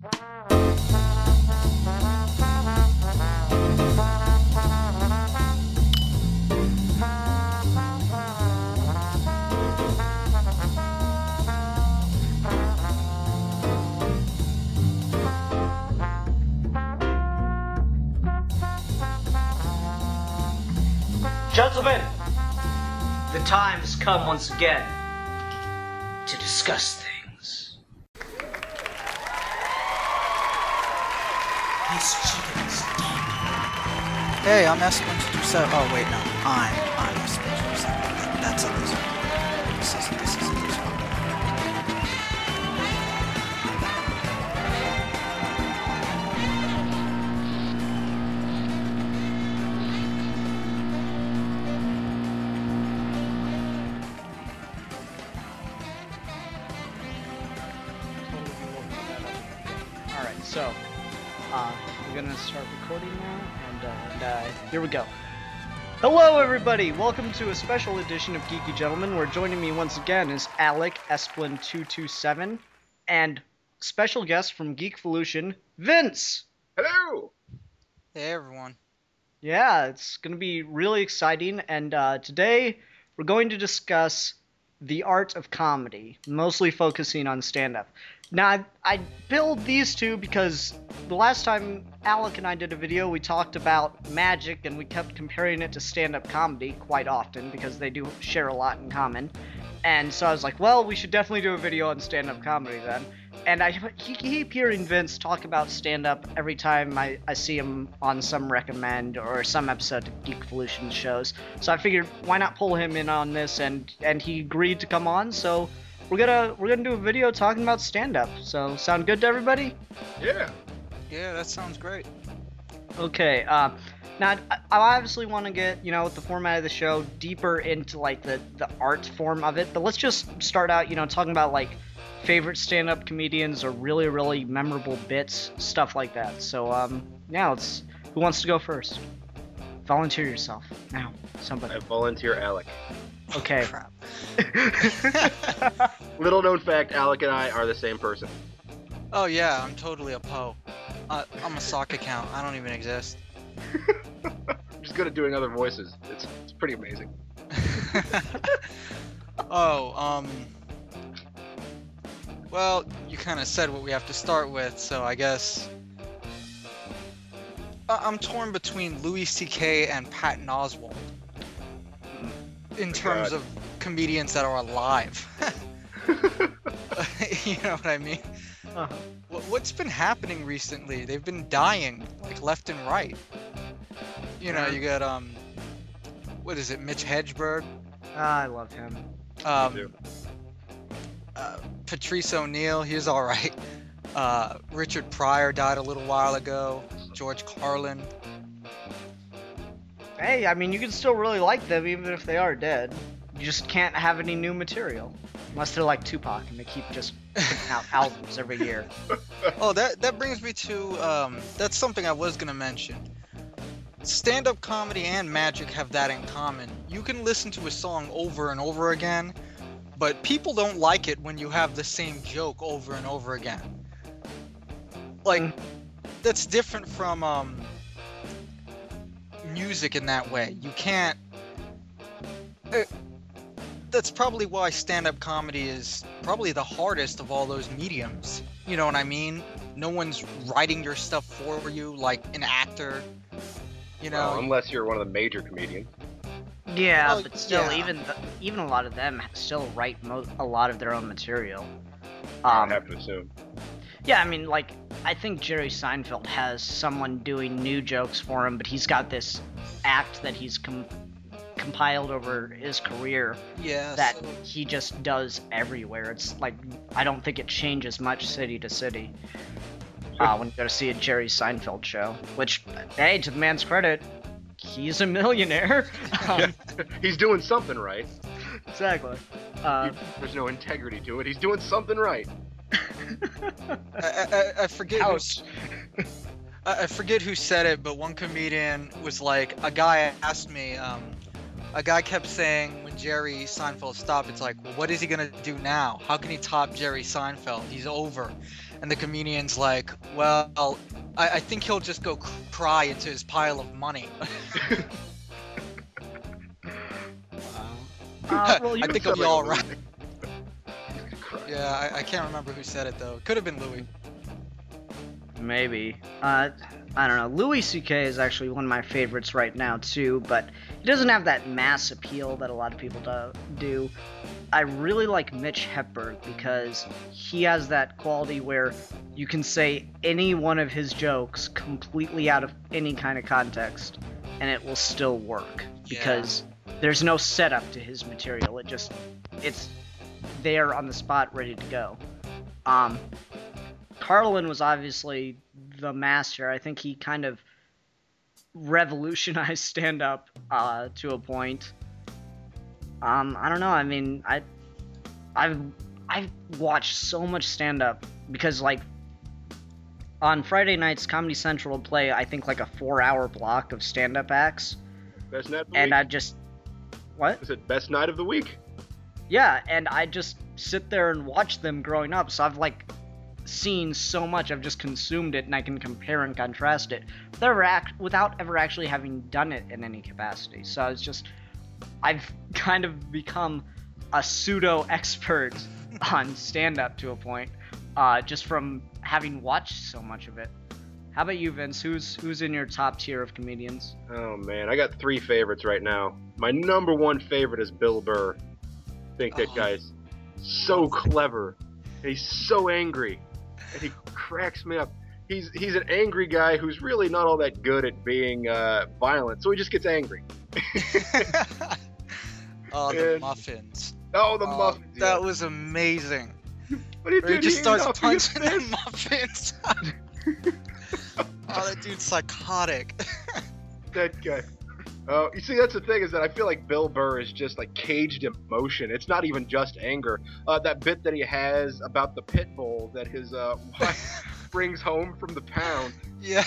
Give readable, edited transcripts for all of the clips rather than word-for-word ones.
Gentlemen, the time has come once again to discuss things. This chicken's deep. Hey, I'm Esplin227. Oh wait, no, I'm Esplin227. That's a loser. This is a loser. Alright, so, we're gonna start recording now, and here we go. Hello everybody! Welcome to a special edition of Geeky Gentlemen, where joining me once again is Alec Esplin227, and special guest from Geekvolution, Vince! Hello! Hey everyone. Yeah, it's gonna be really exciting, and today we're going to discuss the art of comedy, mostly focusing on stand-up. Now, I build these two because the last time Alec and I did a video, we talked about magic, and we kept comparing it to stand-up comedy quite often, because they do share a lot in common. And so I was like, well, we should definitely do a video on stand-up comedy then. And I keep hearing Vince talk about stand-up every time I see him on some recommend or some episode of Geekvolution shows. So I figured, why not pull him in on this, and he agreed to come on, so we're gonna do a video talking about stand-up. So, sound good to everybody? Yeah. Yeah, that sounds great. Okay, now, I obviously want to get, with the format of the show, deeper into, like, the art form of it, but let's just start out, talking about, like, favorite stand-up comedians or really, really memorable bits, stuff like that. So, yeah, who wants to go first? Volunteer yourself, now, somebody. I volunteer Alec. Okay. Crap. Little known fact, Alec and I are the same person. Oh yeah, I'm totally a Poe. I'm a sock account. I don't even exist. I'm just good at doing other voices. It's pretty amazing. Oh, well, you kind of said what we have to start with, so I guess I'm torn between Louis C.K. and Patton Oswalt in terms of comedians that are alive. You know what I mean? Uh-huh. What's been happening recently? They've been dying, like, left and right. You got, what is it, Mitch Hedberg? I love him. Patrice O'Neill, he's alright. Richard Pryor died a little while ago. George Carlin. Hey, I mean, you can still really like them even if they are dead. You just can't have any new material. Unless they're like Tupac and they keep just putting out albums every year. Oh, that brings me to, that's something I was gonna mention. Stand-up comedy and magic have that in common. You can listen to a song over and over again, but people don't like it when you have the same joke over and over again. Like, that's different from, music in that way. You can't... that's probably why stand-up comedy is probably the hardest of all those mediums. You know what I mean? No one's writing your stuff for you like an actor. Well, unless you're one of the major comedians. Yeah, Well, but still, yeah. even a lot of them still write a lot of their own material. I have to assume. Yeah, I mean, like, I think Jerry Seinfeld has someone doing new jokes for him, but he's got this act that he's compiled over his career Yeah, that so- he just does everywhere. It's like, I don't think it changes much city to city when you go to see a Jerry Seinfeld show. Which, hey, to the man's credit, he's a millionaire. Yeah. He's doing something right. Exactly. There's no integrity to it. He's doing something right. I forget Ouch. I forget who said it, but one comedian was like, a guy asked me, a guy kept saying, when Jerry Seinfeld stop, it's like, well, what is he gonna do now? How can he top Jerry Seinfeld? He's over. And the comedian's like, well, I think he'll just go cry into his pile of money. Well, I think Sounds it'll be like a all Louis. right. Yeah, I can't remember who said it though. Could have been Louis. maybe. I don't know. Louis C.K. is actually one of my favorites right now too, but he doesn't have that mass appeal that a lot of people do. I really like Mitch Hedberg because he has that quality where you can say any one of his jokes completely out of any kind of context, and it will still work because there's no setup to his material. It's there on the spot, ready to go. Carlin was obviously the master. I think he kind of revolutionized stand-up to a point. I don't know. I mean, I've watched so much stand-up because, like, on Friday nights, Comedy Central will play, I think, like a 4-hour block of stand-up acts, Best night of the and week. I just what? Is it best night of the week? Yeah, and I just sit there and watch them growing up. So I've like seen so much. I've just consumed it, and I can compare and contrast it without ever actually having done it in any capacity. So it's just I've kind of become a pseudo expert on stand-up to a point, just from having watched so much of it. How about you, Vince? Who's in your top tier of comedians? Oh man, I got 3 favorites right now. My number 1 favorite is Bill Burr. I think that guy's so clever. And he's so angry, and he cracks me up. He's an angry guy who's really not all that good at being violent, so he just gets angry. Oh, the And- muffins. Oh, the muffins. That yeah. was amazing. What are you Where he doing? just starts Off your punching the fist? muffins. Oh, that dude's psychotic. That guy. Oh, you see, that's the thing, is that I feel like Bill Burr is just like caged emotion. It's not even just anger. That bit that he has about the pit bull that his wife brings home from the pound. Yeah.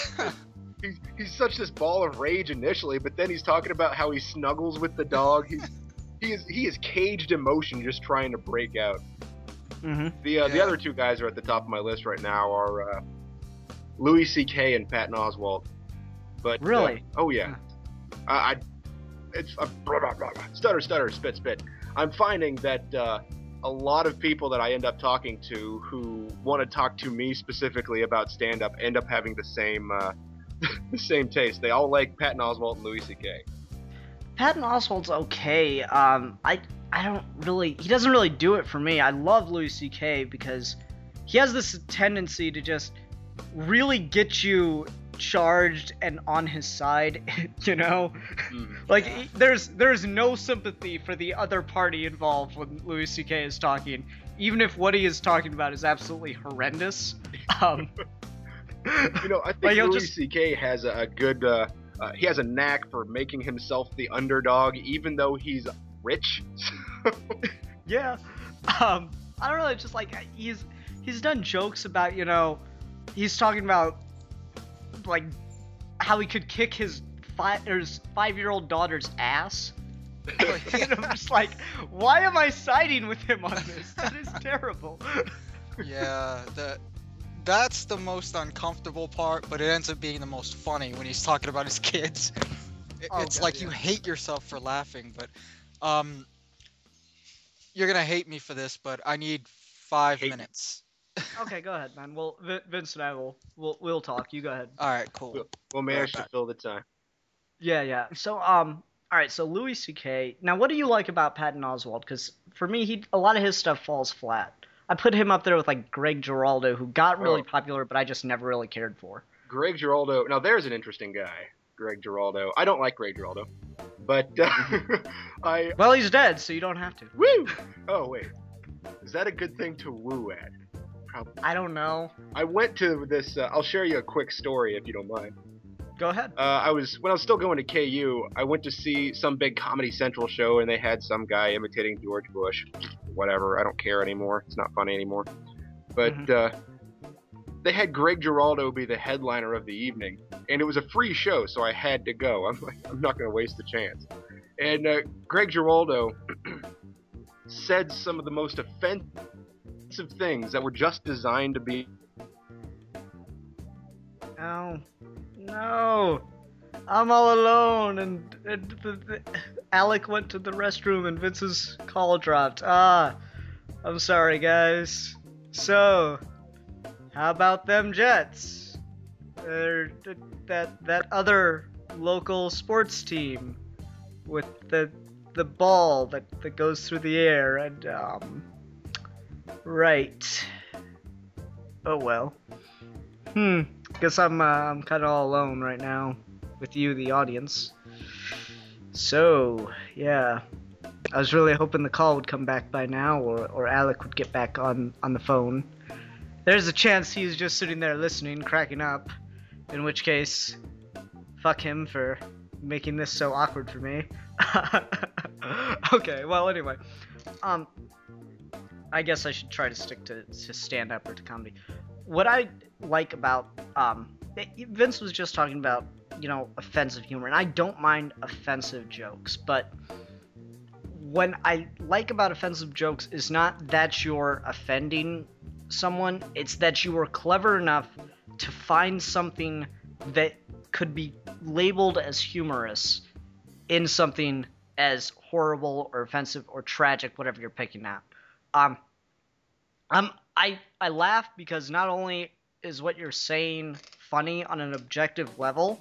He's such this ball of rage initially, but then he's talking about how he snuggles with the dog. He is caged emotion, just trying to break out. Mm-hmm. The other 2 guys who are at the top of my list right now are Louis C.K. and Patton Oswalt. But Really? oh yeah, it's blah, blah, blah, blah. Stutter, spit. I'm finding that a lot of people that I end up talking to who want to talk to me specifically about stand-up end up having the same the same taste. They all like Patton Oswalt and Louis C.K. Patton Oswalt's okay. I don't really. He doesn't really do it for me. I love Louis C.K. because he has this tendency to just really get you charged and on his side. You know, like there's no sympathy for the other party involved when Louis C.K. is talking, even if what he is talking about is absolutely horrendous. You know, I think Like, he'll Louis just- C.K. has a good. He has a knack for making himself the underdog, even though he's rich. Yeah. I don't know, it's just like he's done jokes about, you know, he's talking about like how he could kick his 5-year-old daughter's ass. And I'm just like, why am I siding with him on this? That is terrible. Yeah, that's the most uncomfortable part, but it ends up being the most funny when he's talking about his kids. It's God, like yeah. you hate yourself for laughing, but you're gonna hate me for this, but I need 5 Hate me. minutes. Okay, go ahead, man. Well, Vince and I we'll talk. You go ahead. All right, cool. We'll manage Right to back. fill the time. Yeah. So, all right. So Louis C.K. Now, what do you like about Patton Oswalt? Because for me, a lot of his stuff falls flat. I put him up there with like Greg Giraldo, who got really Oh. popular, but I just never really cared for. Greg Giraldo. Now, there's an interesting guy, Greg Giraldo. I don't like Greg Giraldo, but I. Well, he's dead, so you don't have to. Woo! Oh wait, is that a good thing to woo at? Probably. I don't know. I went to this. I'll share you a quick story if you don't mind. Go ahead. When I was still going to KU, I went to see some big Comedy Central show, and they had some guy imitating George Bush. Whatever, I don't care anymore. It's not funny anymore. But they had Greg Giraldo be the headliner of the evening, and it was a free show, so I had to go. I'm like, I'm not going to waste the chance. And Greg Giraldo said some of the most offensive things that were just designed to be. Oh, no. I'm all alone, and Alec went to the restroom, and Vince's call dropped. I'm sorry, guys. So, how about them Jets? That other local sports team with the ball that goes through the air, and right. Oh well. Guess I'm kind of all alone right now with you, the audience. So, yeah. I was really hoping the call would come back by now, or Alec would get back on the phone. There's a chance he's just sitting there listening, cracking up. In which case, fuck him for making this so awkward for me. Okay, well, anyway. I guess I should try to stick to stand-up or to comedy. What I like about, Vince was just talking about, offensive humor, and I don't mind offensive jokes, but what I like about offensive jokes is not that you're offending someone, it's that you were clever enough to find something that could be labeled as humorous in something as horrible or offensive or tragic, whatever you're picking at. I laugh because not only is what you're saying funny on an objective level,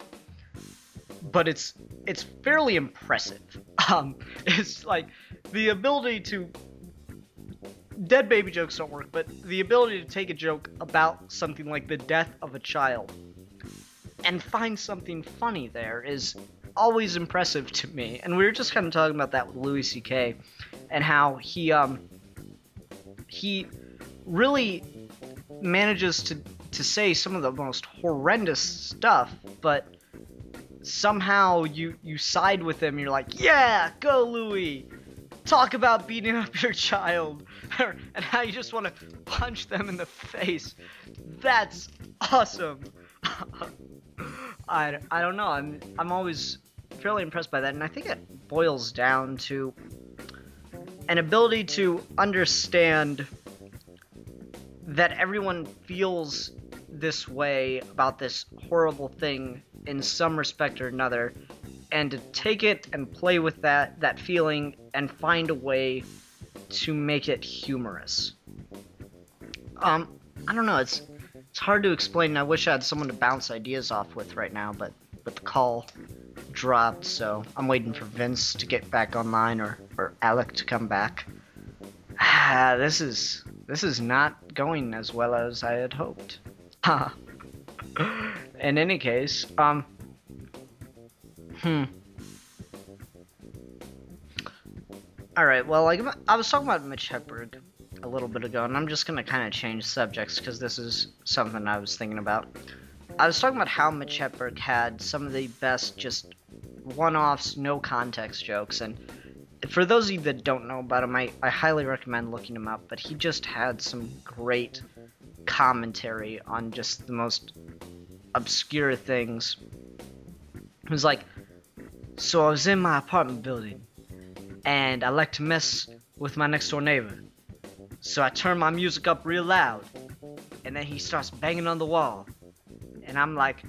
but it's fairly impressive. It's like the ability to dead baby jokes don't work, but the ability to take a joke about something like the death of a child and find something funny there is always impressive to me. And we were just kind of talking about that with Louis C.K. and how he really manages to say some of the most horrendous stuff, but somehow you side with him. You're like, yeah, go Louis, talk about beating up your child, and how you just want to punch them in the face. That's awesome. I don't know. I'm always fairly impressed by that, and I think it boils down to an ability to understand that everyone feels this way about this horrible thing in some respect or another, and to take it and play with that feeling and find a way to make it humorous. I don't know, it's hard to explain, and I wish I had someone to bounce ideas off with right now, but the call dropped, so I'm waiting for Vince to get back online or Alec to come back. This is not going as well as I had hoped. In any case, Alright, well, I was talking about Mitch Hedberg a little bit ago, and I'm just gonna kind of change subjects because this is something I was thinking about. I was talking about how Mitch Hedberg had some of the best just one-offs, no context jokes, and for those of you that don't know about him, I highly recommend looking him up, but he just had some great commentary on just the most obscure things. It was like, so I was in my apartment building, and I like to mess with my next door neighbor. So I turn my music up real loud, and then he starts banging on the wall. And I'm like,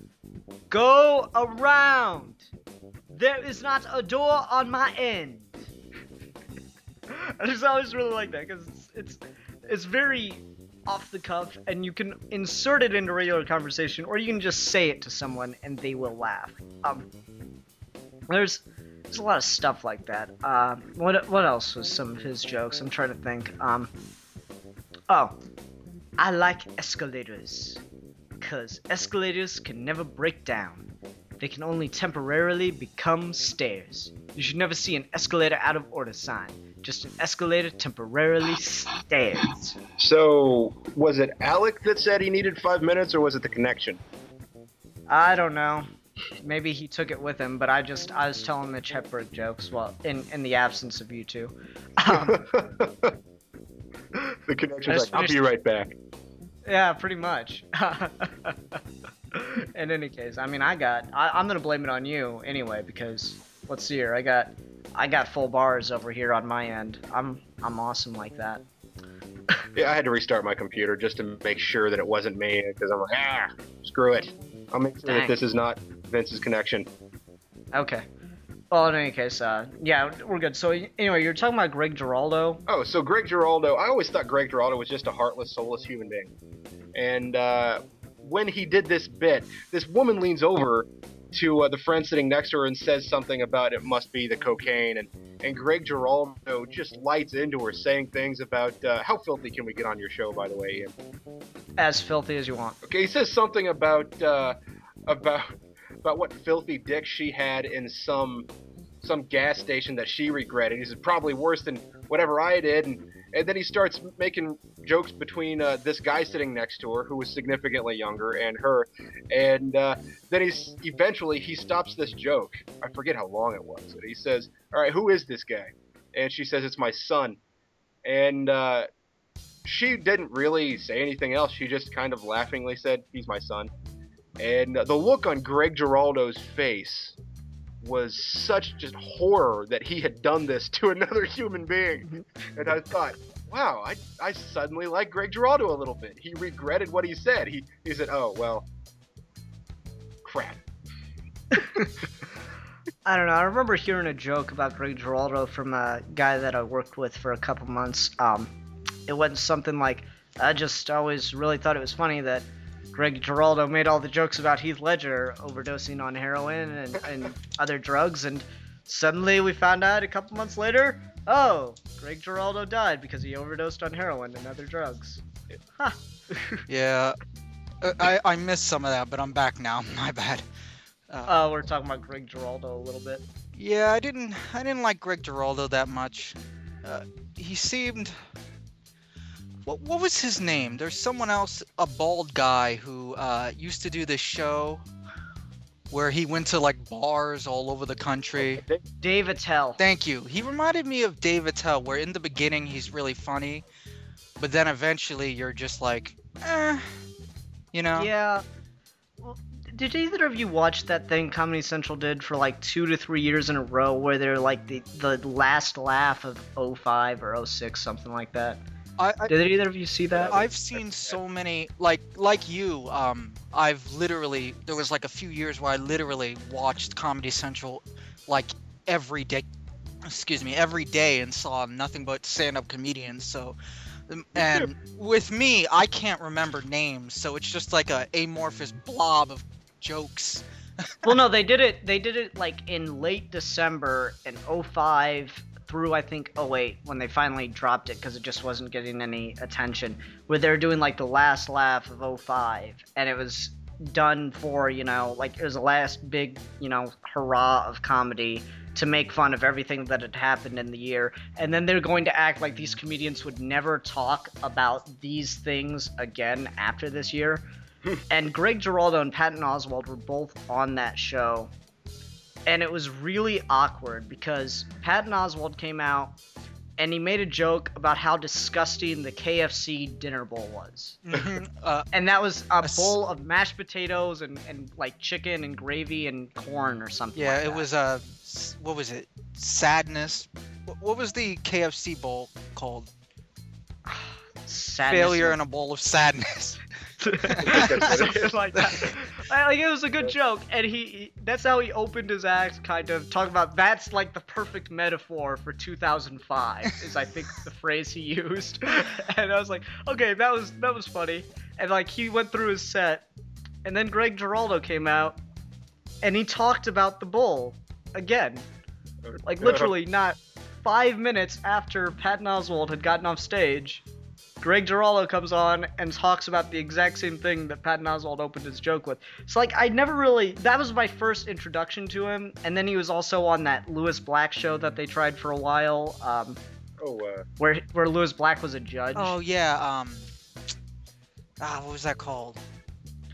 go around! There is not a door on my end! I just always really like that, because it's very off the cuff, and you can insert it into regular conversation, or you can just say it to someone and they will laugh. There's a lot of stuff like that. What else was some of his jokes? I'm trying to think. Oh, I like escalators, cause escalators can never break down. They can only temporarily become stairs. You should never see an escalator out of order sign. Just an escalator temporarily stairs. So, was it Alec that said he needed 5 minutes, or was it the connection? I don't know. Maybe he took it with him, but I was telling Mitch Hedberg jokes, well, in the absence of you two. The connection's like, I'll be right back. Yeah, pretty much. In any case, I mean, I'm gonna blame it on you anyway, because let's see here, I got I got full bars over here on my end. I'm awesome like that. Yeah, I had to restart my computer just to make sure that it wasn't me, because I'm like, screw it. I'll make sure Dang. that this is not Vince's connection. Okay. Well, in any case, yeah, we're good. So anyway, you're talking about Greg Giraldo. Oh, so Greg Giraldo, I always thought Greg Giraldo was just a heartless, soulless human being. And when he did this bit, this woman leans over to the friend sitting next to her and says something about it must be the cocaine, and Greg Giraldo just lights into her, saying things about how filthy can we get on your show, by the way, Ian? As filthy as you want. Okay, he says something about what filthy dick she had in some gas station that she regretted. He said probably worse than whatever I did, and then he starts making jokes between this guy sitting next to her, who was significantly younger, and her, and then eventually he stops this joke. I forget how long it was. And he says, "All right, who is this guy?" And she says, "It's my son." And she didn't really say anything else. She just kind of laughingly said, "He's my son." And the look on Greg Giraldo's face was such just horror that he had done this to another human being. And I thought, wow, I suddenly like Greg Giraldo a little bit. He regretted what he said. He said, oh, well, crap. I don't know. I remember hearing a joke about Greg Giraldo from a guy that I worked with for a couple months. It went something like, I just always really thought it was funny that Greg Giraldo made all the jokes about Heath Ledger overdosing on heroin and other drugs, and suddenly we found out a couple months later, oh, Greg Giraldo died because he overdosed on heroin and other drugs. Huh. Yeah, I missed some of that, but I'm back now. My bad. We're talking about Greg Giraldo a little bit. Yeah, I didn't like Greg Giraldo that much. He seemed. What was his name? There's someone else, a bald guy who used to do this show where he went to like bars all over the country. Dave Attell. Thank you. He reminded me of Dave Attell, where in the beginning he's really funny, but then eventually you're just like, you know? Yeah. Well, did either of you watch that thing Comedy Central did for like 2 to 3 years in a row where they're like the last laugh of 05 or 06, something like that? Did either of you see that? I've seen so many, like you, I've literally, there was like a few years where I literally watched Comedy Central like every day and saw nothing but stand-up comedians, so, and with me, I can't remember names, so it's just like a amorphous blob of jokes. Well, no, they did it like in late December in 05 through I think 08 when they finally dropped it because it just wasn't getting any attention, where they're doing like the last laugh of 05, and it was done for, you know, like it was the last big, you know, hurrah of comedy to make fun of everything that had happened in the year, and then they're going to act like these comedians would never talk about these things again after this year. And Greg Giraldo and Patton Oswalt were both on that show. And it was really awkward because Patton Oswalt came out and he made a joke about how disgusting the KFC dinner bowl was. And that was a bowl of mashed potatoes and like chicken and gravy and corn or something like that. Yeah, it was, what was it? Sadness. What was the KFC bowl called? Sadness. Failure in a bowl of sadness. Like that. Like, it was a good joke, and he that's how he opened his act, kind of talking about that's like the perfect metaphor for 2005 is I think the phrase he used. And I was like, okay, that was funny. And like he went through his set, and then Greg Giraldo came out and he talked about the bowl again, like literally not 5 minutes after Patton Oswalt had gotten off stage. Greg Giraldo comes on and talks about the exact same thing that Patton Oswalt opened his joke with. So, like, I never really... That was my first introduction to him. And then he was also on that Lewis Black show that they tried for a while. Where Lewis Black was a judge. Oh, yeah. What was that called?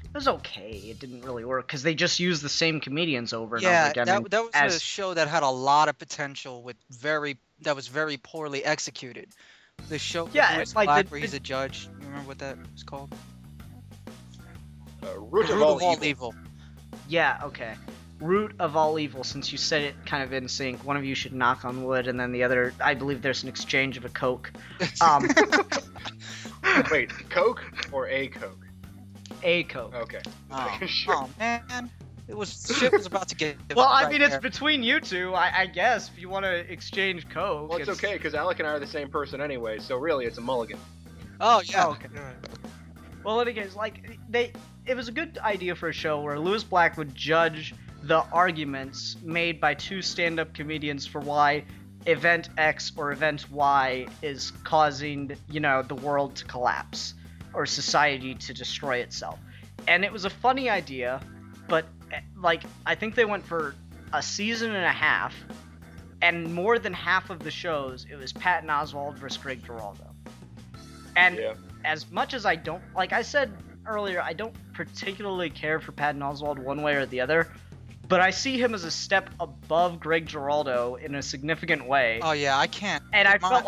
It was okay. It didn't really work because they just used the same comedians over and over Yeah, again. that was a show that had a lot of potential that was very poorly executed. The show, yeah, it's like Black, where he's a judge. You remember what that was called? Root of All Evil. Yeah, okay. root of all evil, since you said it kind of in sync, one of you should knock on wood, and then the other, I believe there's an exchange of a Coke. Wait, Coke or a Coke? A Coke. Okay. Oh, Sure. oh, man, shit was about to get. Well, I right mean, it's there. between you two, I guess, if you want to exchange Coke. Well, it's okay, because Alec and I are the same person anyway, so really it's a mulligan. Oh yeah. Oh, okay. Well, anyways, like, it was a good idea for a show where Lewis Black would judge the arguments made by two stand-up comedians for why event X or event Y is causing, the world to collapse or society to destroy itself. And it was a funny idea, but, like, I think they went for a season and a half, and more than half of the shows, it was Patton Oswalt versus Greg Giraldo. And Yeah. as much as I don't, like I said earlier, I don't particularly care for Patton Oswalt one way or the other, but I see him as a step above Greg Giraldo in a significant way. Oh yeah, I can't. And I my- felt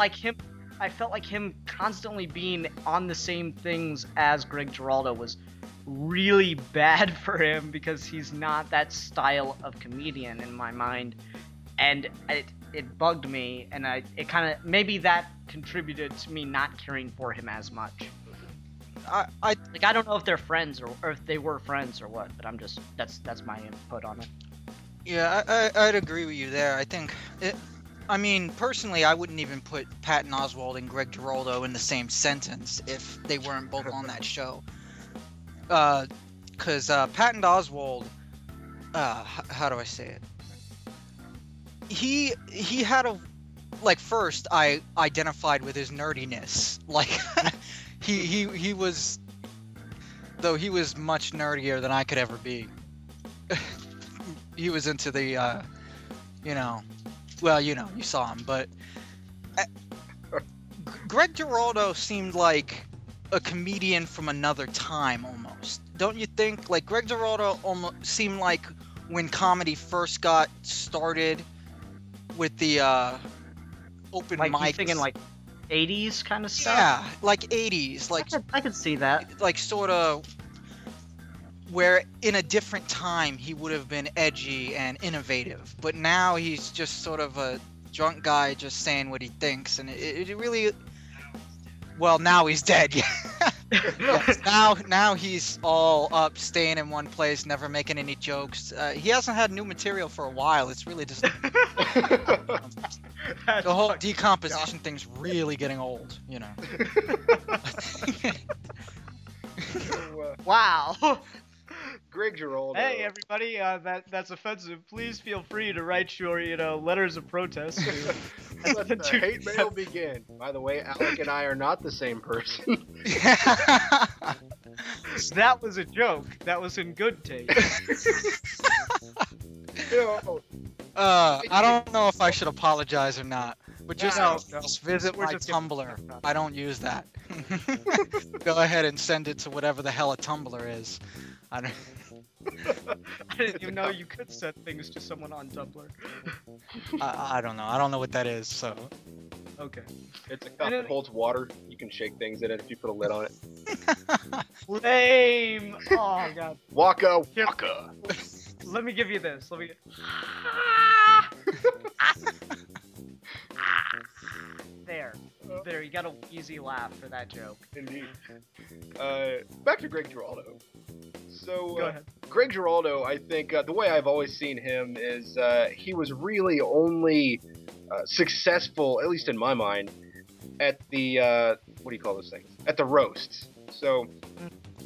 like him constantly being on the same things as Greg Giraldo was really bad for him, because he's not that style of comedian in my mind. And it bugged me, and it kind of, maybe that contributed to me not caring for him as much. I Like, I don't know if they're friends or if they were friends or what, but I'm just, that's my input on it. Yeah, I'd agree with you there. I think I mean, personally, I wouldn't even put Patton Oswalt and Greg Giraldo in the same sentence if they weren't both on that show. Because Patton Oswalt, how do I say it? He had a, like, first I identified with his nerdiness. Like, he was, though he was much nerdier than I could ever be. He was into the, well, you saw him, but Greg Giraldo seemed like a comedian from another time almost. Don't you think? Like, Greg Giraldo almost seemed like when comedy first got started with the open Like, you mics. thinking, like, 80s kind of stuff? Yeah, like 80s, like I could see that. like sort of where in a different time he would have been edgy and innovative, but now he's just sort of a drunk guy just saying what he thinks, and it really, well, now he's dead. Yes, now he's all up, staying in one place, never making any jokes. He hasn't had new material for a while. It's really just the whole decomposition thing's really getting old, Wow. Greg Giraldo. Hey, everybody, that's offensive. Please feel free to write your, letters of protest. Let the hate mail begin. By the way, Alec and I are not the same person. That was a joke. That was in good taste. I don't know if I should apologize or not, but just, No. just visit We're my just giving- Tumblr. I don't use that. Go ahead and send it to whatever the hell a Tumblr is. I don't... I didn't even know you could set things to someone on Tumblr. I don't know. I don't know what that is. So Okay. It's a cup that holds water. You can shake things in it if you put a lid on it. Lame. Oh, God. Waka waka. Let me give you this. Let me. There. There. You got an easy laugh for that joke. Indeed. Back to Greg Giraldo. So, Go ahead. Greg Giraldo, I think the way I've always seen him is he was really only successful, at least in my mind, at the what do you call those things? At the roasts. So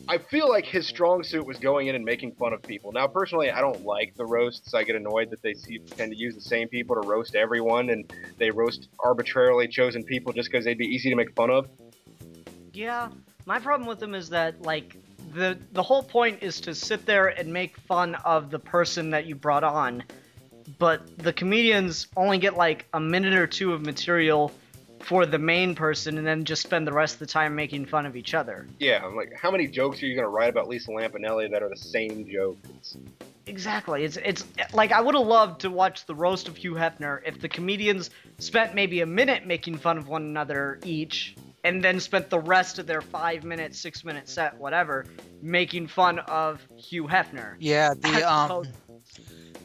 I feel like his strong suit was going in and making fun of people. Now, personally, I don't like the roasts. I get annoyed that they tend to use the same people to roast everyone, and they roast arbitrarily chosen people just because they'd be easy to make fun of. Yeah. My problem with them is that, like, the whole point is to sit there and make fun of the person that you brought on, but the comedians only get like a minute or two of material for the main person and then just spend the rest of the time making fun of each other. Yeah, I'm like, how many jokes are you going to write about Lisa Lampanelli that are the same joke? Exactly. It's like, I would have loved to watch the roast of Hugh Hefner if the comedians spent maybe a minute making fun of one another each, and then spent the rest of their 5-minute, 6-minute set, whatever, making fun of Hugh Hefner. yeah,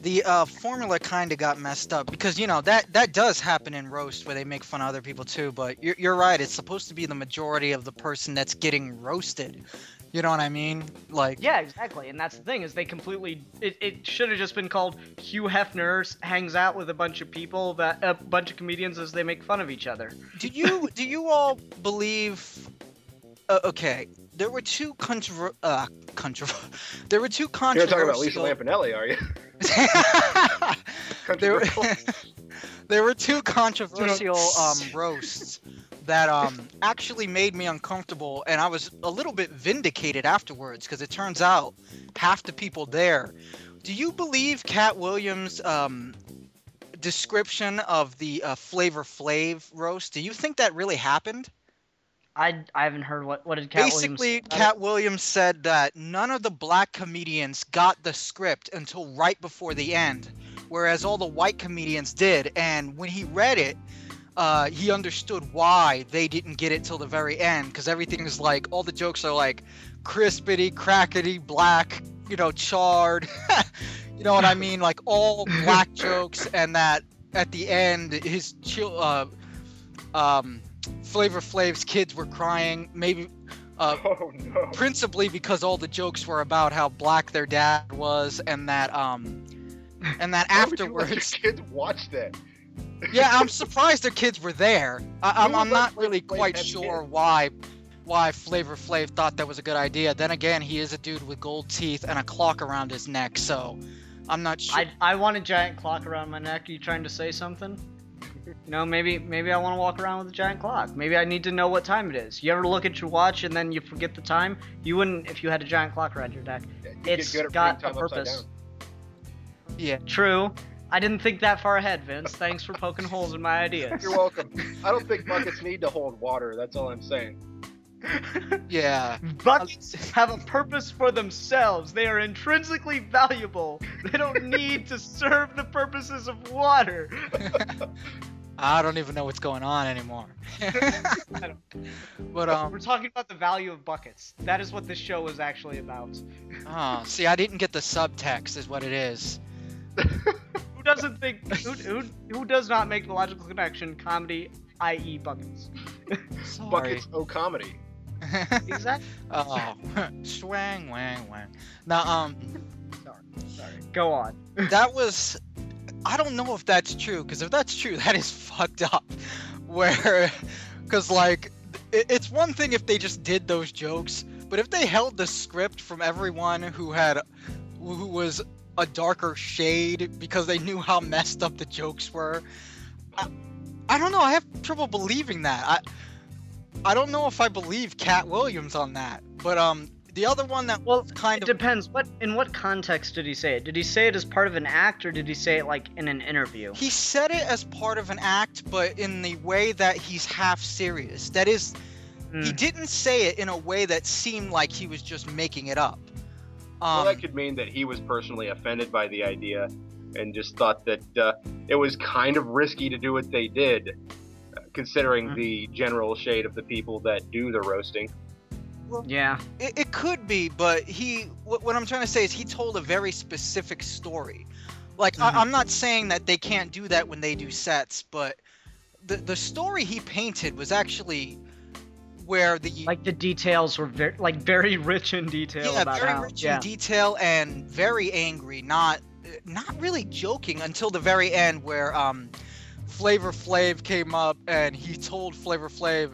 the formula kind of got messed up because, you know, that does happen in roast where they make fun of other people too, but you're right, it's supposed to be the majority of the person that's getting roasted. You know what I mean? Like, Yeah, exactly. And that's the thing, is they completely... It should have just been called Hugh Hefner hangs out with a bunch of people, a bunch of comedians as they make fun of each other. do you all believe... okay, there were two there were two You're controversial... talking about Lisa Lampanelli, are you? there, Controversial. there were two controversial roasts that actually made me uncomfortable, and I was a little bit vindicated afterwards because it turns out half the people there. Do you believe Cat Williams' description of the Flavor Flav roast? Do you think that really happened? I haven't heard what did Cat Williams Basically, say about Cat Williams said that none of the black comedians got the script until right before the end, whereas all the white comedians did. And when he read it, he understood why they didn't get it till the very end, because everything is like, all the jokes are like crispity, crackety, black, you know, charred. You know what I mean? Like all black jokes, and that at the end, his Flavor Flav's kids were crying, maybe Oh no. principally because all the jokes were about how black their dad was, and that Why would you let afterwards, your kids watch that? yeah, I'm surprised their kids were there. I'm Who let not Flavor really Flav quite have sure kids? why Flavor Flav thought that was a good idea. Then again, he is a dude with gold teeth and a clock around his neck, so I'm not sure. I want a giant clock around my neck. Are you trying to say something? You know, maybe I want to walk around with a giant clock. Maybe I need to know what time it is. You ever look at your watch and then you forget the time? You wouldn't if you had a giant clock around your neck. Yeah, you It's get good at got putting a time upside purpose. down. Yeah. True. I didn't think that far ahead, Vince. Thanks for poking holes in my ideas. You're welcome. I don't think buckets need to hold water. That's all I'm saying. Yeah. Buckets have a purpose for themselves. They are intrinsically valuable. They don't need to serve the purposes of water. I don't even know what's going on anymore. But We're talking about the value of buckets. That is what this show is actually about. oh, see, I didn't get the subtext, is what it is. Who doesn't think? Who does not make the logical connection? Comedy, i.e., buckets. Sorry. Buckets o comedy. Exactly. Oh, swang, wang, wang. Now, Sorry. Go on. that was. I don't know if that's true, because if that's true, that is fucked up. Because like, it's one thing if they just did those jokes, but if they held the script from everyone who was a darker shade because they knew how messed up the jokes were, I don't know. I have trouble believing that. I don't know if I believe Cat Williams on that, but the other one that was kind It of depends. In what context did he say it? Did he say it as part of an act, or did he say it like in an interview? he said it as part of an act, but in the way that he's half serious. That is, he didn't say it in a way that seemed like he was just making it up. Well, that could mean that he was personally offended by the idea and just thought that it was kind of risky to do what they did, considering the general shade of the people that do the roasting. Yeah. It could be, but what I'm trying to say is he told a very specific story. Like, I'm not saying that they can't do that when they do sets, but the story he painted was actually where the details were very rich in detail about very how. rich Yeah. in detail and very angry, not really joking until the very end where Flavor Flav came up and he told Flavor Flav,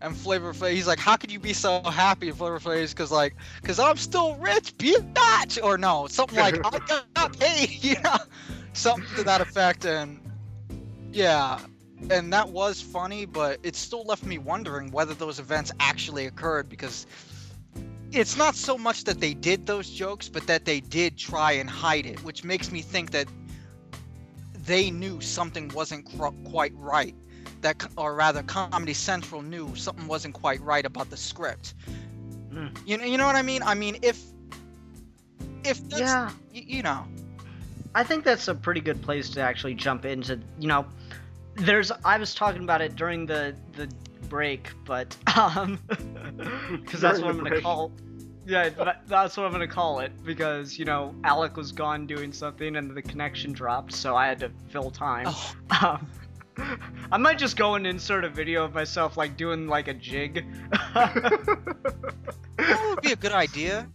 and Flavor Flav, he's like, how could you be so happy? And Flavor Flav's because I'm still rich, bitch, or no, something like I got paid, you know, something to that effect. And yeah, and that was funny, but it still left me wondering whether those events actually occurred, because it's not so much that they did those jokes, but that they did try and hide it, which makes me think that they knew something wasn't quite right. Or rather, Comedy Central knew something wasn't quite right about the script. You know what I mean? I mean, if that's, Yeah. you know. I think that's a pretty good place to actually jump into. You know, I was talking about it during the break, but because that's what I'm gonna call. Yeah, that's what I'm gonna call it because Alec was gone doing something and the connection dropped, so I had to fill time. Oh. Um, I might just go and insert a video of myself like doing like a jig. That would be a good idea.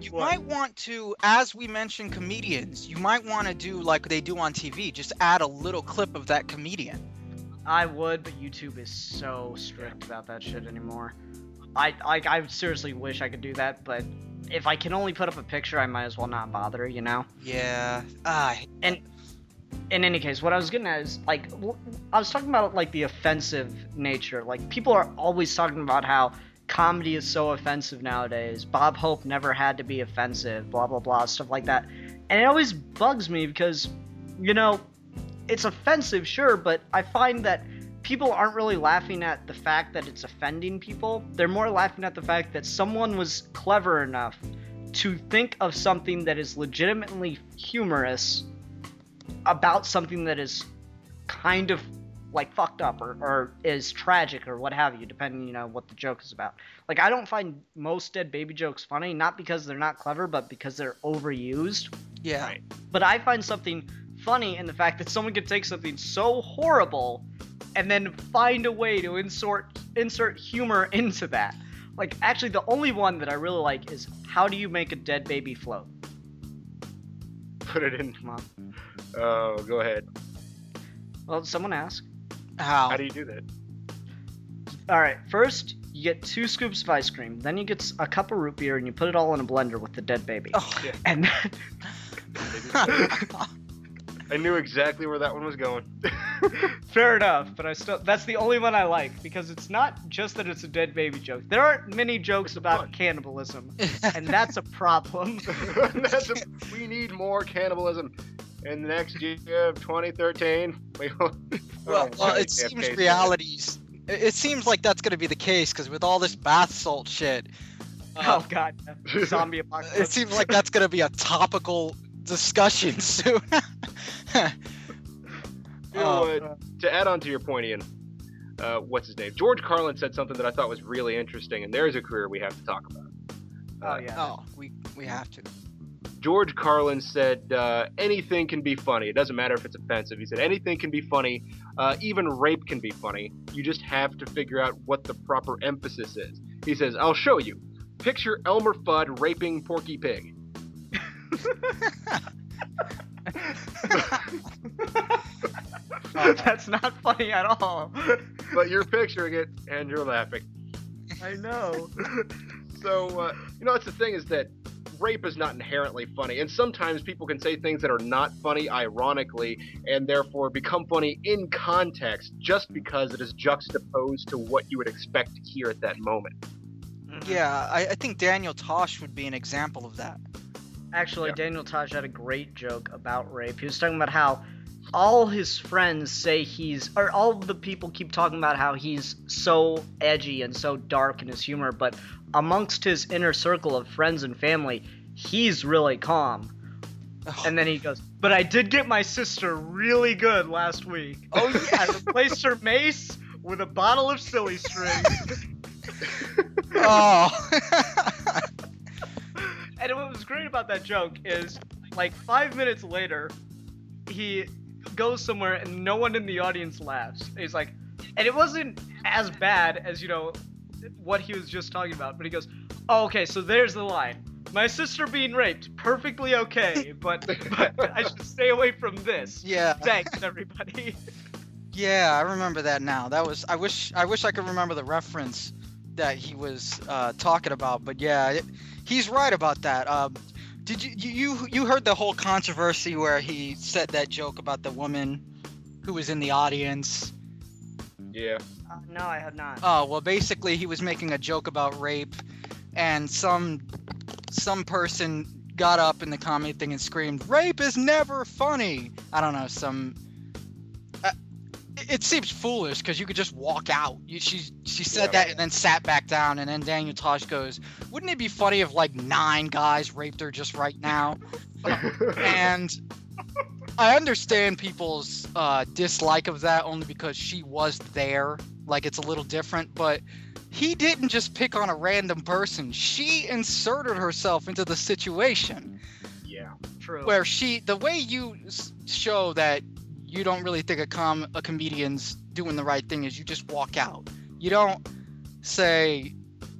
You What? might want to, as we mentioned comedians, you might want to do like they do on TV, just add a little clip of that comedian. I would, but YouTube is so strict about that shit anymore. I seriously wish I could do that, but if I can only put up a picture, I might as well not bother, Yeah. And in any case, what I was getting at is like I was talking about like the offensive nature. Like people are always talking about how comedy is so offensive nowadays. Bob Hope never had to be offensive, blah blah blah, stuff like that. And it always bugs me because it's offensive, sure, but I find that people aren't really laughing at the fact that it's offending people. They're more laughing at the fact that someone was clever enough to think of something that is legitimately humorous about something that is kind of like fucked up or is tragic or what have you, depending what the joke is about. Like I don't find most dead baby jokes funny, not because they're not clever, but because they're overused. Yeah. Right. But I find something funny in the fact that someone could take something so horrible and then find a way to insert humor into that. Like actually the only one that I really like is how do you make a dead baby float? Put it in. Come on. Oh, go ahead. Well, someone ask. How do you do that? All right, first you get 2 scoops of ice cream, then you get a cup of root beer, and you put it all in a blender with the dead baby. Oh. Yeah. And I knew exactly where that one was going. fair enough, but that's the only one I like because it's not just that it's a dead baby joke. There aren't many jokes about fun. cannibalism, and that's a problem. We need more cannibalism. In the next year of 2013, Well, it seems realities. It seems like that's going to be the case because with all this bath salt shit, Oh god, zombie apocalypse. it seems like that's going to be a topical discussion soon. To add on to your point, Ian, what's his name? George Carlin said something that I thought was really interesting, and there's a career we have to talk about. Oh yeah. Oh, we have to. George Carlin said anything can be funny. It doesn't matter if it's offensive. He said anything can be funny. Even rape can be funny. You just have to figure out what the proper emphasis is. He says, I'll show you. Picture Elmer Fudd raping Porky Pig. That's not funny at all. But you're picturing it, and you're laughing. I know. So, that's the thing is that rape is not inherently funny, and sometimes people can say things that are not funny ironically, and therefore become funny in context just because it is juxtaposed to what you would expect to hear at that moment. Yeah, I think Daniel Tosh would be an example of that. Actually, Yeah. Daniel Tosh had a great joke about rape. He was talking about how all his friends say all the people keep talking about how he's so edgy and so dark in his humor, but amongst his inner circle of friends and family, he's really calm. And then he goes, but I did get my sister really good last week. Oh, yeah. I replaced her mace with a bottle of silly string. Oh. And what was great about that joke is, like, 5 minutes later, he goes somewhere and no one in the audience laughs. And he's like, and it wasn't as bad as, what he was just talking about, but he goes, oh, okay, so there's the line. My sister being raped, perfectly okay, but I should stay away from this. Yeah. Thanks, everybody. Yeah, I remember that now. That was I wish I could remember the reference that he was talking about, but yeah, he's right about that. Did you heard the whole controversy where he said that joke about the woman who was in the audience? Yeah. No, I had not. Oh, well, basically he was making a joke about rape, and some person got up in the comment thing and screamed, "Rape is never funny." I don't know, it seems foolish because you could just walk out. She said that and then sat back down, and then Daniel Tosh goes, "Wouldn't it be funny if like 9 guys raped her just right now?" And I understand people's dislike of that only because she was there. Like, it's a little different, but he didn't just pick on a random person. She inserted herself into the situation. Yeah. True. Where the way you show that you don't really think a comedian's doing the right thing is you just walk out. You don't say,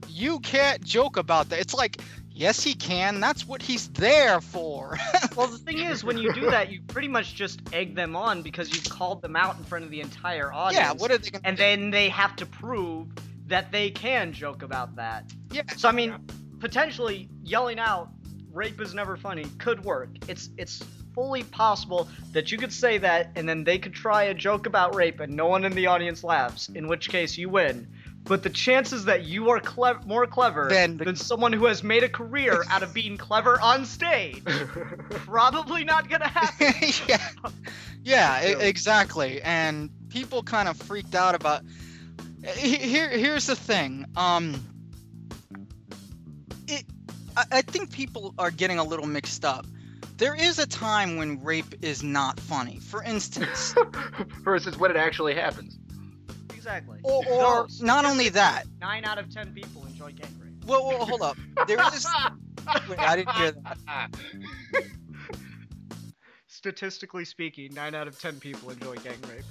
you can't joke about that. It's like, yes, he can. That's what he's there for. Well, the thing is, when you do that, you pretty much just egg them on because you've called them out in front of the entire audience. Yeah, what are they gonna And then they have to prove that they can joke about that. Yeah. So I mean, potentially yelling out "rape is never funny" could work. It's fully possible that you could say that and then they could try a joke about rape and no one in the audience laughs, in which case you win. But the chances that you are more clever than someone who has made a career out of being clever on stage, probably not gonna happen. Exactly. And people kind of freaked out about. Here's the thing. I think people are getting a little mixed up. There is a time when rape is not funny. For instance, when it actually happens. Exactly. Or not only that. 9 out of 10 people enjoy gang rape. Well, hold up. There is. Wait, I didn't hear that. Statistically speaking, 9 out of 10 people enjoy gang rape.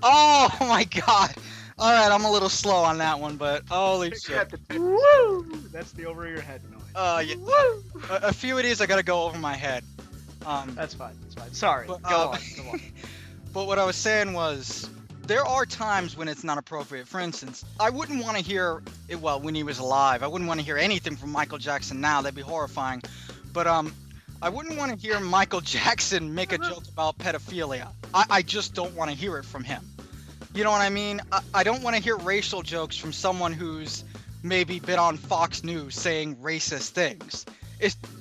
Oh my god. All right, I'm a little slow on that one, but holy shit. Woo! That's the over your head noise. Yeah. Woo! A few of these I gotta go over my head. That's fine. Sorry. But, go on. But what I was saying was, there are times when it's not appropriate. For instance, I wouldn't want to hear it, when he was alive. I wouldn't want to hear anything from Michael Jackson now. That'd be horrifying. But I wouldn't want to hear Michael Jackson make a joke about pedophilia. I just don't want to hear it from him. You know what I mean? I don't want to hear racial jokes from someone who's maybe been on Fox News saying racist things.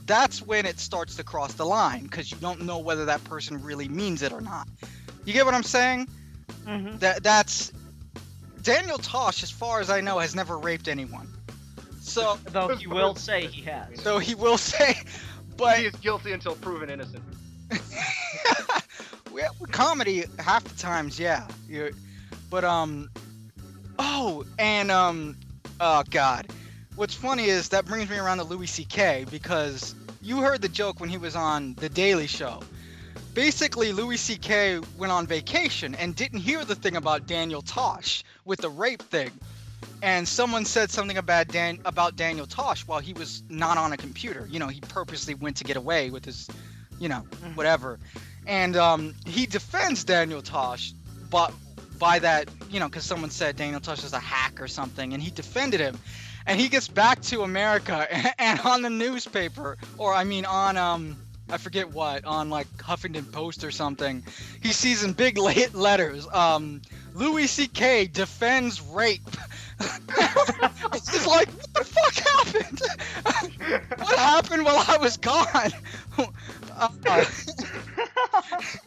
That's when it starts to cross the line, because you don't know whether that person really means it or not. You get what I'm saying? Mm-hmm. That's Daniel Tosh, as far as I know, has never raped anyone. So though he will say he has. So he will say, but he is guilty until proven innocent. With comedy, half the times, yeah. But oh god. What's funny is that brings me around to Louis C.K. because you heard the joke when he was on The Daily Show. Basically, Louis C.K. went on vacation and didn't hear the thing about Daniel Tosh with the rape thing. And someone said something about Daniel Tosh while he was not on a computer. You know, he purposely went to get away with his, whatever. And he defends Daniel Tosh by that, because someone said Daniel Tosh is a hack or something, and he defended him. And he gets back to America, and on the newspaper, on I forget what, on like Huffington Post or something, he sees in big letters, Louis C.K. defends rape. It's just like, what the fuck happened? What happened while I was gone?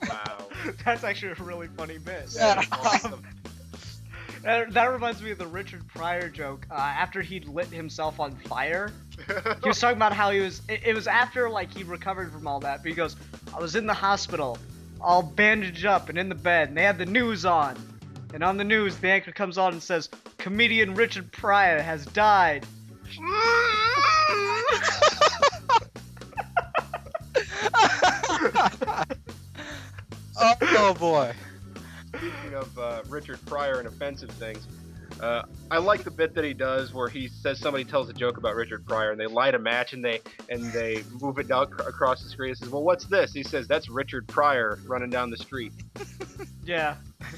Wow. That's actually a really funny bit. Yeah. That reminds me of the Richard Pryor joke. After he'd lit himself on fire, he was talking about how it was after like he recovered from all that, but he goes, I was in the hospital, all bandaged up and in the bed, and they had the news on. And on the news, the anchor comes on and says, comedian Richard Pryor has died. Oh boy. Speaking of Richard Pryor and offensive things, I like the bit that he does where he says somebody tells a joke about Richard Pryor and they light a match and they move it down across the screen and says, well, what's this? He says, that's Richard Pryor running down the street. Yeah.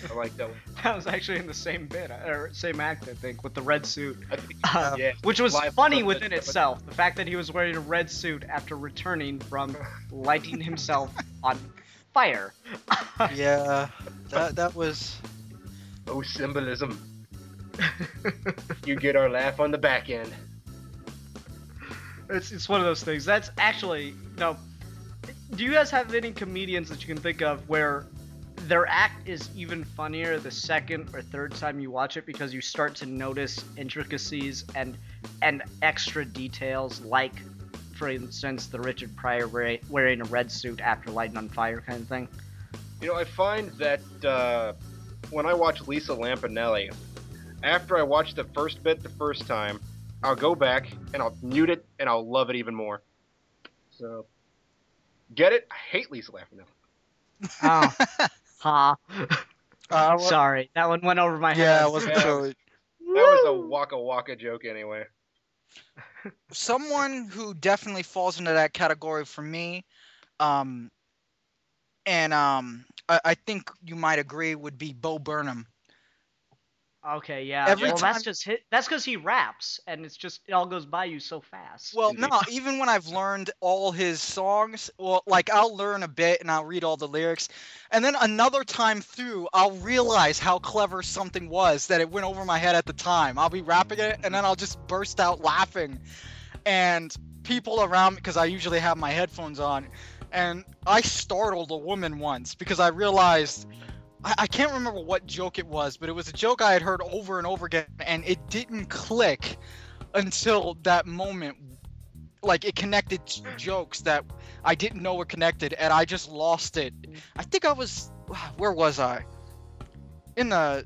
I like that one. That was actually in the same bit, or same act, I think, with the red suit. I think, Yeah. Which was funny within itself. The fact that he was wearing a red suit after returning from lighting himself on fire. Yeah, that was... Oh, symbolism. You get our laugh on the back end. It's one of those things. That's actually, do you guys have any comedians that you can think of where their act is even funnier the second or third time you watch it because you start to notice intricacies and extra details, like, for instance, the Richard Pryor wearing a red suit after lighting on fire kind of thing? I find that when I watch Lisa Lampanelli, after I watch the first bit the first time, I'll go back and I'll mute it and I'll love it even more. So, get it? I hate Lisa laughing now. Oh, ha. Sorry, that one went over my head. Yeah, it wasn't Yeah. so. That was a Waka Waka joke anyway. Someone who definitely falls into that category for me, I think you might agree, would be Bo Burnham. Okay, yeah. Every Well, time- that's just that's because he raps, and it all goes by you so fast. Well, Indeed. no, even when I've learned all his songs, well, like I'll learn a bit and I'll read all the lyrics, and then another time through, I'll realize how clever something was that it went over my head at the time. I'll be rapping it, and then I'll just burst out laughing, and people around me, because I usually have my headphones on, and I startled a woman once because I realized. I can't remember what joke it was, but it was a joke I had heard over and over again, and it didn't click until that moment. Like, it connected jokes that I didn't know were connected, and I just lost it. I think I was... Where was I? At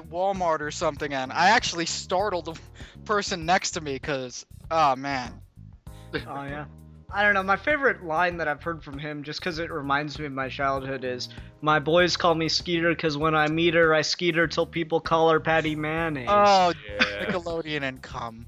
Walmart or something, and I actually startled the person next to me, because... Oh, man. Oh yeah. I don't know. My favorite line that I've heard from him, just because it reminds me of my childhood, is "My boys call me Skeeter, because when I meet her, I skeet her till people call her Patty Mayonnaise." Oh, Yeah. Nickelodeon and cum.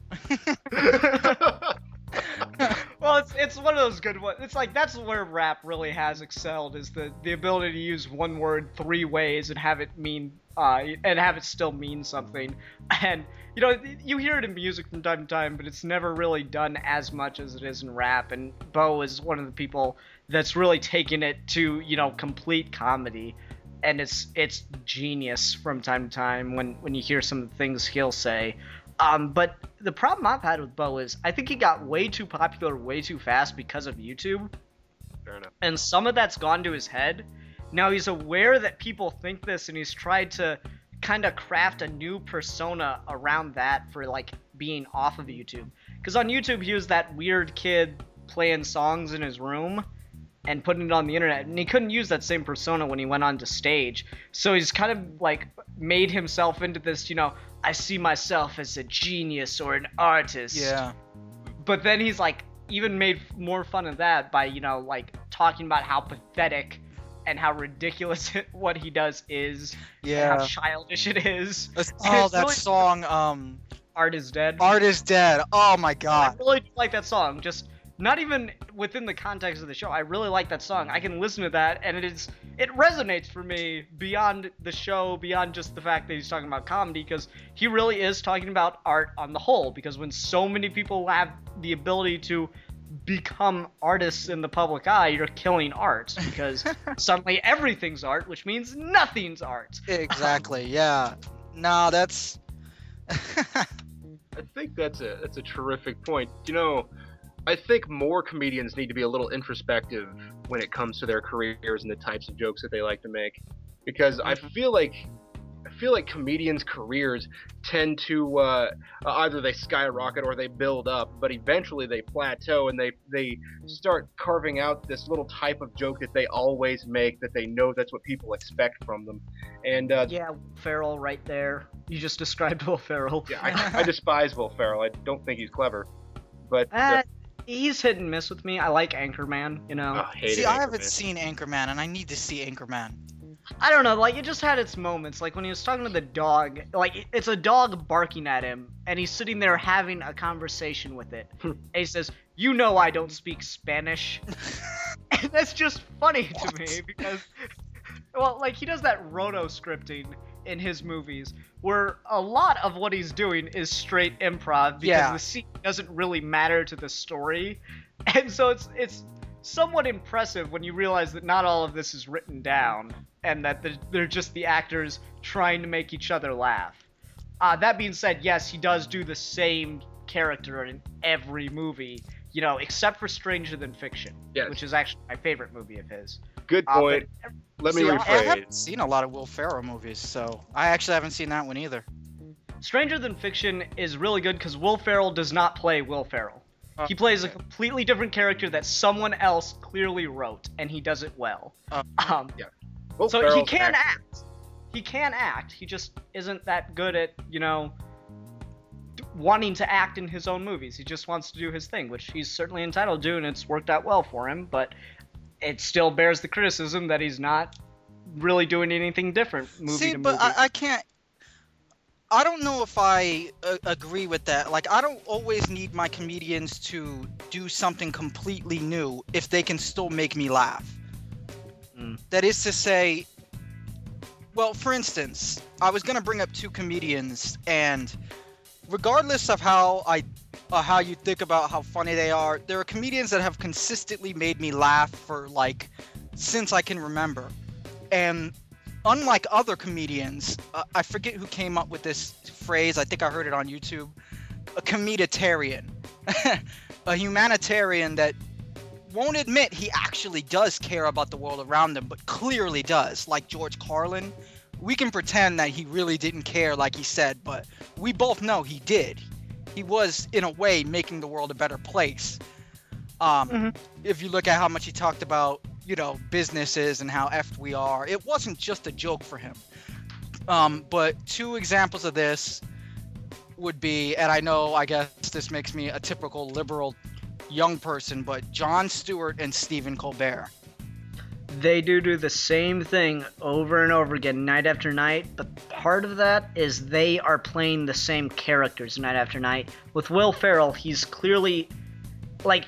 Well, it's one of those good ones. It's like that's where rap really has excelled, is the ability to use one word three ways and have it mean and have it still mean something. And you know, you hear it in music from time to time, but it's never really done as much as it is in rap. And Bo is one of the people that's really taken it to, you know, complete comedy. And it's genius from time to time when you hear some of the things he'll say. But the problem I've had with Bo is I think he got way too popular way too fast because of YouTube. Fair enough. And some of that's gone to his head. Now he's aware that people think this, and he's tried to kind of craft a new persona around that for like being off of YouTube. Because on YouTube he was that weird kid playing songs in his room and putting it on the internet, and he couldn't use that same persona when he went onto stage. So he's kind of like made himself into this, you know, I see myself as a genius or an artist. Yeah. But then he's like even made more fun of that by, you know, like talking about how pathetic and how ridiculous what he does is. And Yeah. how childish it is. Oh, It's that really- song, Art is Dead. Art is Dead. Oh my I god. really do like that song. Just not even within the context of the show. I really like that song. I can listen to that, and it resonates for me beyond the show, beyond just the fact that he's talking about comedy, because he really is talking about art on the whole. Because when so many people have the ability to become artists in the public eye, you're killing art, because suddenly everything's art, which means nothing's art. Exactly, yeah. No, that's... I think that's a terrific point. You know, I think more comedians need to be a little introspective when it comes to their careers and the types of jokes that they like to make, because I feel like comedians' careers tend to either they skyrocket or they build up, but eventually they plateau and they start carving out this little type of joke that they always make, that they know that's what people expect from them. And Yeah, Will Ferrell right there. You just described Will Ferrell. yeah, I despise Will Ferrell. I don't think he's clever, but He's hit and miss with me. I like Anchorman, you know. I hate See, it, I haven't Anchorman. seen Anchorman, and I need to see Anchorman. I don't know, like, it just had its moments. Like, when he was talking to the dog, like, it's a dog barking at him, and he's sitting there having a conversation with it. And he says, "You know I don't speak Spanish." And that's just funny to me, because, well, like, he does that roto scripting in his movies, where a lot of what he's doing is straight improv, because Yeah. the scene doesn't really matter to the story. And so it's somewhat impressive when you realize that not all of this is written down, and that they're just the actors trying to make each other laugh. That being said, yes, he does do the same character in every movie, you know, except for Stranger Than Fiction, Yes. which is actually my favorite movie of his. Good point. But Let me See, I rephrase. haven't seen a lot of Will Ferrell movies, so I actually haven't seen that one either. Stranger Than Fiction is really good because Will Ferrell does not play Will Ferrell. He plays a completely different character that someone else clearly wrote, and he does it well. Will So he Ferrell's can acting. act. he can act. He just isn't that good at, wanting to act in his own movies. He just wants to do his thing, which he's certainly entitled to, and it's worked out well for him, but it still bears the criticism that he's not really doing anything different movie to movie. I can't. I don't know if I agree with that. Like, I don't always need my comedians to do something completely new if they can still make me laugh. That is to say, well, for instance, I was going to bring up two comedians, and regardless of how you think about how funny they are, there are comedians that have consistently made me laugh for, like, since I can remember. And unlike other comedians, I forget who came up with this phrase. I think I heard it on YouTube. A comeditarian. A humanitarian that won't admit he actually does care about the world around him, but clearly does. Like George Carlin. We can pretend that he really didn't care like he said, but we both know he did. He was, in a way, making the world a better place. If you look at how much he talked about, businesses and how effed we are, it wasn't just a joke for him. But two examples of this would be, and I guess this makes me a typical liberal young person, but Jon Stewart and Stephen Colbert. They do the same thing over and over again, night after night, but part of that is they are playing the same characters night after night. With Will Ferrell, he's clearly,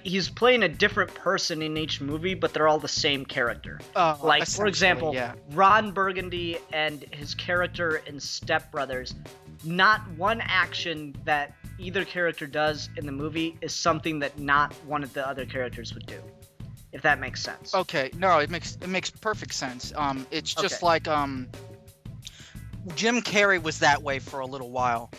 he's playing a different person in each movie, but they're all the same character. For example, yeah. Ron Burgundy and his character in Step Brothers, not one action that either character does in the movie is something that not one of the other characters would do. If that makes sense. Okay, no, it makes perfect sense. It's just like Jim Carrey was that way for a little while.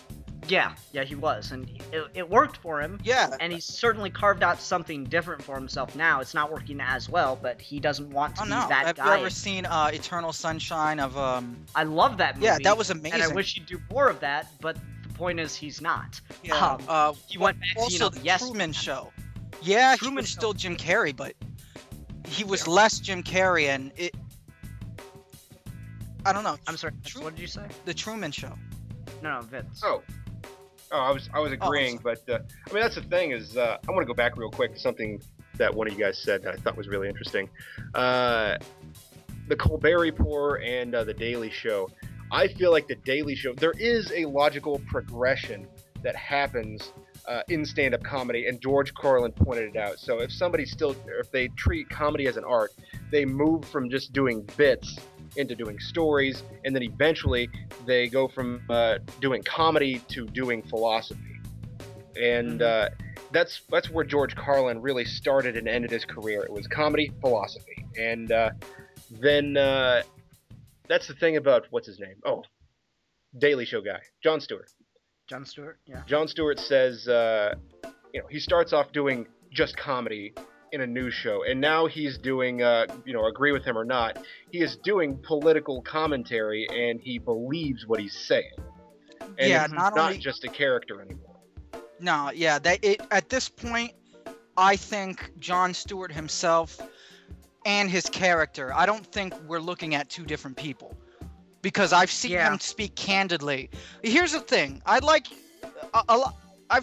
Yeah, he was, and it worked for him. Yeah, and he's certainly carved out something different for himself now. It's not working as well, but he doesn't want to be that guy. Have you ever seen Eternal Sunshine of? I love that movie. Yeah, that was amazing. And I wish he'd do more of that, but the point is he's not. Yeah. He went back also to the Truman Show. Yeah, he was still Jim Carrey, but he was less Jim Carrey, and it. I don't know. I'm sorry. What did you say? The Truman Show. No, Vince. Oh, I was agreeing, but that's the thing is I want to go back real quick to something that one of you guys said that I thought was really interesting. The Colbert Report and the Daily Show. I feel like the Daily Show, there is a logical progression that happens in stand-up comedy, and George Carlin pointed it out. So if they treat comedy as an art, they move from just doing bits into doing stories, and then eventually they go from doing comedy to doing philosophy. And that's where George Carlin really started and ended his career. It was comedy, philosophy. And then that's the thing about, what's his name? Oh, Daily Show guy, Jon Stewart. Jon Stewart, yeah. Jon Stewart says, he starts off doing just comedy in a news show, and now he's doing, agree with him or not, he is doing political commentary, and he believes what he's saying. And yeah, it's not just a character anymore. No, yeah, at this point, I think Jon Stewart himself and his character, I don't think we're looking at two different people. Because I've seen him speak candidly. Here's the thing. I've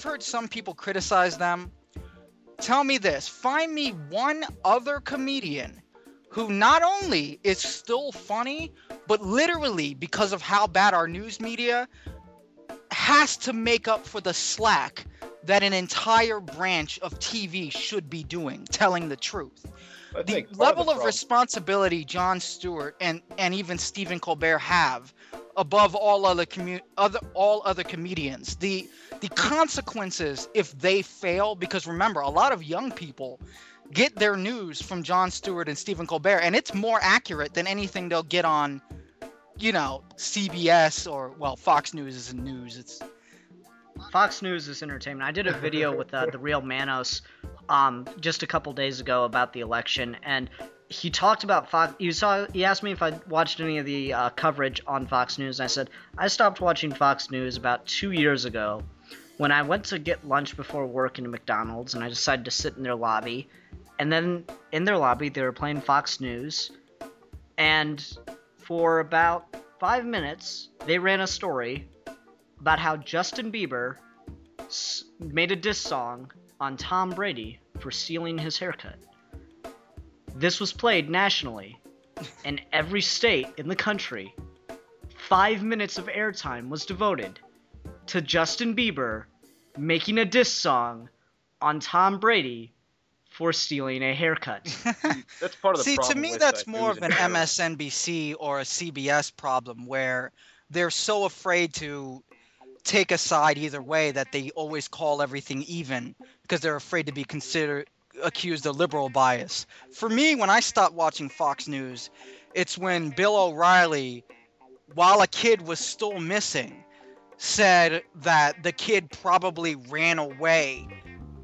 heard some people criticize them. Tell me this. Find me one other comedian who not only is still funny, but literally, because of how bad our news media, has to make up for the slack that an entire branch of TV should be doing, telling the truth. The level of responsibility Jon Stewart and even Stephen Colbert have above all other comedians, the consequences if they fail, because remember, a lot of young people get their news from Jon Stewart and Stephen Colbert, and it's more accurate than anything they'll get on, CBS or, Fox News isn't news. Fox News is entertainment. I did a video with the Real Manos just a couple days ago about the election, and he talked about Fox. He asked me if I watched any of the coverage on Fox News, and I said I stopped watching Fox News about 2 years ago when I went to get lunch before work in a McDonald's, and I decided to sit in their lobby, and then in their lobby they were playing Fox News, and for about 5 minutes, they ran a story about how Justin Bieber made a diss song on Tom Brady for stealing his haircut. This was played nationally in every state in the country. 5 minutes of airtime was devoted to Justin Bieber making a diss song on Tom Brady for stealing a haircut. That's part of the See, problem. to me, with, that's more news of in an general. MSNBC or a CBS problem where they're so afraid to take a side either way that they always call everything even because they're afraid to be accused of liberal bias. For me, when I stopped watching Fox News, it's when Bill O'Reilly, while a kid was still missing, said that the kid probably ran away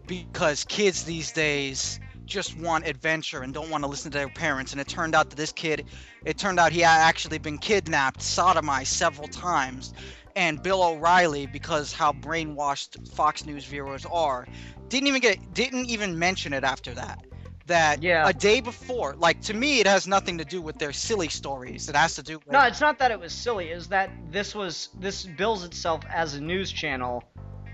because kids these days just want adventure and don't want to listen to their parents. And it turned out that he had actually been kidnapped, sodomized several times. And Bill O'Reilly, because how brainwashed Fox News viewers are, didn't even mention it after that. Yeah. A day before, like, to me, it has nothing to do with their silly stories. It has to do with... No, it's not that it was silly. It's that this bills itself as a news channel,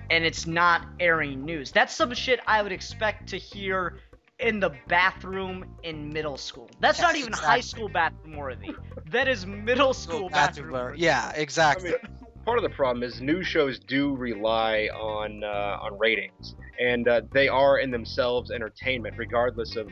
and it's not airing news. That's some shit I would expect to hear in the bathroom in middle school. That's not even high school bathroom worthy. That is middle school bathroom worthy. Yeah, exactly. I mean, part of the problem is news shows do rely on ratings, and they are in themselves entertainment, regardless of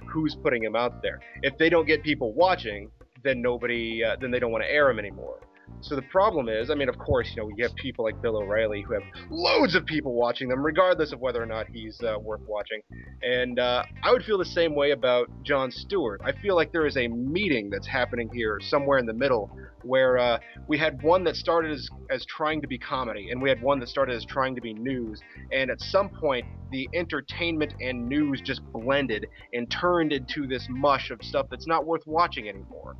who's putting them out there. If they don't get people watching, then then they don't want to air them anymore. So the problem is, I mean, of course, you know, we get people like Bill O'Reilly who have loads of people watching them, regardless of whether or not he's worth watching. And I would feel the same way about Jon Stewart. I feel like there is a meeting that's happening here somewhere in the middle where we had one that started as trying to be comedy, and we had one that started as trying to be news. And at some point, the entertainment and news just blended and turned into this mush of stuff that's not worth watching anymore.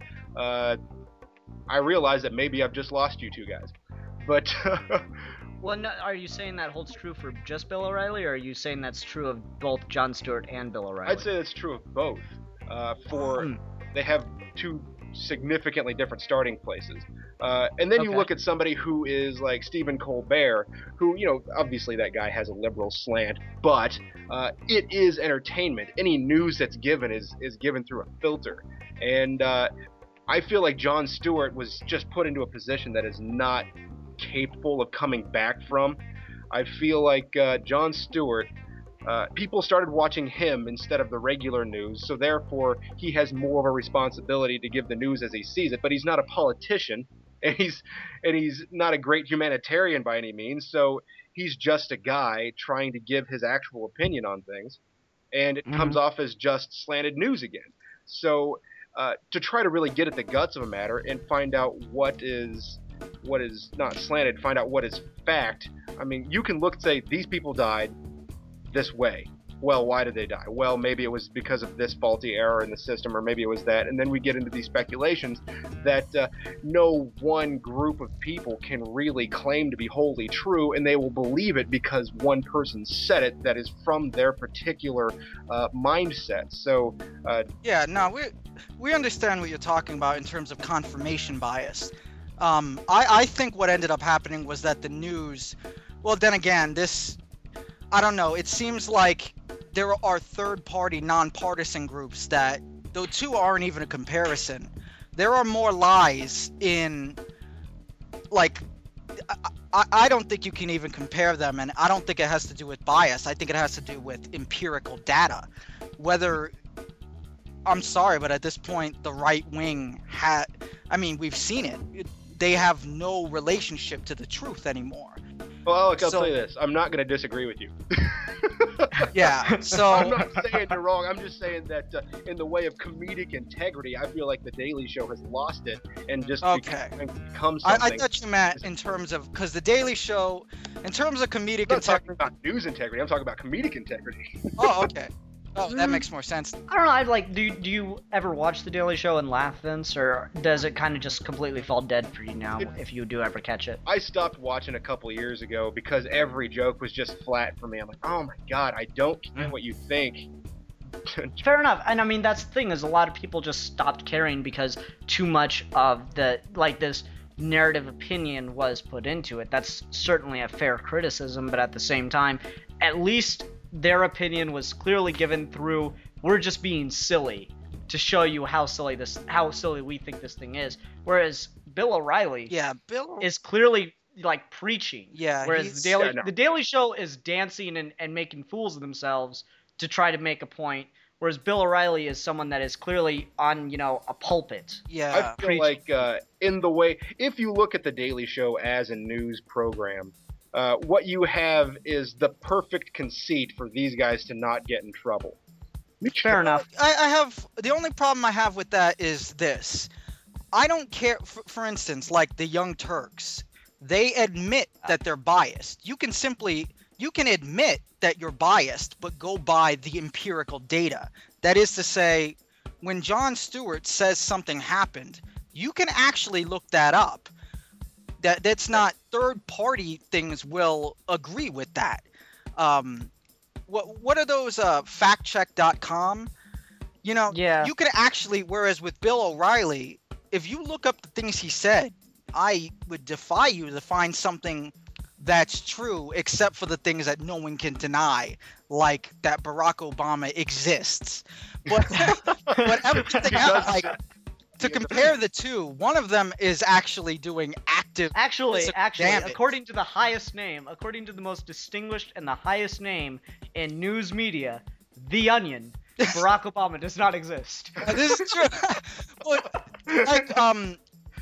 I realize that maybe I've just lost you two guys, but Well, no, are you saying that holds true for just Bill O'Reilly, or are you saying that's true of both Jon Stewart and Bill O'Reilly? I'd say that's true of both. They have two significantly different starting places. And then you Okay. look at somebody who is like Stephen Colbert, who, you know, obviously that guy has a liberal slant, but it is entertainment. Any news that's given is given through a filter. And I feel like Jon Stewart was just put into a position that is not capable of coming back from. I feel like Jon Stewart, people started watching him instead of the regular news, so therefore he has more of a responsibility to give the news as he sees it. But he's not a politician, and he's not a great humanitarian by any means. So he's just a guy trying to give his actual opinion on things, and it comes off as just slanted news again. So to try to really get at the guts of a matter and find out what is not slanted, find out what is fact. I mean, you can look and say these people died this way. Well, why did they die? Well, maybe it was because of this faulty error in the system, or maybe it was that. And then we get into these speculations that no one group of people can really claim to be wholly true, and they will believe it because one person said it that is from their particular mindset. So Yeah, no, we understand what you're talking about in terms of confirmation bias. I think what ended up happening was that the news, well, then again, I don't know, it seems like there are third-party, nonpartisan groups that, though two aren't even a comparison, there are more lies in, like, I don't think you can even compare them, and I don't think it has to do with bias. I think it has to do with empirical data. Whether, I'm sorry, but at this point, the right wing we've seen it. They have no relationship to the truth anymore. well, Alec, I'll tell you this. I'm not going to disagree with you. Yeah, so... I'm not saying you're wrong. I'm just saying that in the way of comedic integrity, I feel like The Daily Show has lost it and just Okay. become something. I thought you meant in terms of, because The Daily Show, in terms of comedic I'm not talking integrity... about news integrity. I'm talking about comedic integrity. Oh, okay. Oh, that makes more sense. I don't know. I'd like. Do you ever watch The Daily Show and laugh, Vince, or does it kind of just completely fall dead for you now if you do ever catch it? I stopped watching a couple of years ago because every joke was just flat for me. I'm like, oh my god, I don't care what you think. Fair enough. And I mean, that's the thing, is a lot of people just stopped caring because too much of this narrative opinion was put into it. That's certainly a fair criticism, but at the same time, at least their opinion was clearly given through, we're just being silly to show you how silly we think this thing is. Whereas Bill O'Reilly Bill is clearly like preaching. Yeah, Whereas the Daily Show is dancing and making fools of themselves to try to make a point. Whereas Bill O'Reilly is someone that is clearly on, a pulpit. Yeah. I feel like in the way, if you look at the Daily Show as a news program, what you have is the perfect conceit for these guys to not get in trouble. Fair enough. I have the only problem I have with that is this. I don't care. For instance, like the Young Turks, they admit that they're biased. You can admit that you're biased, but go by the empirical data. That is to say, when Jon Stewart says something happened, you can actually look that up. That's not third-party things will agree with that. What are those factcheck.com? Yeah. You could actually, whereas with Bill O'Reilly, if you look up the things he said, I would defy you to find something that's true, except for the things that no one can deny, like that Barack Obama exists. But everything else, like, to compare the two, one of them is actually doing active. Actually, damage. according to the highest name, according to the most distinguished and the highest name in news media, The Onion, Barack Obama does not exist. This is true. But, like,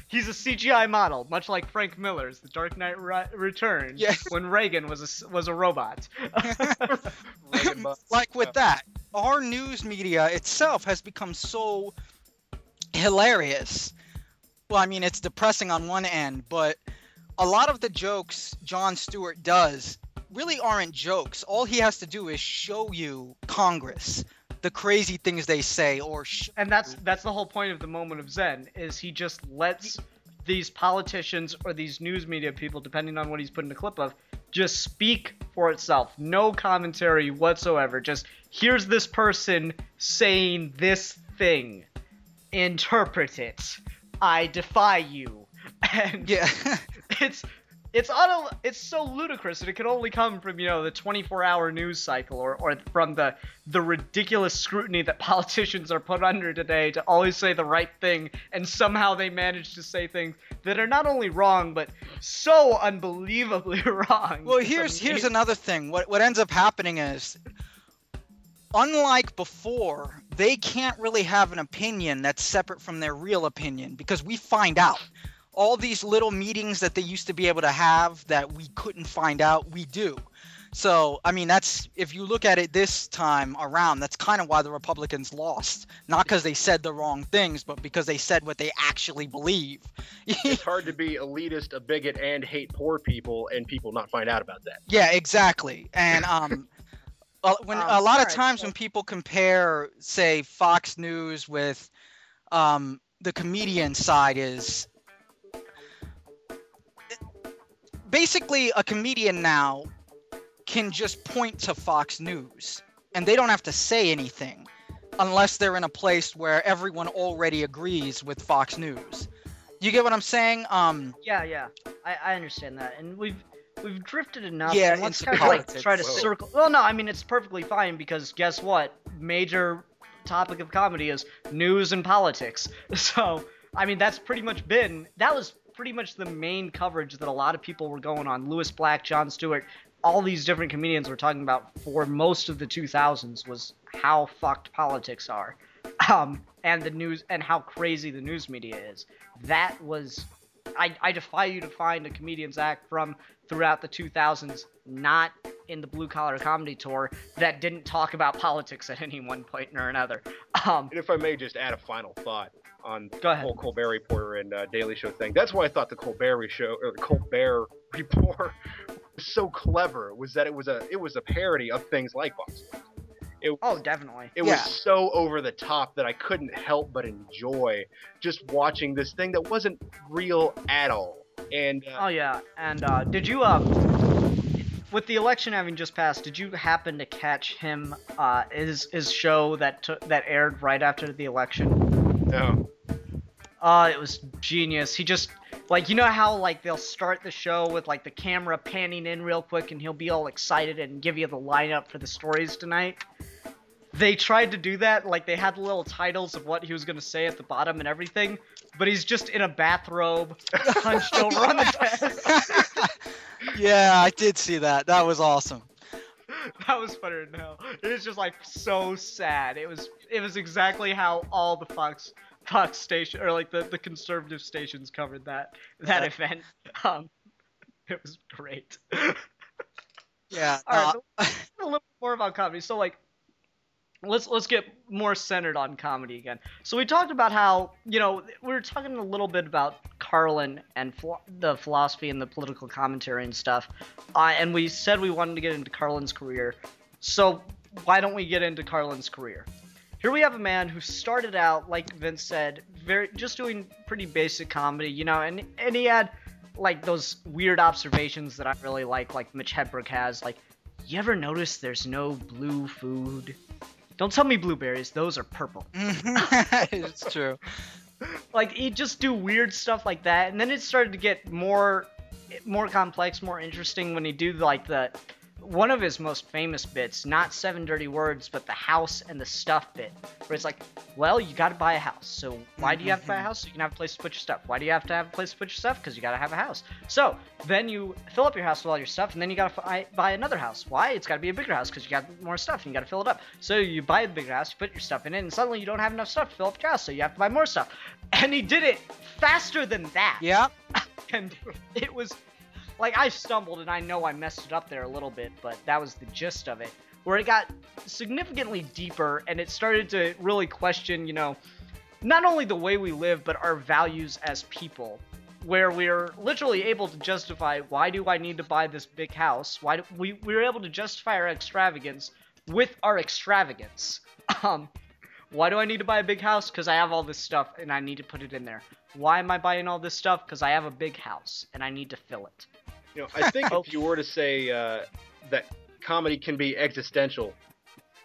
He's a CGI model, much like Frank Miller's The Dark Knight Returns, Yes. when Reagan was a robot. like with that, our news media itself has become so hilarious. Well, I mean, it's depressing on one end, but a lot of the jokes Jon Stewart does really aren't jokes. All he has to do is show you Congress, the crazy things they say, and that's the whole point of the Moment of Zen, is he just lets these politicians or these news media people, depending on what he's putting a clip of, just speak for itself. No commentary whatsoever. Just, here's this person saying this thing. Interpret it. I defy you. And yeah. it's so ludicrous that it can only come from, the 24-hour news cycle or from the ridiculous scrutiny that politicians are put under today to always say the right thing, and somehow they manage to say things that are not only wrong but so unbelievably wrong. Well, here's another thing. What ends up happening is, unlike before, they can't really have an opinion that's separate from their real opinion, because we find out. All these little meetings that they used to be able to have that we couldn't find out, we do. So, I mean, if you look at it this time around, that's kind of why the Republicans lost. Not because they said the wrong things, but because they said what they actually believe. It's hard to be elitist, a bigot, and hate poor people, and people not find out about that. Yeah, exactly. And when a lot of times when people compare, say, Fox News with the comedian side is... Basically, a comedian now can just point to Fox News, and they don't have to say anything unless they're in a place where everyone already agrees with Fox News. You get what I'm saying? Yeah. I understand that, and we've drifted enough. Yeah, and let's into kind of politics. try to circle. Well, no, I mean, it's perfectly fine, because guess what? Major topic of comedy is news and politics. So, I mean, that was pretty much the main coverage that a lot of people were going on. Louis Black, Jon Stewart, all these different comedians were talking about for most of the 2000s was how fucked politics are, and the news, and how crazy the news media is. That was, I defy you to find a comedian's act from throughout the 2000s, not in the Blue Collar Comedy Tour, that didn't talk about politics at any one point or another. And if I may just add a final thought on the whole Colbert Report and Daily Show thing. That's why I thought the Colbert Report was so clever. Was that it was a parody of things like Fox News. Definitely. It was so over the top that I couldn't help but enjoy just watching this thing that wasn't real at all. And and did you with the election having just passed, did you happen to catch him his show that aired right after the election? No. It was genius. Like, you know how, like, they'll start the show with, like, the camera panning in real quick and he'll be all excited and give you the lineup for the stories tonight? They tried to do that, like, they had little titles of what he was gonna say at the bottom and everything, but he's just in a bathrobe, hunched over on the desk. Yeah, I did see that. That was awesome. That was funnier than hell. It was just, like, so sad. It was exactly how all the Fox station, or, like, the conservative stations covered that event. It was great. Yeah. Alright, a little bit more about comedy. So, like, let's get more centered on comedy again. So we talked about how, you know, we were talking a little bit about Carlin and the philosophy and the political commentary and stuff, and we said we wanted to get into Carlin's career. So why don't we get into Carlin's career? Here we have a man who started out, like Vince said, just doing pretty basic comedy, you know, and he had like those weird observations that I really like Mitch Hedberg has, like, you ever notice there's no blue food? Don't tell me blueberries, those are purple. It's true. Like, he'd just do weird stuff like that, and then it started to get more complex, more interesting when he'd do, like, one of his most famous bits, not 7 Dirty Words, but the house and the stuff bit, where it's like, well, you gotta buy a house. So why do you have to buy a house? So you can have a place to put your stuff. Why do you have to have a place to put your stuff? Because you gotta have a house. So then you fill up your house with all your stuff, and then you gotta buy another house. Why? It's gotta be a bigger house, because you got more stuff, and you gotta fill it up. So you buy a bigger house, you put your stuff in it, and suddenly you don't have enough stuff to fill up your house, so you have to buy more stuff. And he did it faster than that. Yeah. And it was... like, I stumbled, and I know I messed it up there a little bit, but that was the gist of it. Where it got significantly deeper, and it started to really question, you know, not only the way we live, but our values as people. Where we're literally able to justify, why do I need to buy this big house? Why do we were able to justify our extravagance with our extravagance. Why do I need to buy a big house? Because I have all this stuff, and I need to put it in there. Why am I buying all this stuff? Because I have a big house, and I need to fill it. You know, I think if you were to say that comedy can be existential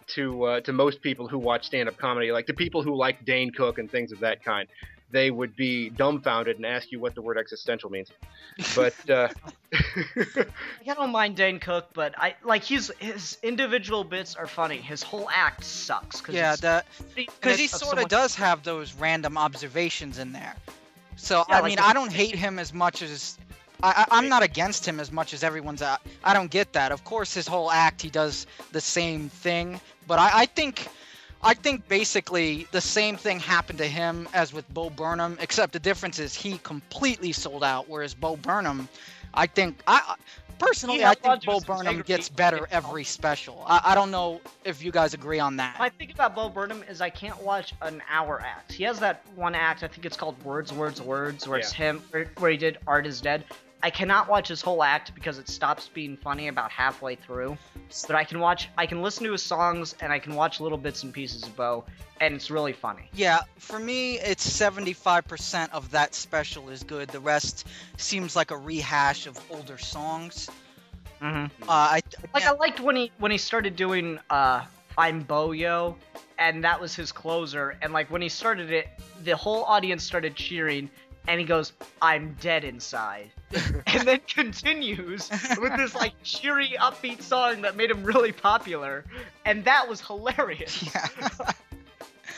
to most people who watch stand-up comedy, like the people who like Dane Cook and things of that kind, they would be dumbfounded and ask you what the word existential means. But I don't mind Dane Cook, but his individual bits are funny. His whole act sucks. Because he sort of does have those random observations in there. So yeah, I mean, I don't hate him as much as I'm not against him as much as everyone's. I don't get that. Of course, his whole act, he does the same thing. But I think basically the same thing happened to him as with Bo Burnham, except the difference is he completely sold out, whereas Bo Burnham, I think Bo Burnham gets better every special. I don't know if you guys agree on that. My thing about Bo Burnham is I can't watch an hour act. He has that one act, I think it's called Words, where it's him, where he did Art is Dead. I cannot watch his whole act because it stops being funny about halfway through. But I can listen to his songs, and I can watch little bits and pieces of Bo, and it's really funny. Yeah, for me, it's 75% of that special is good. The rest seems like a rehash of older songs. Mm-hmm. I liked when he started doing I'm Bo-Yo, and that was his closer, and like when he started it, the whole audience started cheering, and he goes, I'm dead inside. And then continues with this like cheery, upbeat song that made him really popular, and that was hilarious. Yeah.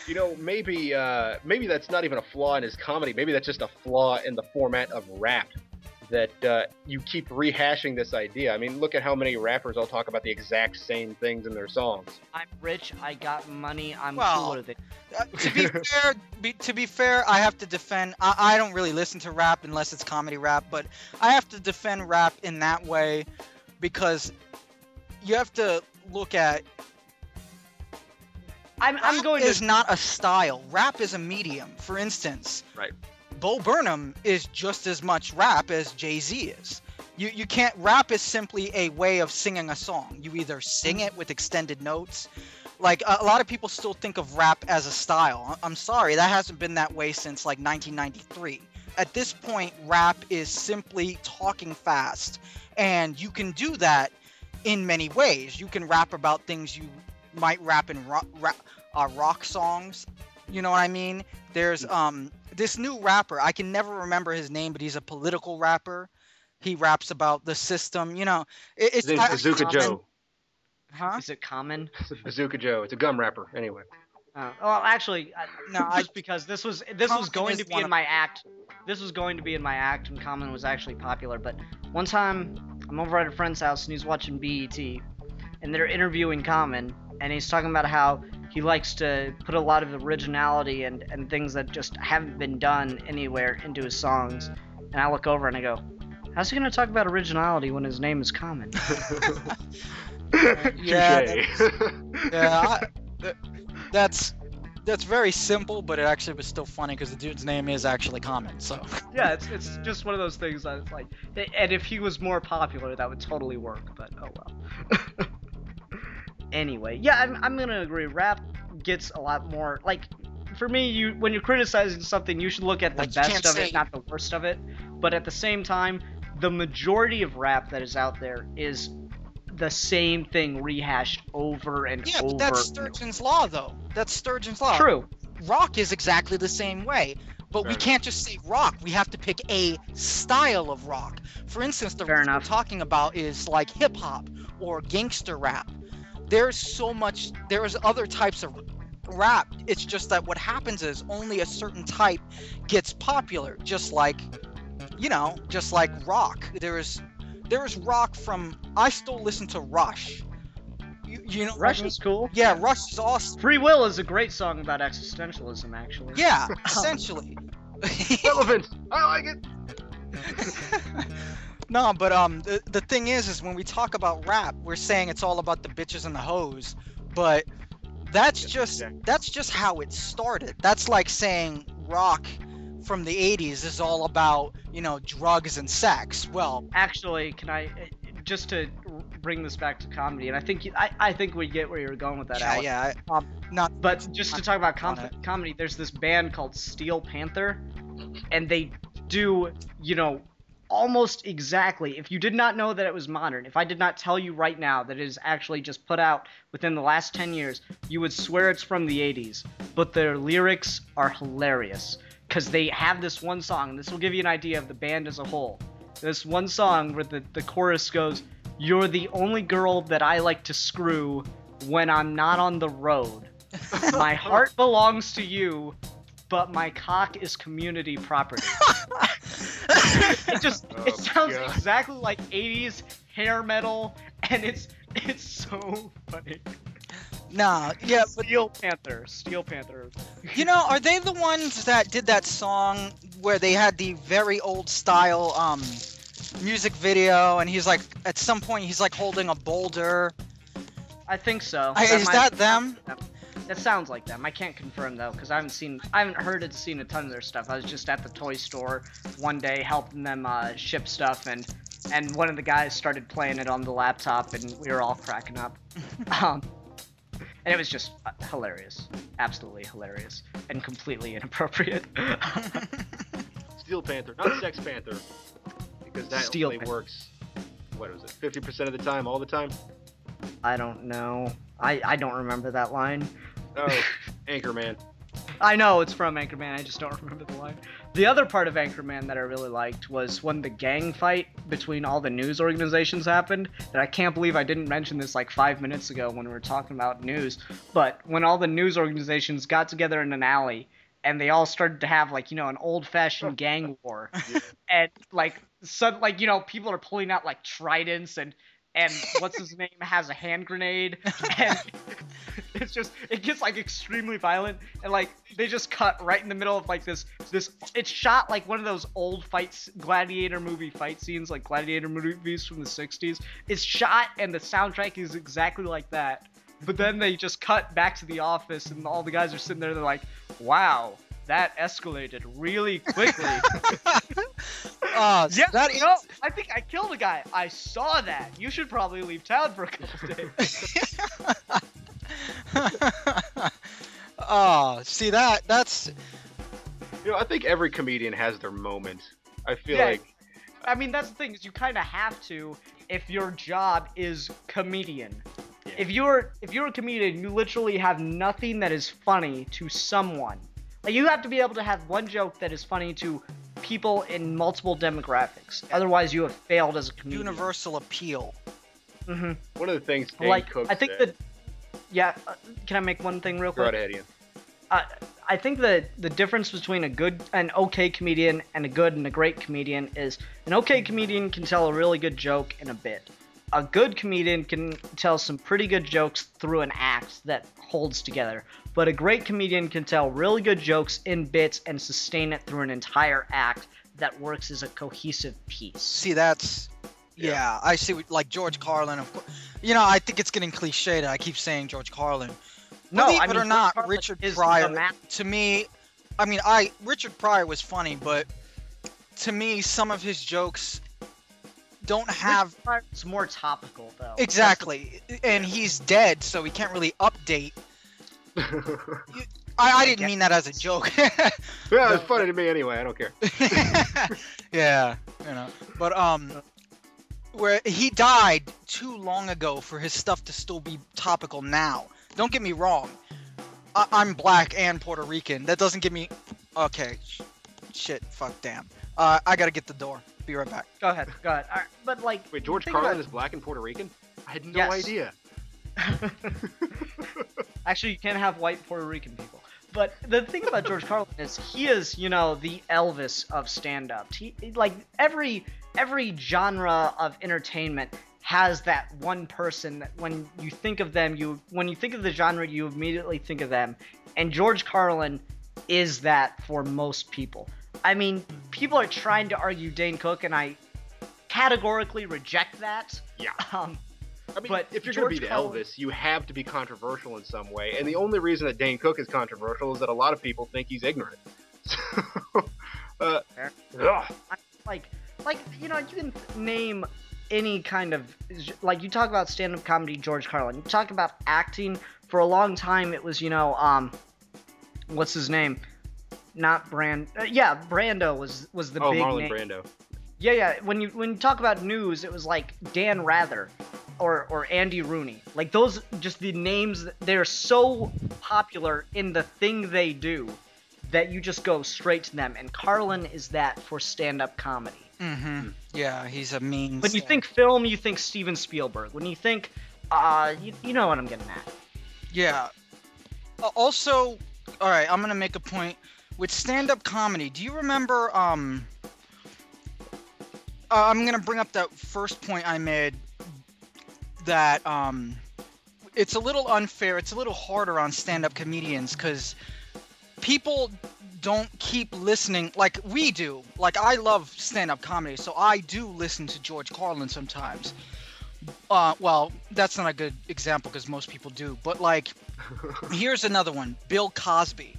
You know, maybe that's not even a flaw in his comedy. Maybe that's just a flaw in the format of rap. That you keep rehashing this idea. I mean, look at how many rappers all talk about the exact same things in their songs. I'm rich, I got money, I'm cooler than... To be fair, I have to defend... I don't really listen to rap unless it's comedy rap, but I have to defend rap in that way because you have to look at... I'm going to... is not a style. Rap is a medium. For instance... Right. Bo Burnham is just as much rap as Jay-Z is. You can't... Rap is simply a way of singing a song. You either sing it with extended notes. Like, a lot of people still think of rap as a style. I'm sorry, that hasn't been that way since, like, 1993. At this point, rap is simply talking fast. And you can do that in many ways. You can rap about things you might rap in rock songs. You know what I mean? There's this new rapper, I can never remember his name, but he's a political rapper. He raps about the system. You know, His name's Bazooka Joe. Huh? Is it common? Bazooka Joe. It's a gum rapper. Anyway. Well, actually, No, just because this was going to be in my act. This was going to be in my act when Common was actually popular. But one time, I'm over at a friend's house and he's watching BET, and they're interviewing Common, and he's talking about how he likes to put a lot of originality and things that just haven't been done anywhere into his songs. And I look over and I go, how's he gonna talk about originality when his name is Common? Yeah, that's very simple, but it actually was still funny because the dude's name is actually Common. So Yeah, it's just one of those things that it's like, and if he was more popular, that would totally work. But oh well. Anyway, yeah, I'm gonna agree. Rap gets a lot more like. For me, when you're criticizing something, you should look at the best of it, not the worst of it. But at the same time, the majority of rap that is out there is the same thing rehashed over and over. yeah, but that's Sturgeon's law, though. That's Sturgeon's law. True. Rock is exactly the same way, but we can't just say rock. We have to pick a style of rock. For instance, the Fair rock we're enough. talking about is like hip hop or gangster rap. There's other types of rap. It's just that what happens is only a certain type gets popular, just like rock. There's rock from. I still listen to Rush. You know, Rush is cool. Yeah, Rush is awesome. Free Will is a great song about existentialism, actually. Yeah, essentially. Relevant. I like it. No, but the thing is when we talk about rap, we're saying it's all about the bitches and the hoes, but that's just how it started. That's like saying rock from the 80s is all about, drugs and sex. Well, Actually, can I just to bring this back to comedy, and I think we get where you're going with that, Alex. yeah, But just to talk about comedy, there's this band called Steel Panther, and they do, almost exactly. If you did not know that it was modern, if I did not tell you right now that it is actually just put out within the last 10 years, you would swear it's from the 80s. But their lyrics are hilarious, because they have this one song, and this will give you an idea of the band as a whole. This one song where the chorus goes, "You're the only girl that I like to screw when I'm not on the road. My heart belongs to you, but my cock is community property." It sounds God. exactly like 80s hair metal, and it's so funny. nah, yeah, but Steel Panther. are they the ones that did that song where they had the very old style music video, and he's like, at some point he's like holding a boulder? I think so. Is that them? That sounds like them. I can't confirm though, because I haven't seen a ton of their stuff. I was just at the toy store one day helping them ship stuff, and one of the guys started playing it on the laptop, and we were all cracking up. And it was just hilarious, absolutely hilarious, and completely inappropriate. Steel Panther, not Sex Panther, because that Steel only Panther. works. What was it? 50% of the time, all the time. I don't know. I don't remember that line. Oh, Anchorman. I know it's from Anchorman, I just don't remember the line. The other part of Anchorman that I really liked was when the gang fight between all the news organizations happened. And I can't believe I didn't mention this like 5 minutes ago when we were talking about news. But when all the news organizations got together in an alley and they all started to have like, an old-fashioned gang war. And people are pulling out like tridents, and what's his name has a hand grenade, and it gets like extremely violent, and like they just cut right in the middle of like this it's shot like one of those old gladiator movie fight scenes, like gladiator movies from the 60s. It's shot, and the soundtrack is exactly like that, but then they just cut back to the office, and all the guys are sitting there, they're like, wow, that escalated really quickly. Yeah, I think I killed a guy. I saw that. You should probably leave town for a couple days. Oh, see that's. I think every comedian has their moment. I feel Yeah. like. I mean, that's the thing, is you kind of have to if your job is comedian. Yeah. If you're a comedian, you literally have nothing that is funny to someone. Like, you have to be able to have one joke that is funny to people in multiple demographics. Otherwise, you have failed as a comedian. Universal appeal. Mm-hmm. One of the things Dane Like, Cook I think said. that. Yeah, can I make one thing real Go quick? right ahead, Ian. I think that the difference between an okay comedian and a good and a great comedian is an okay comedian can tell a really good joke in a bit. A good comedian can tell some pretty good jokes through an act that holds together. But a great comedian can tell really good jokes in bits and sustain it through an entire act that works as a cohesive piece. See, that's yeah. I see. Like George Carlin, of course. You know, I think it's getting cliche that I keep saying George Carlin. No, Believe I it mean, or George not, Carlin Richard is the Pryor. ma- To me, I mean, Richard Pryor was funny, but to me, some of his jokes don't have It's more topical though. exactly, and he's dead, so he can't really update. I didn't mean that as a joke. Yeah, it's funny to me anyway. I don't care. Yeah, you know, but where he died too long ago for his stuff to still be topical now. Don't get me wrong. I'm black and Puerto Rican. That doesn't give me. Okay, shit, fuck, damn. I gotta get the door. Be right back. Go ahead. All right, but like. Wait, George think Carlin about- is black and Puerto Rican? I had no Yes. idea. Actually, you can't have white Puerto Rican people. But the thing about George Carlin is he is, you know, the Elvis of stand-up. He like every genre of entertainment has that one person that when you think of them, when you think of the genre, you immediately think of them. And George Carlin is that for most people. I mean, people are trying to argue Dane Cook, and I categorically reject that. Yeah. I mean, But if you're George going to be Carlin- Elvis, you have to be controversial in some way. And the only reason that Dane Cook is controversial is that a lot of people think he's ignorant. So, Fair. ugh. like you know, you can name any kind of, like, you talk about stand-up comedy, George Carlin. You talk about acting. For a long time it was, you know, what's his name, not Brando was the Oh, big Marlon name. Brando. Yeah, when you talk about news, it was like Dan Rather or Andy Rooney. Like, those, just the names, they're so popular in the thing they do that you just go straight to them. And Carlin is that for stand-up comedy. Mm-hmm. Yeah, he's a mean. When you think film, you think Steven Spielberg. When you think, you know what I'm getting at. Yeah. Also, all right, I'm gonna make a point with stand-up comedy. Do you remember? I'm gonna bring up that first point I made. That it's a little unfair. It's a little harder on stand-up comedians because people don't keep listening like we do. Like, I love stand-up comedy, so I do listen to George Carlin sometimes. Well, that's not a good example because most people do. But, like, here's another one. Bill Cosby.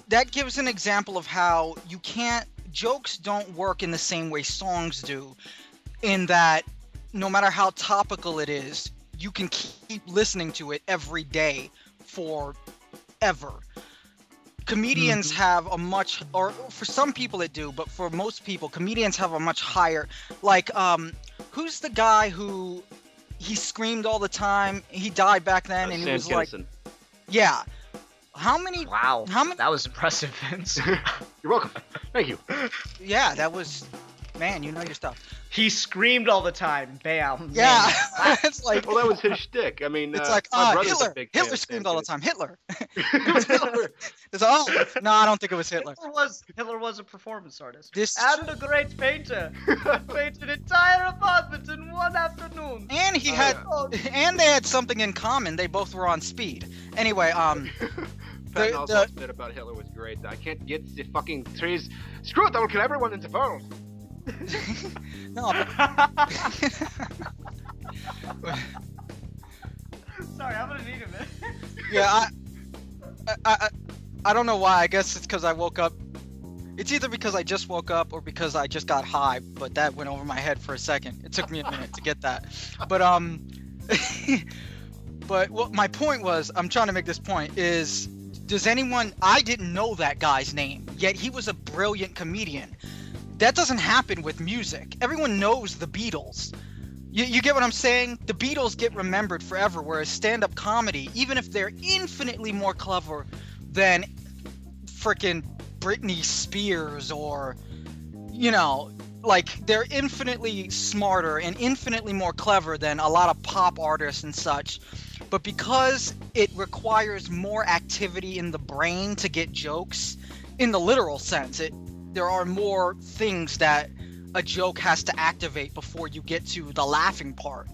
That gives an example of how you can't... Jokes don't work in the same way songs do. In that, no matter how topical it is, you can keep listening to it every day forever. Comedians have a much, or for some people it do, but for most people, comedians have a much higher, like, who's the guy who, he screamed all the time, he died back then, and he Sam was like, Kinison. yeah. How many, Wow, How many- that was impressive, Vince. You're welcome. Thank you. yeah, that was, man, you know your stuff. He screamed all the time. Bam. Yeah, Man. it's like, Well, that was his shtick. I mean, it's like, my brother's a Hitler, big fan Hitler of Sam screamed all the time, Hitler. Kinison. It's, oh, no, I don't think it was Hitler. Hitler was a performance artist. This- and a great painter. Painted an entire apartment in one afternoon. And he Oh, had, yeah. and they had something in common. They both were on speed. Anyway, Patton the- Oswalt's bit about Hitler was great. I can't get the fucking trees. Screw it, I will kill everyone in the world. no, Sorry, I'm gonna need a minute. yeah, I don't know why. I guess it's because I woke up. It's either because I just woke up or because I just got high, but that went over my head for a second. It took me a minute to get that. But but what my point was, I'm trying to make this point is, does anyone? I didn't know that guy's name, yet he was a brilliant comedian. That doesn't happen with music. Everyone knows the Beatles. You get what I'm saying? The Beatles get remembered forever, whereas stand-up comedy, even if they're infinitely more clever than freaking Britney Spears or, you know, like they're infinitely smarter and infinitely more clever than a lot of pop artists and such. But because it requires more activity in the brain to get jokes, in the literal sense, there are more things that a joke has to activate before you get to the laughing part.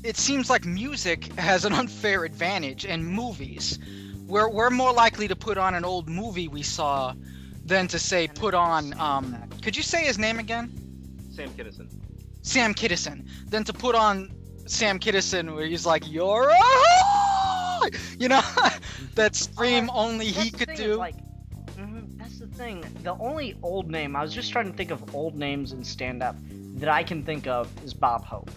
It seems like music has an unfair advantage, and movies. We're more likely to put on an old movie we saw than to say put on. Could you say his name again? Sam Kinison. Sam Kinison. Than to put on Sam Kinison where he's like, "You're a," you know, that scream only he could do. That's the thing. The only old name, I was just trying to think of old names in stand-up that I can think of is Bob Hope.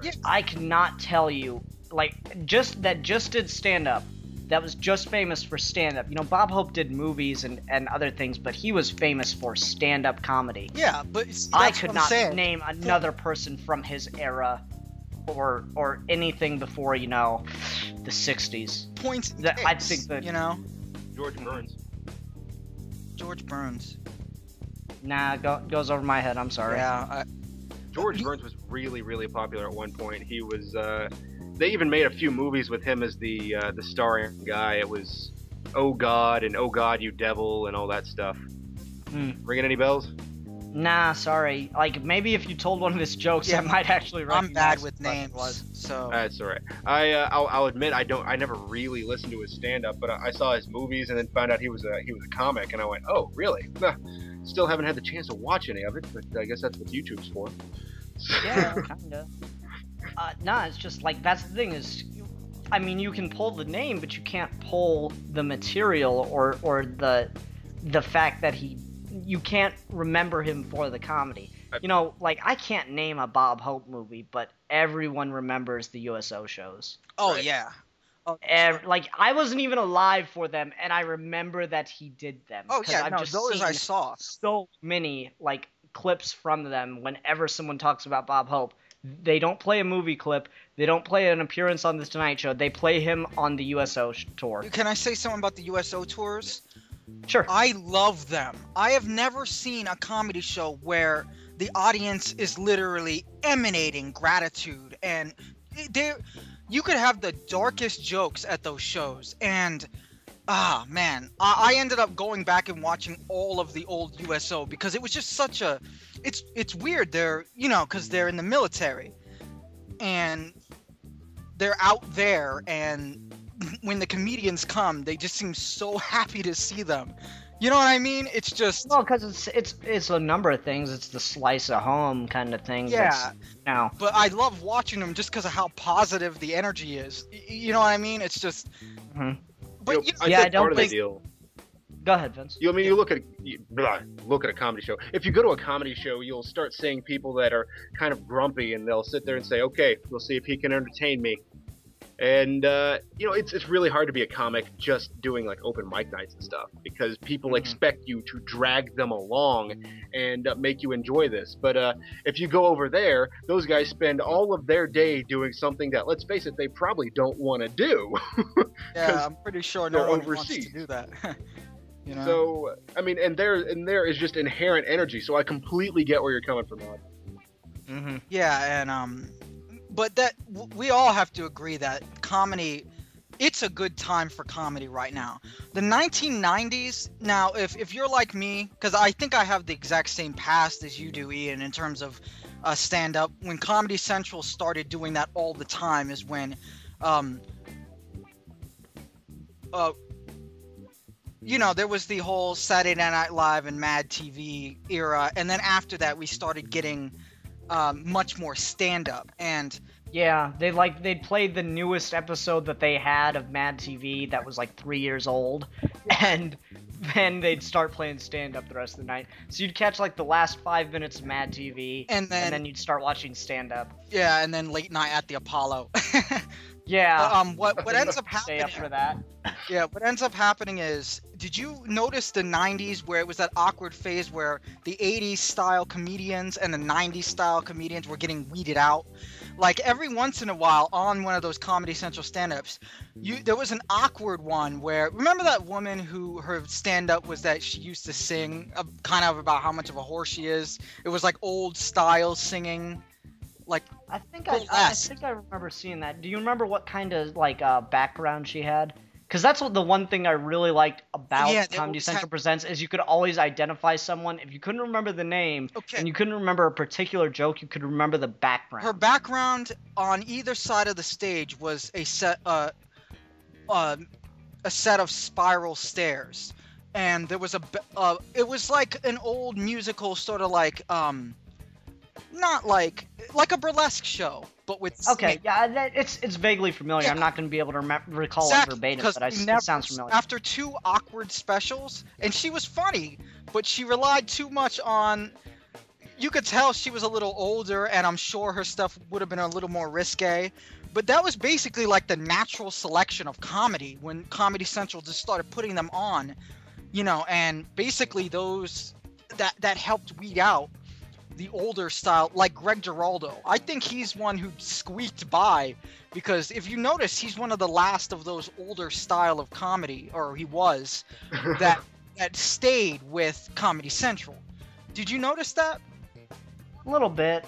Yeah. I cannot tell you, like, just did stand-up, that was just famous for stand-up. You know, Bob Hope did movies and other things, but he was famous for stand-up comedy. Yeah, but I could not name another person from his era or anything before, you know, the 60s. Points. That I think that, you know, George Burns. George Burns. Nah, goes over my head. I'm sorry. Yeah. George Burns was really, really popular at one point. He was. They even made a few movies with him as the starring guy. It was Oh God and Oh God You Devil and all that stuff. Ringing any bells? Nah, sorry. Like, maybe if you told one of his jokes, I might actually recognize. I'm bad with what it names, was. so That's all right. I'll admit I never really listened to his stand-up, but I saw his movies and then found out he was a comic, and I went, oh really? Still haven't had the chance to watch any of it, but I guess that's what YouTube's for. Yeah, kinda. Nah, it's just like that's the thing is, I mean, you can pull the name, but you can't pull the material or the fact that you can't remember him for the comedy. You know, like, I can't name a Bob Hope movie, but everyone remembers the USO shows. Oh, Right. yeah. Like, I wasn't even alive for them, and I remember that he did them. Oh, 'cause yeah, I've no, just those I seen saw. so many, like, clips from them whenever someone talks about Bob Hope. They don't play a movie clip. They don't play an appearance on The Tonight Show. They play him on the USO tour. Can I say something about the USO tours? Sure. I love them. I have never seen a comedy show where the audience is literally emanating gratitude, and you could have the darkest jokes at those shows, and man, I ended up going back and watching all of the old USO because it was just such a it's weird. They're, you know, because they're in the military and they're out there, and when the comedians come, they just seem so happy to see them. You know what I mean? It's just Well, because it's a number of things. It's the slice of home kind of thing. Yeah. Now. But I love watching them just because of how positive the energy is. You know what I mean? It's just. Mhm. But I Yeah, I think don't part of think- the deal. Go ahead, Vince. You look at a comedy show. If you go to a comedy show, you'll start seeing people that are kind of grumpy, and they'll sit there and say, "Okay, we'll see if he can entertain me." And you know, it's really hard to be a comic just doing like open mic nights and stuff, because people expect you to drag them along and make you enjoy this. But if you go over there, those guys spend all of their day doing something that, let's face it, they probably don't want to do. Yeah, I'm pretty sure no they're one overseas. wants to do that. You know? So I mean, and there is just inherent energy. So I completely get where you're coming from, Rod. Mm-hmm. Yeah, and but that we all have to agree that comedy, it's a good time for comedy right now. The 1990s. Now, if you're like me, because I think I have the exact same past as you do, Ian, in terms of stand-up. When Comedy Central started doing that all the time is when, you know, there was the whole Saturday Night Live and Mad TV era, and then after that we started getting much more stand-up. And Yeah, they'd play the newest episode that they had of Mad TV that was like 3 years old, and then they'd start playing stand-up the rest of the night. So you'd catch like the last 5 minutes of Mad TV, And then- you'd start watching stand-up. yeah, and then Late Night at the Apollo. Yeah. What ends up Stay happening? up for that. Yeah, what ends up happening is, did you notice the 90s where it was that awkward phase where the 80s style comedians and the 90s style comedians were getting weeded out? Like every once in a while on one of those Comedy Central stand-ups, there was an awkward one where, remember that woman who her stand-up was that she used to sing kind of about how much of a whore she is? It was like old style singing. Like, I think I remember seeing that. Do you remember what kind of like background she had? Because that's the one thing I really liked about Comedy Central Presents is you could always identify someone. If you couldn't remember the name and you couldn't remember a particular joke, you could remember the background. Her background on either side of the stage was a set of spiral stairs, and there was it was like an old musical, sort of like not like a burlesque show, but with okay, yeah, it's vaguely familiar. Yeah. I'm not going to be able to recall it verbatim, but it sounds familiar. After 2 awkward specials, and she was funny, but she relied too much on. You could tell she was a little older, and I'm sure her stuff would have been a little more risque. But that was basically like the natural selection of comedy when Comedy Central just started putting them on, and basically those that helped weed out the older style, like Greg Giraldo. I think he's one who squeaked by, because if you notice, he's one of the last of those older style of comedy, or he was, that stayed with Comedy Central. Did you notice that? A little bit.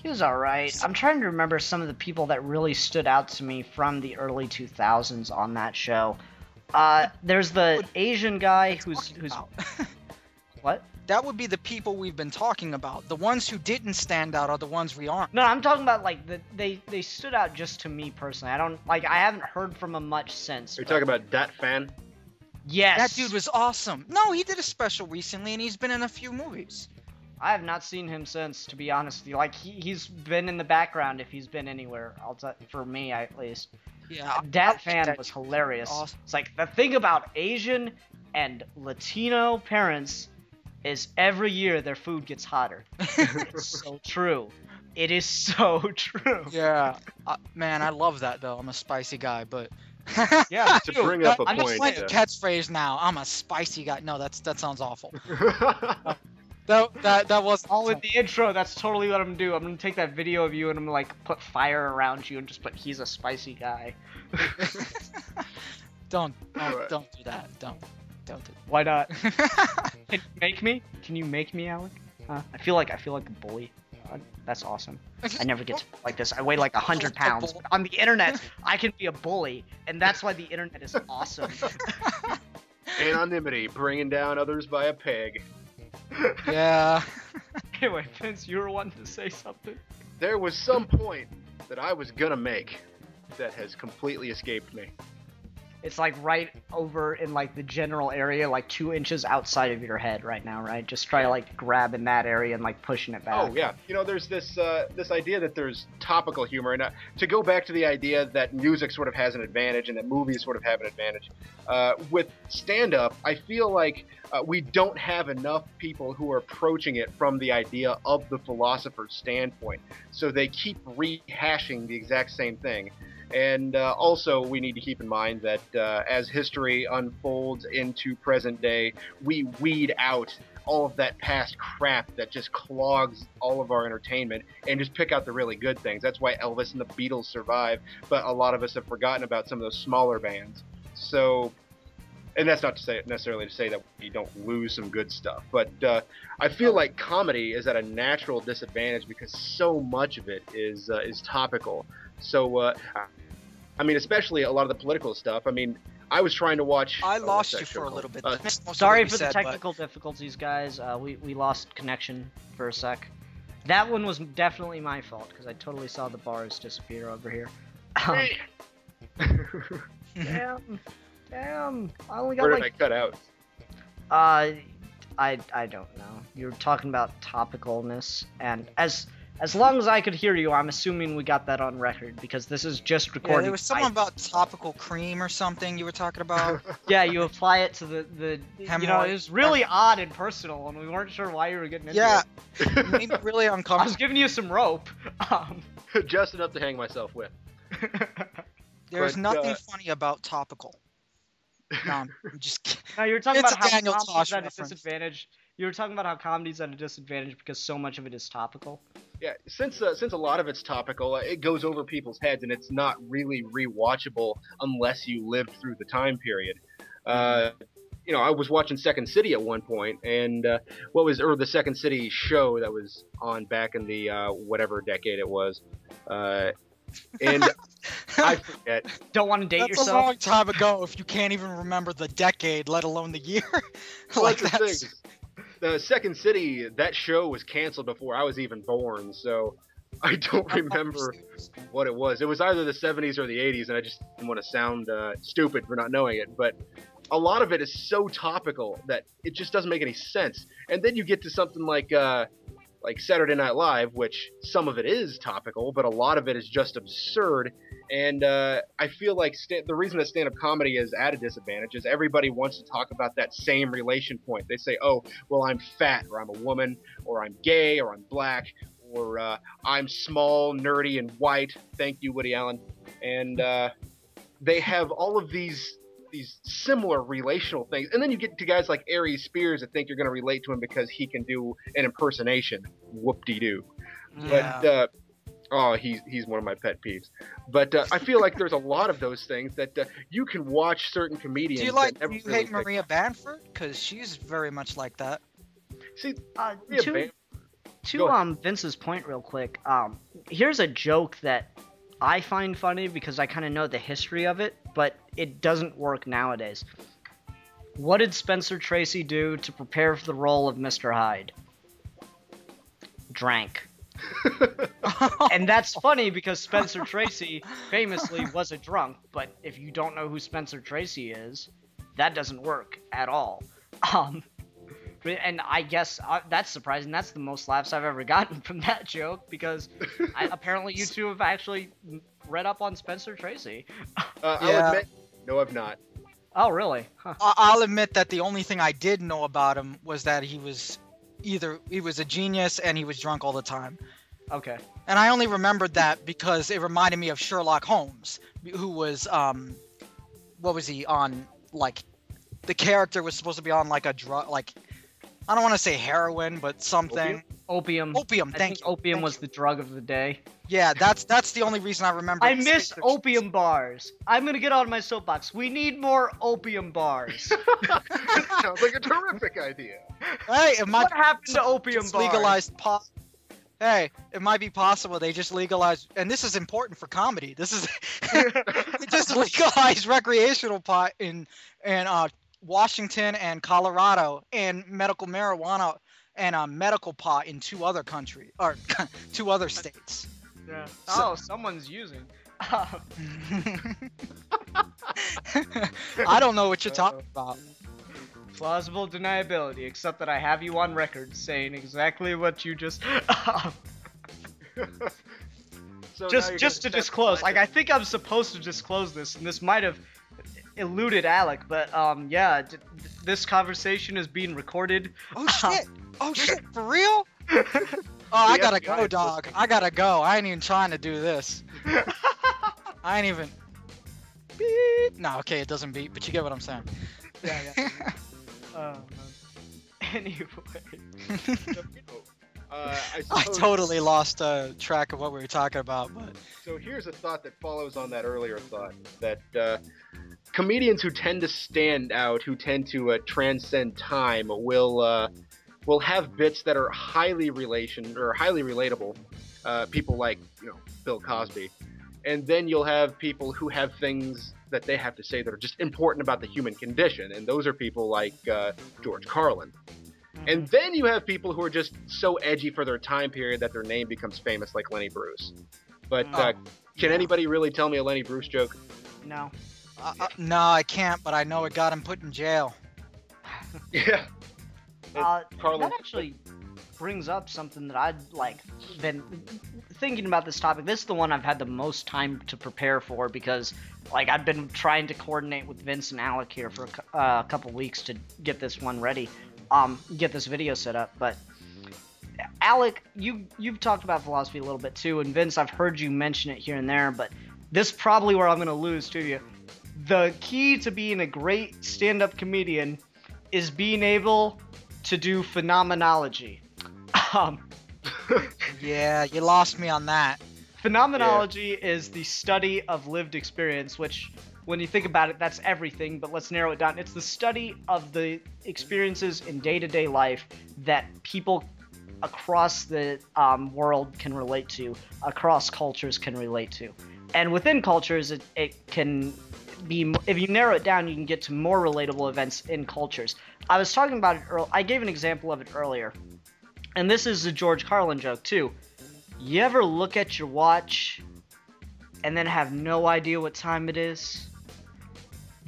He was alright. I'm trying to remember some of the people that really stood out to me from the early 2000s on that show. There's the Asian guy who's what? That would be the people we've been talking about. The ones who didn't stand out are the ones we aren't. No, I'm talking about like they stood out just to me personally. I haven't heard from him much since. Are you talking about Dat Fan? Yes. That dude was awesome. No, he did a special recently, and he's been in a few movies. I have not seen him since, to be honest with you. Like he's been in the background if he's been anywhere. For me at least. Yeah. Dat Fan was hilarious. Awesome. It's like the thing about Asian and Latino parents is every year their food gets hotter. It's so true. It is so true. Yeah. Man, I love that, though. I'm a spicy guy, but... yeah, to bring up a I'm point. just like a catchphrase now. I'm a spicy guy. No, that sounds awful. That was all with the intro. That's totally what I'm gonna do. I'm gonna take that video of you and I'm gonna like put fire around you and just put he's a spicy guy. Don't do that. Don't do that. Why not? Can you make me? Can you make me, Alec? I feel like a bully. That's awesome. I never get to like this. I weigh like 100 pounds. On the internet, I can be a bully, and that's why the internet is awesome. Anonymity, bringing down others by a peg. Yeah. Anyway, Vince, you were wanting to say something. There was some point that I was gonna make that has completely escaped me. It's like right over in like the general area, like 2 inches outside of your head right now, right? Just try to like grab in that area and like pushing it back. Oh yeah, there's this idea that there's topical humor, and to go back to the idea that music sort of has an advantage and that movies sort of have an advantage. With stand-up, I feel like we don't have enough people who are approaching it from the idea of the philosopher's standpoint, so they keep rehashing the exact same thing. And also, we need to keep in mind that as history unfolds into present day, we weed out all of that past crap that just clogs all of our entertainment and just pick out the really good things. That's why Elvis and the Beatles survive, but a lot of us have forgotten about some of those smaller bands. So, and that's not to say necessarily to say that we don't lose some good stuff, but I feel like comedy is at a natural disadvantage because so much of it is topical. So, I mean, especially a lot of the political stuff. I mean, I was trying to watch... I lost you for a little bit. Sorry for the technical difficulties, guys. We lost connection for a sec. That one was definitely my fault, because I totally saw the bars disappear over here. Damn. I only got Where did I cut out? I don't know. You're talking about topicalness, and as long as I could hear you, I'm assuming we got that on record, because this is just recording. Yeah, there was something about topical cream or something you were talking about. Yeah, you apply it to the it was really odd and personal, and we weren't sure why you were getting into it. Yeah, it made me really uncomfortable. I was giving you some rope. Just enough to hang myself with. There's But, nothing funny about topical. No, I'm just kidding. No, you were talking It's about a how Daniel comedy's Tosh at a reference. disadvantage. You were talking about how comedy's at a disadvantage because so much of it is topical. Yeah, since a lot of it's topical, it goes over people's heads, and it's not really rewatchable unless you lived through the time period. I was watching Second City at one point, and the Second City show that was on back in the whatever decade it was, and I forget. Don't want to date That's yourself. a long time ago if you can't even remember the decade, let alone the year. Well, Like, that's the thing. The Second City, that show was canceled before I was even born, so I don't remember what it was. It was either the 70s or the 80s, and I just didn't want to sound stupid for not knowing it. But a lot of it is so topical that it just doesn't make any sense. And then you get to something like Saturday Night Live, which some of it is topical, but a lot of it is just absurd. And I feel like the reason that stand-up comedy is at a disadvantage is everybody wants to talk about that same relation point. They say, oh, well, I'm fat, or I'm a woman, or I'm gay, or I'm black, or I'm small, nerdy, and white. Thank you, Woody Allen. And they have all of these similar relational things. And then you get to guys like Aries Spears that think you're going to relate to him because he can do an impersonation. Whoop-de-doo. Yeah. But he's one of my pet peeves. But I feel like there's a lot of those things that you can watch certain comedians. Do you that never hate really pick Maria up. Bamford? Because she's very much like that. See, Uh, Maria to Bam- to Go ahead. Vince's point, real quick. Here's a joke that I find funny because I kind of know the history of it, but it doesn't work nowadays. What did Spencer Tracy do to prepare for the role of Mr. Hyde? Drank. And that's funny because Spencer Tracy famously was a drunk, but if you don't know who Spencer Tracy is, that doesn't work at all. And I guess that's surprising. That's the most laughs I've ever gotten from that joke because apparently you two have actually read up on Spencer Tracy. I'll Yeah. admit, no, I've not. Oh, really? Huh. I'll admit that the only thing I did know about him was that he was a genius and he was drunk all the time. Okay. And I only remembered that because it reminded me of Sherlock Holmes, who was what was he on? Like, the character was supposed to be on like a drug, like, I don't want to say heroin, but something. Opium. Opium. I Thank think you. opium Thank was you. the drug of the day. Yeah, that's the only reason I remember. I miss opium bars. I'm gonna get on my soapbox. We need more opium bars. Sounds like a terrific idea. Hey, it might What happened to opium just bars? legalized pot. Hey, it might be possible they just legalized, and this is important for comedy. This is they just legalized recreational pot in Washington and Colorado, and medical marijuana and medical pot in two other countries or 2 other states. Yeah. So- Oh, someone's using. I don't know what you're talking about. Plausible deniability, except that I have you on record saying exactly what you just. So now just you're to gonna disclose, step- like I think I'm supposed to disclose this, and this might have eluded Alec, but yeah, this conversation is being recorded. Oh shit! Oh shit! For real? Oh, I The gotta FBI go, is dog. listening. I gotta go. I ain't even trying to do this. I ain't even. Beep. No, okay, it doesn't beep, but you get what I'm saying. Yeah. Anyway. I I suppose- totally lost track of what we were talking about, but So here's a thought that follows on that earlier thought that comedians who tend to stand out, who tend to transcend time, will have bits that are highly relatable. People like Bill Cosby, and then you'll have people who have things that they have to say that are just important about the human condition, and those are people like George Carlin. And then you have people who are just so edgy for their time period that their name becomes famous, like Lenny Bruce. But can anybody really tell me a Lenny Bruce joke? No. no, I can't. But I know it got him put in jail. Yeah. Carlin- That actually brings up something that I'd been thinking about this topic. This is the one I've had the most time to prepare for because I've been trying to coordinate with Vince and Alec here for a couple weeks to get this one ready, get this video set up. But Alec, you've talked about philosophy a little bit too, and Vince, I've heard you mention it here and there. But this is probably where I'm gonna lose to you. The key to being a great stand-up comedian is being able to do phenomenology. Um, Yeah, you lost me on that. Phenomenology is the study of lived experience, which, when you think about it, that's everything, but let's narrow it down. It's the study of the experiences in day-to-day life that people across the world can relate to, across cultures can relate to. And within cultures, it can be, if you narrow it down, you can get to more relatable events in cultures. I was talking about it earlier, I gave an example of it earlier, and this is a George Carlin joke, too. You ever look at your watch and then have no idea what time it is?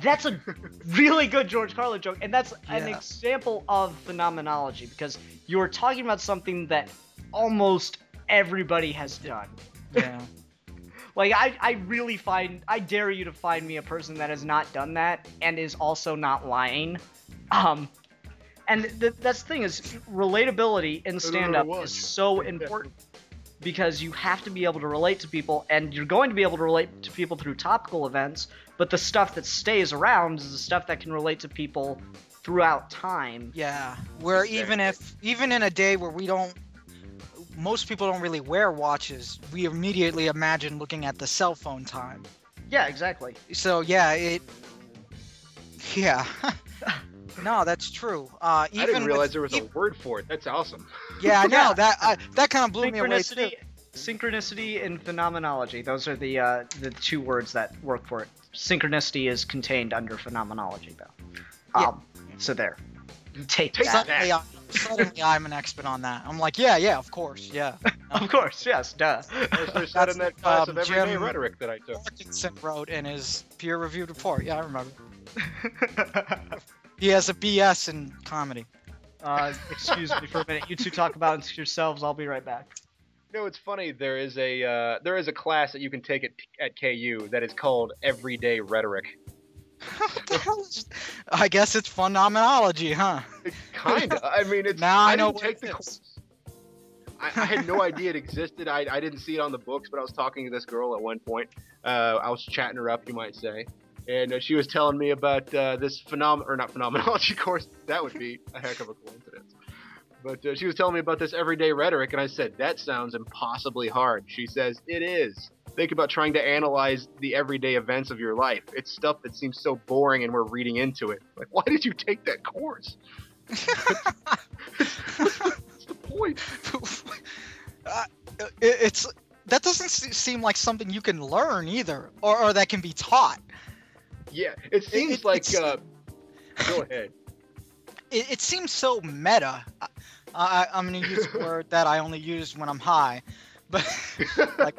That's a really good George Carlin joke, and that's an Yeah. example of phenomenology, because you're talking about something that almost everybody has done. Yeah. Like, I really I dare you to find me a person that has not done that and is also not lying. And that's the thing, is relatability in stand-up is so important, because you have to be able to relate to people, and you're going to be able to relate to people through topical events, but the stuff that stays around is the stuff that can relate to people throughout time. Yeah. Where even in a day where most people don't really wear watches, we immediately imagine looking at the cell phone time. Yeah, exactly. So yeah, yeah. No, that's true. I Even didn't realize there with, was a word for it. That's awesome. Yeah, I know Yeah. that kind of blew me away too. Synchronicity and phenomenology. Those are the two words that work for it. Synchronicity is contained under phenomenology, though. Yeah. So there. Take that. that. Suddenly, I'm an expert on that. I'm like, yeah, of course, yeah. Of course, yes, duh. I said in that class of everyday Jim- rhetoric that I took. Parkinson wrote in his peer-reviewed report. Yeah, I remember. He has a BS in comedy. Excuse me for a minute. You two talk about yourselves. I'll be right back. You know, it's funny. There is a class that you can take at KU that is called Everyday Rhetoric. What the hell I guess it's phenomenology, huh? Kinda. I mean, it's. Now I know didn't what take it the is. course. I had no idea it existed. I didn't see it on the books, but I was talking to this girl at one point. I was chatting her up, you might say, and she was telling me about this not phenomenology course. That would be a heck of a coincidence. But she was telling me about this everyday rhetoric, and I said, that sounds impossibly hard. She says, it is. Think about trying to analyze the everyday events of your life. It's stuff that seems so boring and we're reading into it. Like, why did you take that course? What's the point? It's that doesn't seem like something you can learn either, or that can be taught. Yeah, it seems like... it's- Go ahead. It seems so meta. I'm gonna use a word that I only use when I'm high, but like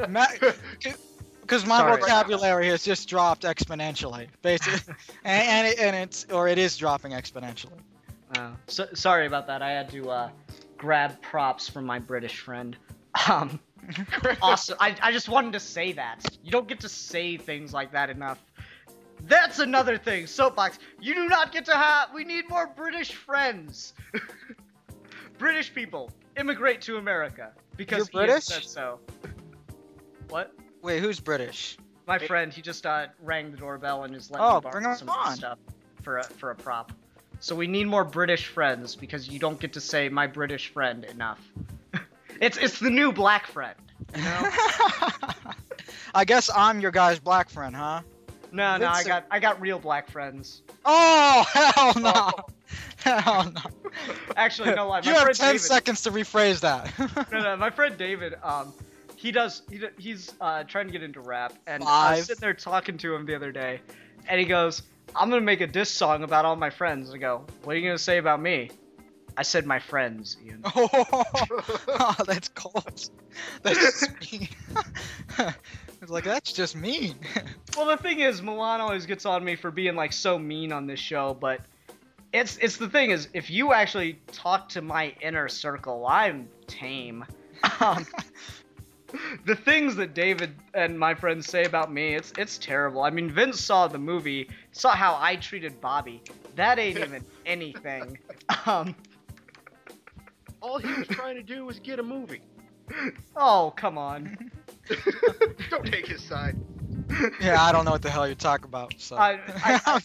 because my Sorry. vocabulary has just dropped exponentially, basically, and it is dropping exponentially. Sorry about that. I had to grab props from my British friend. Also, I just wanted to say that. You don't get to say things like that enough. That's another thing. Soapbox. You do not get to have... We need more British friends. British people, immigrate to America. Because You're Ian British? said so. What? Wait, who's British? My friend, he just rang the doorbell and is letting Oh, me bring borrow him some on. stuff for a prop. So we need more British friends, because you don't get to say my British friend enough. It's the new black friend, you know? I guess I'm your guy's black friend, huh? No, Vincent. I got real black friends. Oh, hell no! Hell no! Actually, no lie. You My have friend 10 David, seconds to rephrase that. No, my friend David, he's trying to get into rap, and I 5. was sitting there talking to him the other day, and he goes, "I'm gonna make a diss song about all my friends." I go, "What are you gonna say about me?" I said, "My friends, Ian." Oh, that's cold. That's just mean. It's like, that's just mean. Well, the thing is, Milan always gets on me for being like so mean on this show, but it's the thing is, if you actually talk to my inner circle, I'm tame. The things that David and my friends say about me, it's terrible. I mean, Vince saw the movie, saw how I treated Bobby. That ain't even anything. All he was trying to do was get a movie. Oh, come on. Don't take his side. Yeah, I don't know what the hell you're talking about. So I'm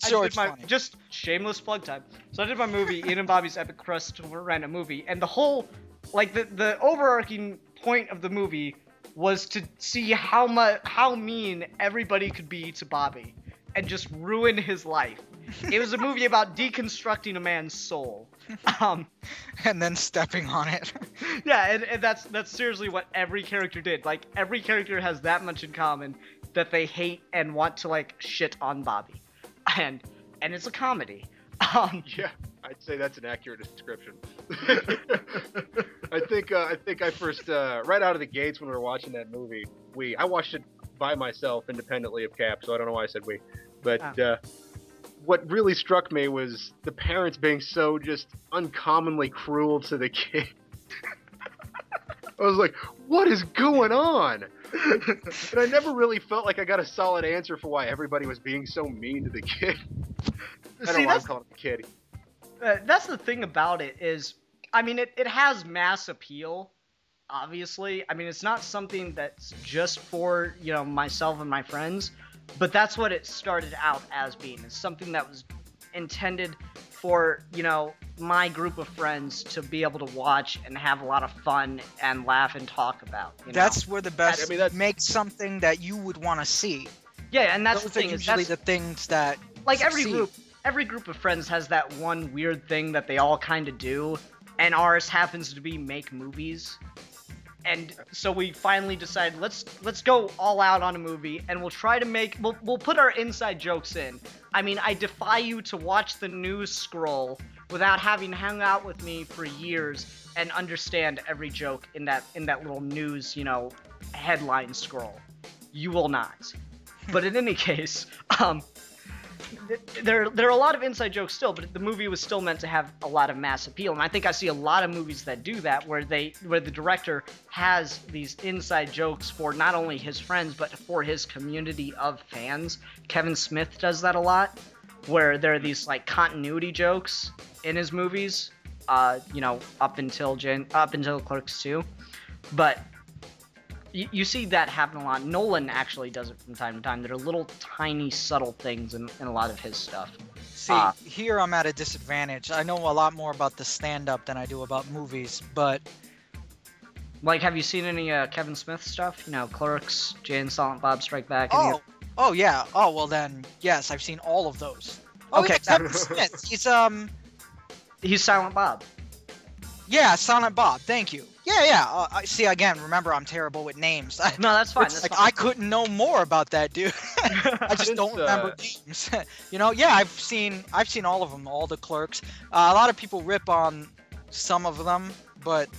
sure did it's my, funny. just shameless plug time. So I did my movie, Ian and Bobby's Epic Quest to Rent a Movie, and the whole, like the overarching point of the movie was to see how mean everybody could be to Bobby, and just ruin his life. It was a movie about deconstructing a man's soul. And then stepping on it. Yeah, and that's seriously what every character did. Like, every character has that much in common that they hate and want to, like, shit on Bobby. And it's a comedy. Yeah, I'd say that's an accurate description. I think I first right out of the gates when we were watching that movie, I watched it by myself independently of Cap, so I don't know why I said we. But what really struck me was the parents being so just uncommonly cruel to the kid. I was like, what is going on? And I never really felt like I got a solid answer for why everybody was being so mean to the kid. I don't know why I'm calling him a kid. That's the thing about it is, I mean, it has mass appeal, obviously. I mean, it's not something that's just for, you know, myself and my friends, but that's what it started out as being. It's something that was intended for, you know, my group of friends to be able to watch and have a lot of fun and laugh and talk about. You know? That's where the best that's make something that you would want to see. Yeah, and that's Those the thing. are Is usually that's, the things that like succeed. every group of friends has that one weird thing that they all kind of do, and ours happens to be make movies. And so we finally decided, let's go all out on a movie, and we'll try to make we'll put our inside jokes in. I mean, I defy you to watch the news scroll without having hung out with me for years and understand every joke in that little news, you know, headline scroll. You will not. But in any case, there are a lot of inside jokes still, but the movie was still meant to have a lot of mass appeal, and I think I see a lot of movies that do that, where the director has these inside jokes for not only his friends but for his community of fans. Kevin Smith does that a lot, where there are these like continuity jokes in his movies, you know, up until Clerks 2, but you see that happen a lot. Nolan actually does it from time to time. There are little tiny subtle things in a lot of his stuff. See, here I'm at a disadvantage. I know a lot more about the stand-up than I do about movies, but... Like, have you seen any Kevin Smith stuff? You know, Clerks, Jay and Silent Bob Strike Back. Oh, yeah. Oh, well then, yes, I've seen all of those. Oh, Okay. yeah, Kevin Smith. He's Silent Bob. Yeah, Silent Bob. Thank you. Yeah. See, again, remember, I'm terrible with names. No, that's fine. It's That's like fine. I couldn't know more about that dude. I just don't remember names. You know, yeah, I've seen all of them, all the Clerks. A lot of people rip on some of them, but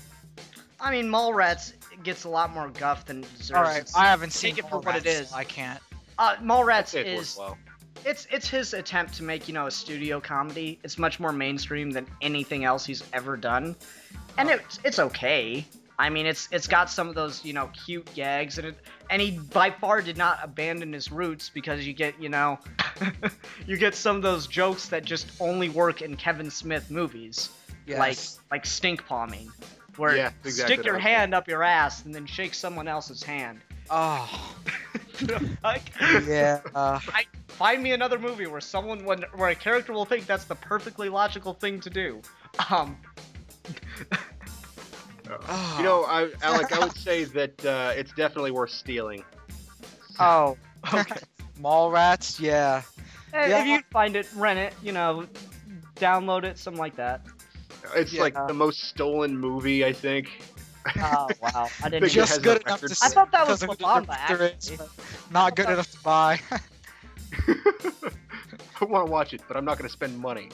I mean, Mallrats gets a lot more guff than it deserves. all right, I haven't seen Take it for Mallrats, what it is. so I can't. Mallrats It is worked well. it's his attempt to make, you know, a studio comedy. It's much more mainstream than anything else he's ever done, and it's okay. I mean, it's got some of those, you know, cute gags, and he by far did not abandon his roots, because you get, you know, you get some of those jokes that just only work in Kevin Smith movies, Yes. like stink palming, where Yeah, exactly stick what your I was hand up your ass and then shake someone else's hand. Oh, Like, yeah. find me another movie where where a character will think that's the perfectly logical thing to do. You know, Alec, I would say that it's definitely worth stealing. Oh, okay. Mallrats, yeah. Yeah. If you find it, rent it, you know, download it, something like that. It's Yeah. like the most stolen movie, I think. Oh, wow. I didn't Think know. it has Just good a enough to record. I thought that was because of La Bamba, the director, actually. but not good enough to buy. I want to watch it, but I'm not going to spend money.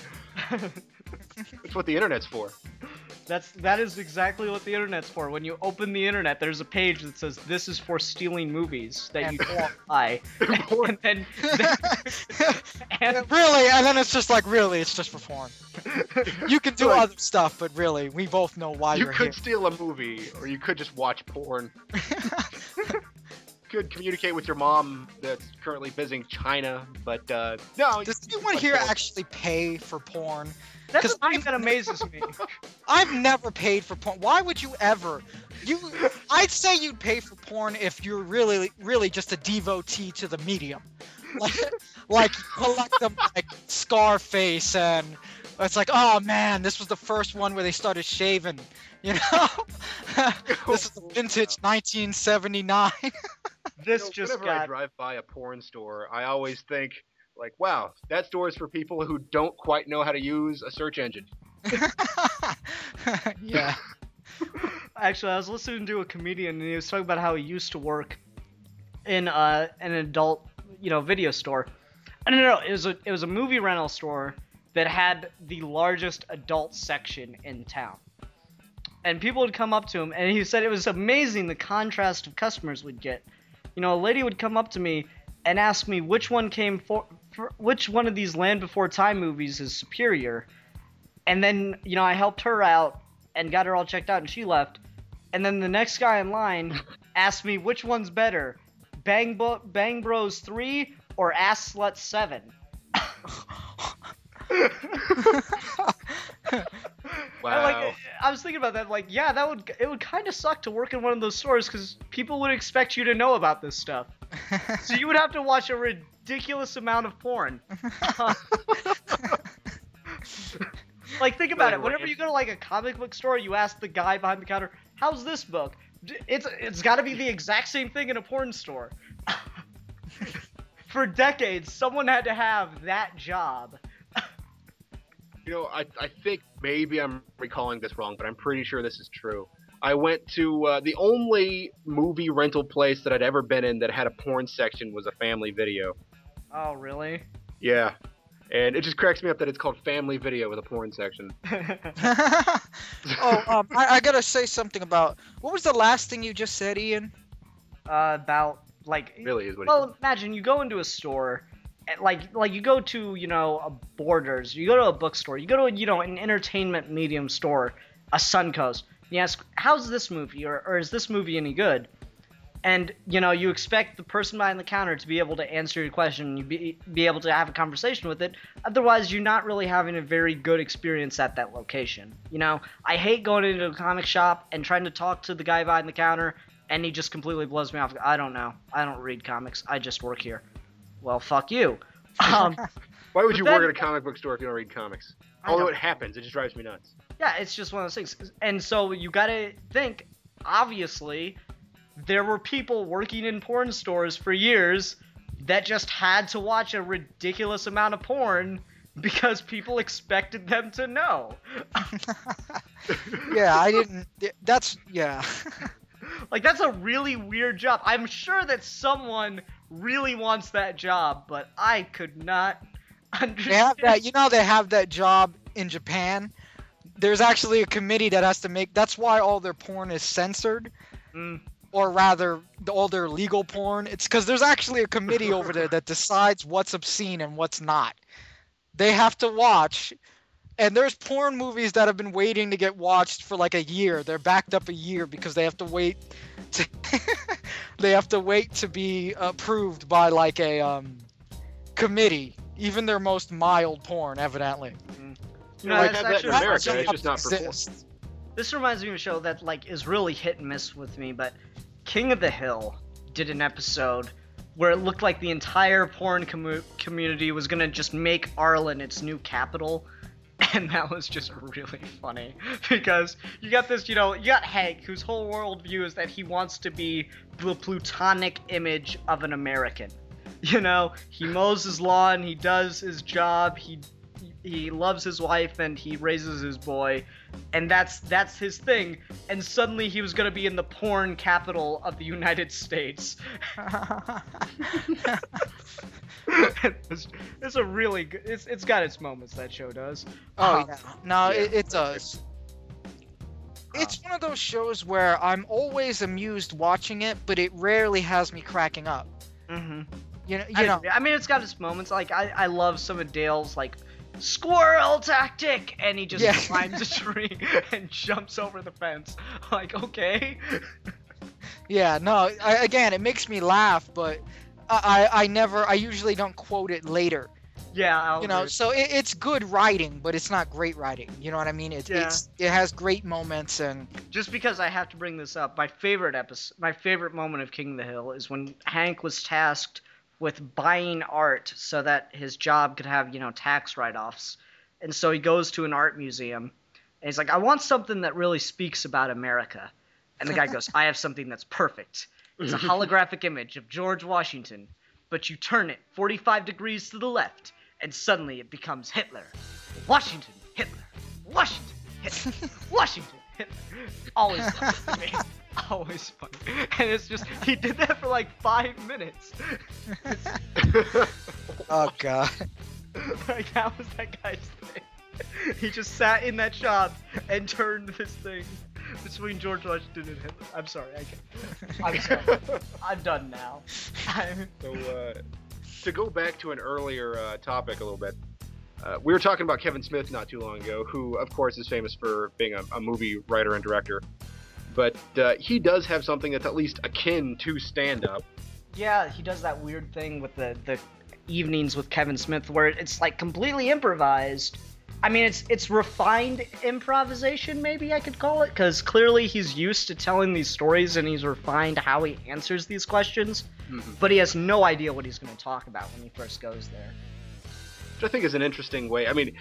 That's what the internet's for. That is exactly what the internet's for. When you open the internet, there's a page that says this is for stealing movies that And you don't buy. And then and Really, and then it's just like, really, it's just for porn. You can do Like- other stuff, but really, we both know why You you're could here. steal a movie, or you could just watch porn. could communicate with your mom that's currently visiting China, but no. Does anyone here actually pay for porn? That's the thing that amazes me. I've never paid for porn. Why would you ever? I'd say you'd pay for porn if you're really just a devotee to the medium. Like collect them like Scarface, and it's like, oh man, this was the first one where they started shaving. You know, this is the vintage 1979. This just whenever I got. drive by a porn store, I always think, like, wow, that store is for people who don't quite know how to use a search engine. Yeah. Actually, I was listening to a comedian, and he was talking about how he used to work in an adult, video store. No, it was a movie rental store that had the largest adult section in town. And people would come up to him, and he said it was amazing the contrast of customers we'd get. A lady would come up to me and ask me which one which one of these Land Before Time movies is superior. And then, I helped her out and got her all checked out, and she left. And then the next guy in line asked me which one's better, Bang Bros 3 or Ass Slut 7. Wow. I was thinking about that. It would kind of suck to work in one of those stores because people would expect you to know about this stuff. So you would have to watch a ridiculous amount of porn. Think about it. Whenever you go to a comic book store, you ask the guy behind the counter, "How's this book?" It's got to be the exact same thing in a porn store. For decades, someone had to have that job. I think maybe I'm recalling this wrong, but I'm pretty sure this is true. I went to the only movie rental place that I'd ever been in that had a porn section was a Family Video. Oh, really? Yeah. And it just cracks me up that it's called Family Video with a porn section. I gotta say something about, what was the last thing you just said, Ian? About, Really is what well, imagine you go into a store, you go to, a Borders, you go to a bookstore, you go to, an entertainment medium store, a Suncoast, and you ask, how's this movie, or is this movie any good? And, you expect the person behind the counter to be able to answer your question, and you be able to have a conversation with it. Otherwise, you're not really having a very good experience at that location. I hate going into a comic shop and trying to talk to the guy behind the counter, and he just completely blows me off. I don't know. I don't read comics. I just work here. Well, fuck you. Why would you work at a comic book store if you don't read comics? Although it happens, it just drives me nuts. Yeah, it's just one of those things. And so you gotta think, obviously, there were people working in porn stores for years that just had to watch a ridiculous amount of porn because people expected them to know. Yeah, I didn't. Yeah. That's a really weird job. I'm sure that someone really wants that job, but I could not understand. They have that. They have that job in Japan. There's actually a committee that has to make. That's why all their porn is censored. Or rather, all their legal porn. It's because there's actually a committee over there that decides what's obscene and what's not. They have to watch, and there's porn movies that have been waiting to get watched for a year. They're backed up a year because they have to wait to to be approved by a committee. Even their most mild porn, evidently. I have that in America. It's just not for porn. This reminds me of a show that is really hit and miss with me, but King of the Hill did an episode where it looked like the entire porn community was gonna just make Arlen its new capital, and that was just really funny because you got this, you got Hank, whose whole worldview is that he wants to be the plutonic image of an American. He mows his lawn, he does his job, he loves his wife, and he raises his boy, and that's his thing. And suddenly he was gonna be in the porn capital of the United States. It's a really good. It's got its moments, that show does. Oh yeah, no, it does. It's one of those shows where I'm always amused watching it, but it rarely has me cracking up. Mm-hmm. I mean, it's got its moments. I love some of Dale's squirrel tactic, and he just climbs a tree and jumps over the fence. Okay. Yeah, no. Again, it makes me laugh, but I usually don't quote it later. Yeah, I'll You know, agree. so it's good writing, but it's not great writing. You know what I mean? Yeah. It has great moments and Just because I have to bring this up, my favorite moment of King of the Hill is when Hank was tasked with buying art so that his job could have, tax write-offs. And so he goes to an art museum, and he's like, I want something that really speaks about America. And the guy goes, I have something that's perfect. It's a holographic image of George Washington, but you turn it 45 degrees to the left, and suddenly it becomes Hitler. Washington, Hitler. Washington, Hitler. Washington, Hitler. Always funny to me. Always funny. And it's just, he did that for like 5 minutes. oh god. Like, that was that guy's thing. He just sat in that shop and turned this thing between George Washington and Hitler. I'm sorry, I'm sorry. I'm done now. So, to go back to an earlier topic a little bit, we were talking about Kevin Smith not too long ago, who, of course, is famous for being a movie writer and director. But he does have something that's at least akin to stand-up. Yeah, he does that weird thing with the evenings with Kevin Smith where it's like completely improvised. I mean, it's refined improvisation, maybe I could call it, because clearly he's used to telling these stories and he's refined how he answers these questions, but he has no idea what he's going to talk about when he first goes there. Which I think is an interesting way. I mean,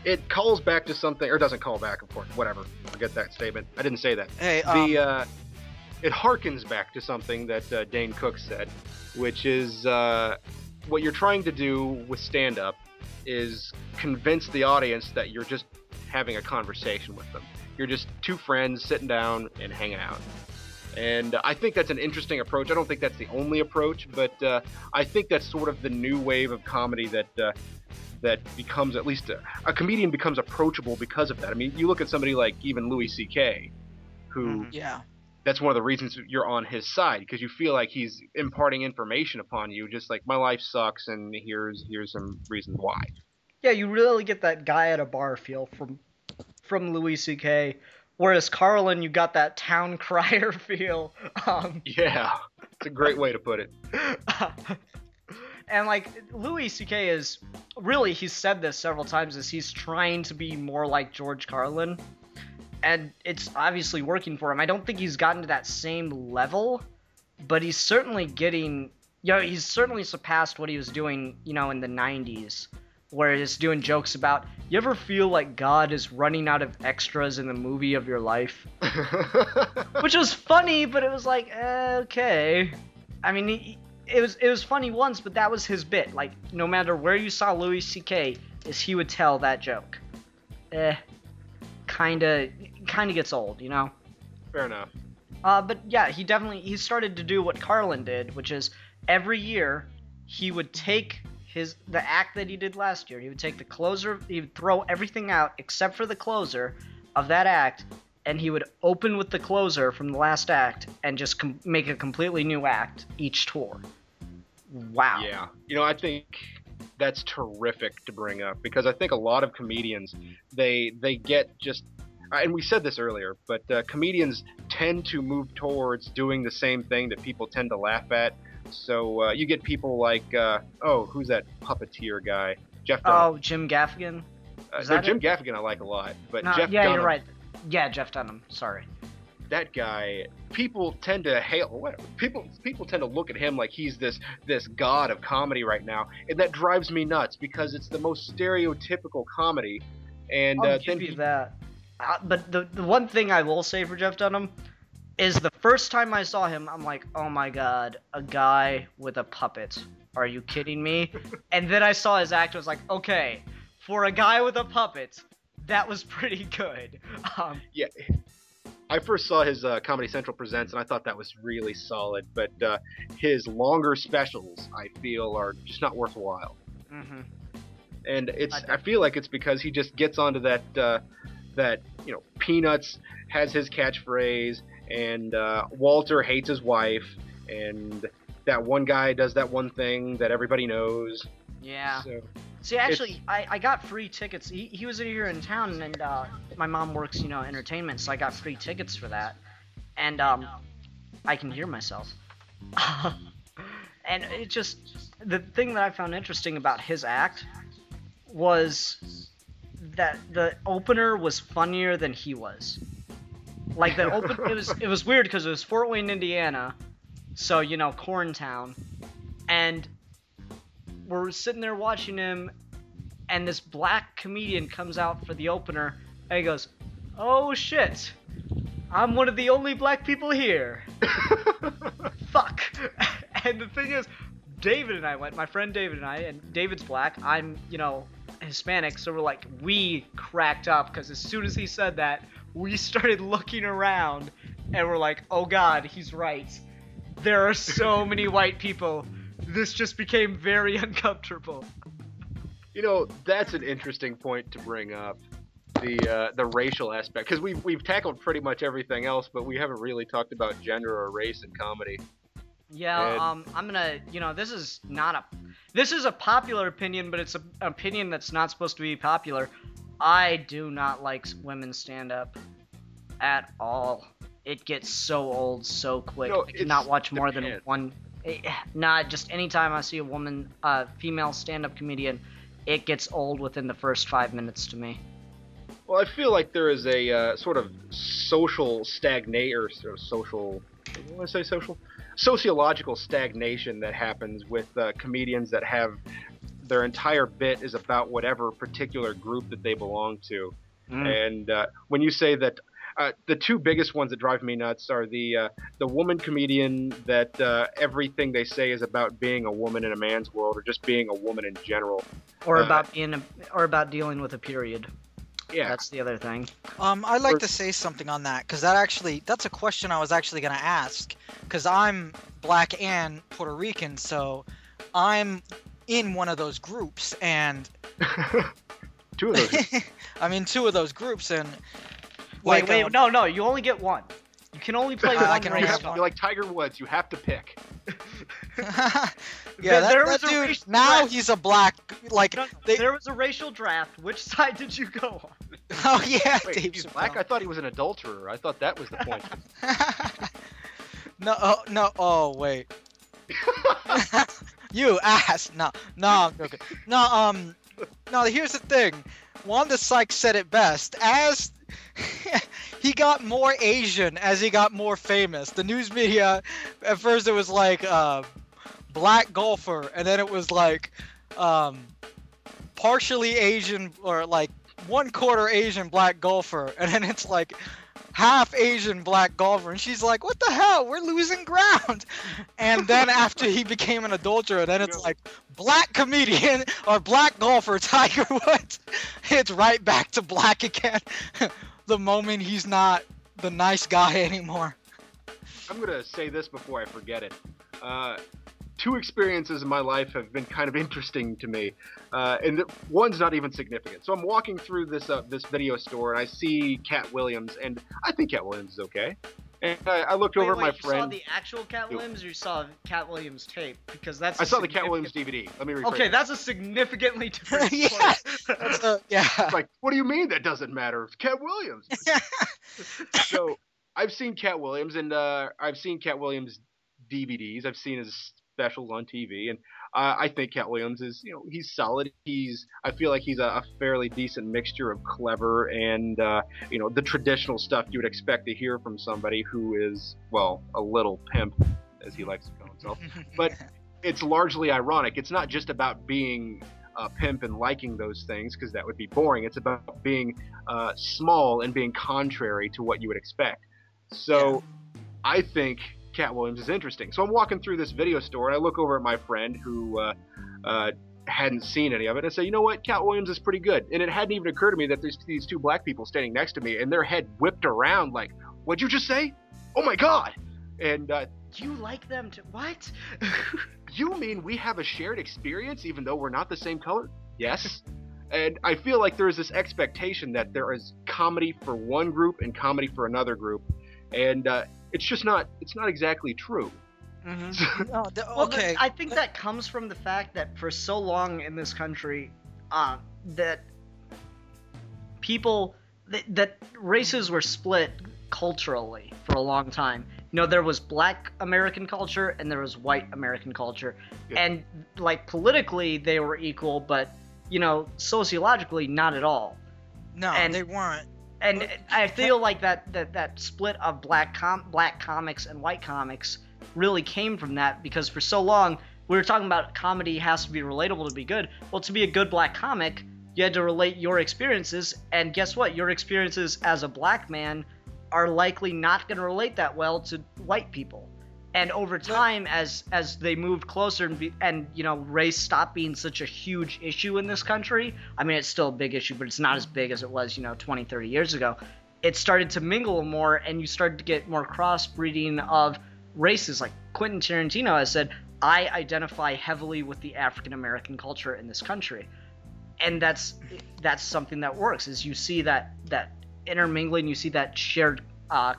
it calls back to something, or doesn't call back, of course, whatever. Forget that statement. I didn't say that. Hey, It harkens back to something that Dane Cook said, which is what you're trying to do with stand-up is convince the audience that you're just having a conversation with them. You're just two friends sitting down and hanging out. And I think that's an interesting approach. I don't think that's the only approach, but I think that's sort of the new wave of comedy that becomes, at least a comedian becomes approachable because of that. I mean, you look at somebody like even Louis C.K., who yeah. that's one of the reasons you're on his side, because you feel like he's imparting information upon you, just like, my life sucks and here's some reasons why. Yeah, you really get that guy at a bar feel from Louis C.K., whereas Carlin, you got that town crier feel. Yeah, it's a great way to put it. And like, Louis C.K. is really, he's said this several times, is he's trying to be more like George Carlin. And it's obviously working for him. I don't think he's gotten to that same level, but he's certainly getting, he's certainly surpassed what he was doing, in the 90s, where he's doing jokes about, you ever feel like God is running out of extras in the movie of your life? Which was funny, but it was like, okay. I mean, it was funny once, but that was his bit. Like, no matter where you saw Louis C.K., he would tell that joke. Kinda gets old, Fair enough. But yeah, he started to do what Carlin did, which is every year he would take the act that he did last year. He would take the closer, he would throw everything out except for the closer of that act, and he would open with the closer from the last act and just make a completely new act each tour. Wow. Yeah. I think that's terrific to bring up, because I think a lot of comedians, they get just, and we said this earlier, but comedians tend to move towards doing the same thing that people tend to laugh at. So you get people like, who's that puppeteer guy? Jeff Dunham. Oh, Jim Gaffigan? Jim Gaffigan I like a lot, but No, Jeff yeah, Dunham, you're right. Yeah, Jeff Dunham. Sorry. that guy, people tend to hail. People tend to look at him like he's this god of comedy right now, and that drives me nuts, because it's the most stereotypical comedy. And I'll give you that. But the one thing I will say for Jeff Dunham is the first time I saw him, I'm like, oh my god, a guy with a puppet. Are you kidding me? And then I saw his act, I was like, okay, for a guy with a puppet, that was pretty good. Yeah. I first saw his Comedy Central Presents, and I thought that was really solid. But his longer specials, I feel, are just not worthwhile. Mm-hmm. And I feel like it's because he just gets onto that Peanuts has his catchphrase, and Walter hates his wife, and that one guy does that one thing that everybody knows. Yeah. So, see, actually, I got free tickets. He was here in town, and my mom works, entertainment, so I got free tickets for that. And I can hear myself. And it just, the thing that I found interesting about his act was that the opener was funnier than he was. Like the it was weird because it was Fort Wayne, Indiana, so you know, corn town, and we're sitting there watching him, and this black comedian comes out for the opener, and he goes, "Oh shit, I'm one of the only black people here." Fuck. And the thing is, David and I went, my friend David and I, and David's black, I'm, you know, Hispanic, so we're like, we cracked up, because as soon as he said that, we started looking around, and we're like, oh god, he's right. There are so many white people. This just became very uncomfortable. You know, that's an interesting point to bring up, the racial aspect, because we've tackled pretty much everything else, but we haven't really talked about gender or race in comedy. Yeah, I'm gonna, you know, this is a popular opinion, but it's an opinion that's not supposed to be popular. I do not like women stand-up at all. It gets so old so quick. No, I cannot watch more than depends. one. Just anytime I see a woman, female stand-up comedian, it gets old within the first 5 minutes to me. Well, I feel like there is a sort of social sociological stagnation that happens with comedians that have their entire bit is about whatever particular group that they belong to. And when you say that, the two biggest ones that drive me nuts are the woman comedian that everything they say is about being a woman in a man's world, or just being a woman in general, Or about about dealing with a period. Yeah, That's the other thing. I'd like to say something on that, because that's a question I was actually going to ask, because I'm black and Puerto Rican, so I'm in one of those groups, and two of those. I'm in two of those groups, and Wait, no, you only get one. You can only play I one can race. only have You're like Tiger Woods. You have to pick. yeah, There that was a dude, racial now draft. he's a black, like, No, they, there was a racial draft. Which side did you go on? oh yeah, Wait, Dave he's Chappelle. black? I thought he was an adulterer. I thought that was the point. No, oh wait. You ass. No, I'm joking. No, here's the thing. Wanda Sykes said it best. As he got more Asian as he got more famous. The news media, at first it was like, black golfer, and then it was like, partially Asian, or like 1/4 Asian black golfer, and then it's like half Asian black golfer, and she's like, what the hell, we're losing ground. And then after he became an adulterer, then it's like black comedian or black golfer Tiger Woods, it's right back to black again the moment he's not the nice guy anymore. I'm gonna say this before I forget it. Two experiences in my life have been kind of interesting to me, and one's not even significant. So I'm walking through this video store, and I see Cat Williams, and I think Cat Williams is okay. And I looked over at my You friend. saw the actual Cat Williams, or you saw Cat Williams tape? Because that's. I saw the Cat Williams DVD. Let me rephrase. Okay, that's a significantly different. Yeah, yeah. It's like, what do you mean that doesn't matter? It's Cat Williams. So I've seen Cat Williams, and I've seen Cat Williams DVDs. I've seen his specials on TV, and I think Cat Williams is, he's solid. I feel like he's a fairly decent mixture of clever and the traditional stuff you would expect to hear from somebody who is, well, a little pimp, as he likes to call himself. But it's largely ironic. It's not just about being a pimp and liking those things, because that would be boring. It's about being small and being contrary to what you would expect. So I think Cat Williams is interesting. So I'm walking through this video store, and I look over at my friend who hadn't seen any of it, and I say, you know what, Cat Williams is pretty good. And it hadn't even occurred to me that there's these two black people standing next to me, and their head whipped around like, what'd you just say? Oh my god! And You like them to what? you mean we have a shared experience even though we're not the same color? Yes. And I feel like there is this expectation that there is comedy for one group and comedy for another group, and it's just not exactly true. No, Well, okay. I think that comes from the fact that for so long in this country, that people that races were split culturally for a long time, there was Black American culture and there was white American culture, Yeah. and like politically they were equal, but sociologically not at all. No, And- they weren't. And I feel like that split of black comics and white comics really came from that, because for so long we were talking about comedy has to be relatable to be good. Well, to be a good black comic, you had to relate your experiences, and guess what? Your experiences as a black man are likely not going to relate that well to white people. And over time, as they moved closer and race stopped being such a huge issue in this country. I mean, it's still a big issue, but it's not as big as it was 20, 30 years ago. It started to mingle more, and you started to get more crossbreeding of races. Like Quentin Tarantino has said, I identify heavily with the African American culture in this country, and that's something that works. Is you see that intermingling, you see that shared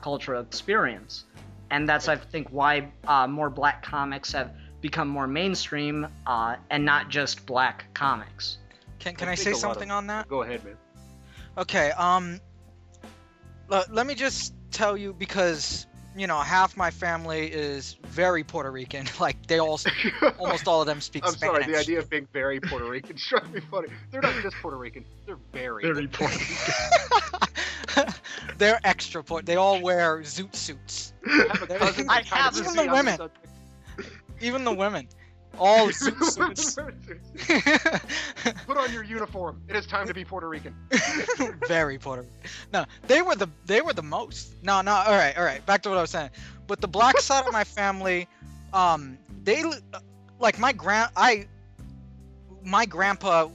cultural experience. And that's, I think, why more black comics have become more mainstream, and not just black comics. Can I I think say a lot something of- on that? Go ahead, man. Okay. Let me just tell you, because half my family is very Puerto Rican. Like they all, almost all of them speak I'm Spanish. sorry, the idea of being very Puerto Rican struck me funny. They're not just Puerto Rican, they're very. Puerto They're extra Puerto. They all wear zoot suits. I have a cousin I that kind have of even beat the on this women. subject. Even the women, all zoot suits. Put on your uniform. It is time to be Puerto Rican. Very Puerto Rican. No, they were the most. No. All right. Back to what I was saying. But the black side of my family, they like my grandpa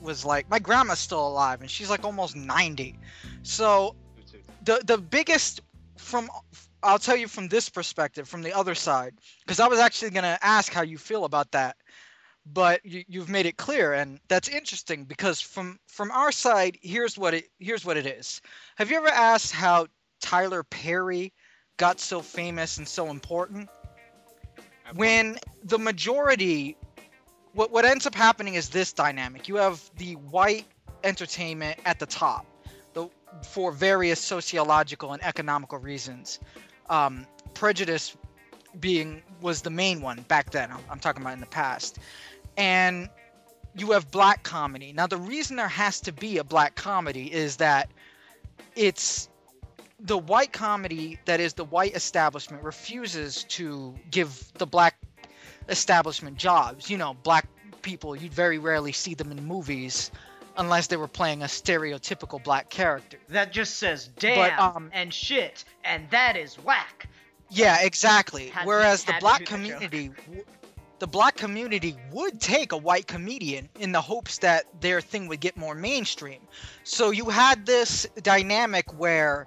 was like, my grandma's still alive and she's like almost 90. So the biggest I'll tell you from this perspective, from the other side, because I was actually gonna ask how you feel about that. But you've made it clear, and that's interesting because from our side, here's what it is. Have you ever asked how Tyler Perry got so famous and so important? When the majority, what ends up happening is this dynamic. You have the white entertainment at the top, for various sociological and economical reasons. Prejudice was the main one back then. I'm talking about in the past. And you have black comedy. Now, the reason there has to be a black comedy is that it's the white comedy, that is the white establishment, refuses to give the black establishment jobs. Black people, you'd very rarely see them in movies unless they were playing a stereotypical black character. That just says damn But, and shit, and that is whack. Yeah, exactly. Had to- Whereas the had to black do that joke. community, the black community would take a white comedian in the hopes that their thing would get more mainstream. So you had this dynamic where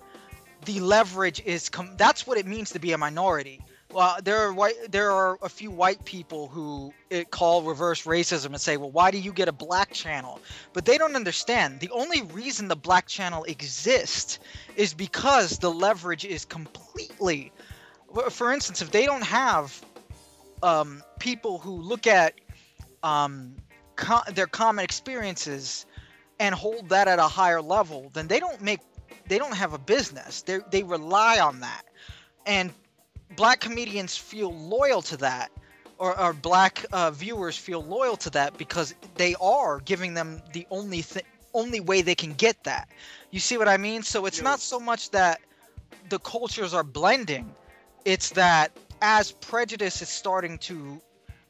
the leverage is that's what it means to be a minority. Well, there are a few white people who call reverse racism and say, well, why do you get a black channel? But they don't understand. The only reason the black channel exists is because the leverage is completely. For instance, if they don't have people who look at their common experiences and hold that at a higher level, then they don't have a business. They rely on that, and black comedians feel loyal to that, or black viewers feel loyal to that because they are giving them the only way they can get that. You see what I mean? So it's not so much that the cultures are blending. It's that as prejudice is starting to,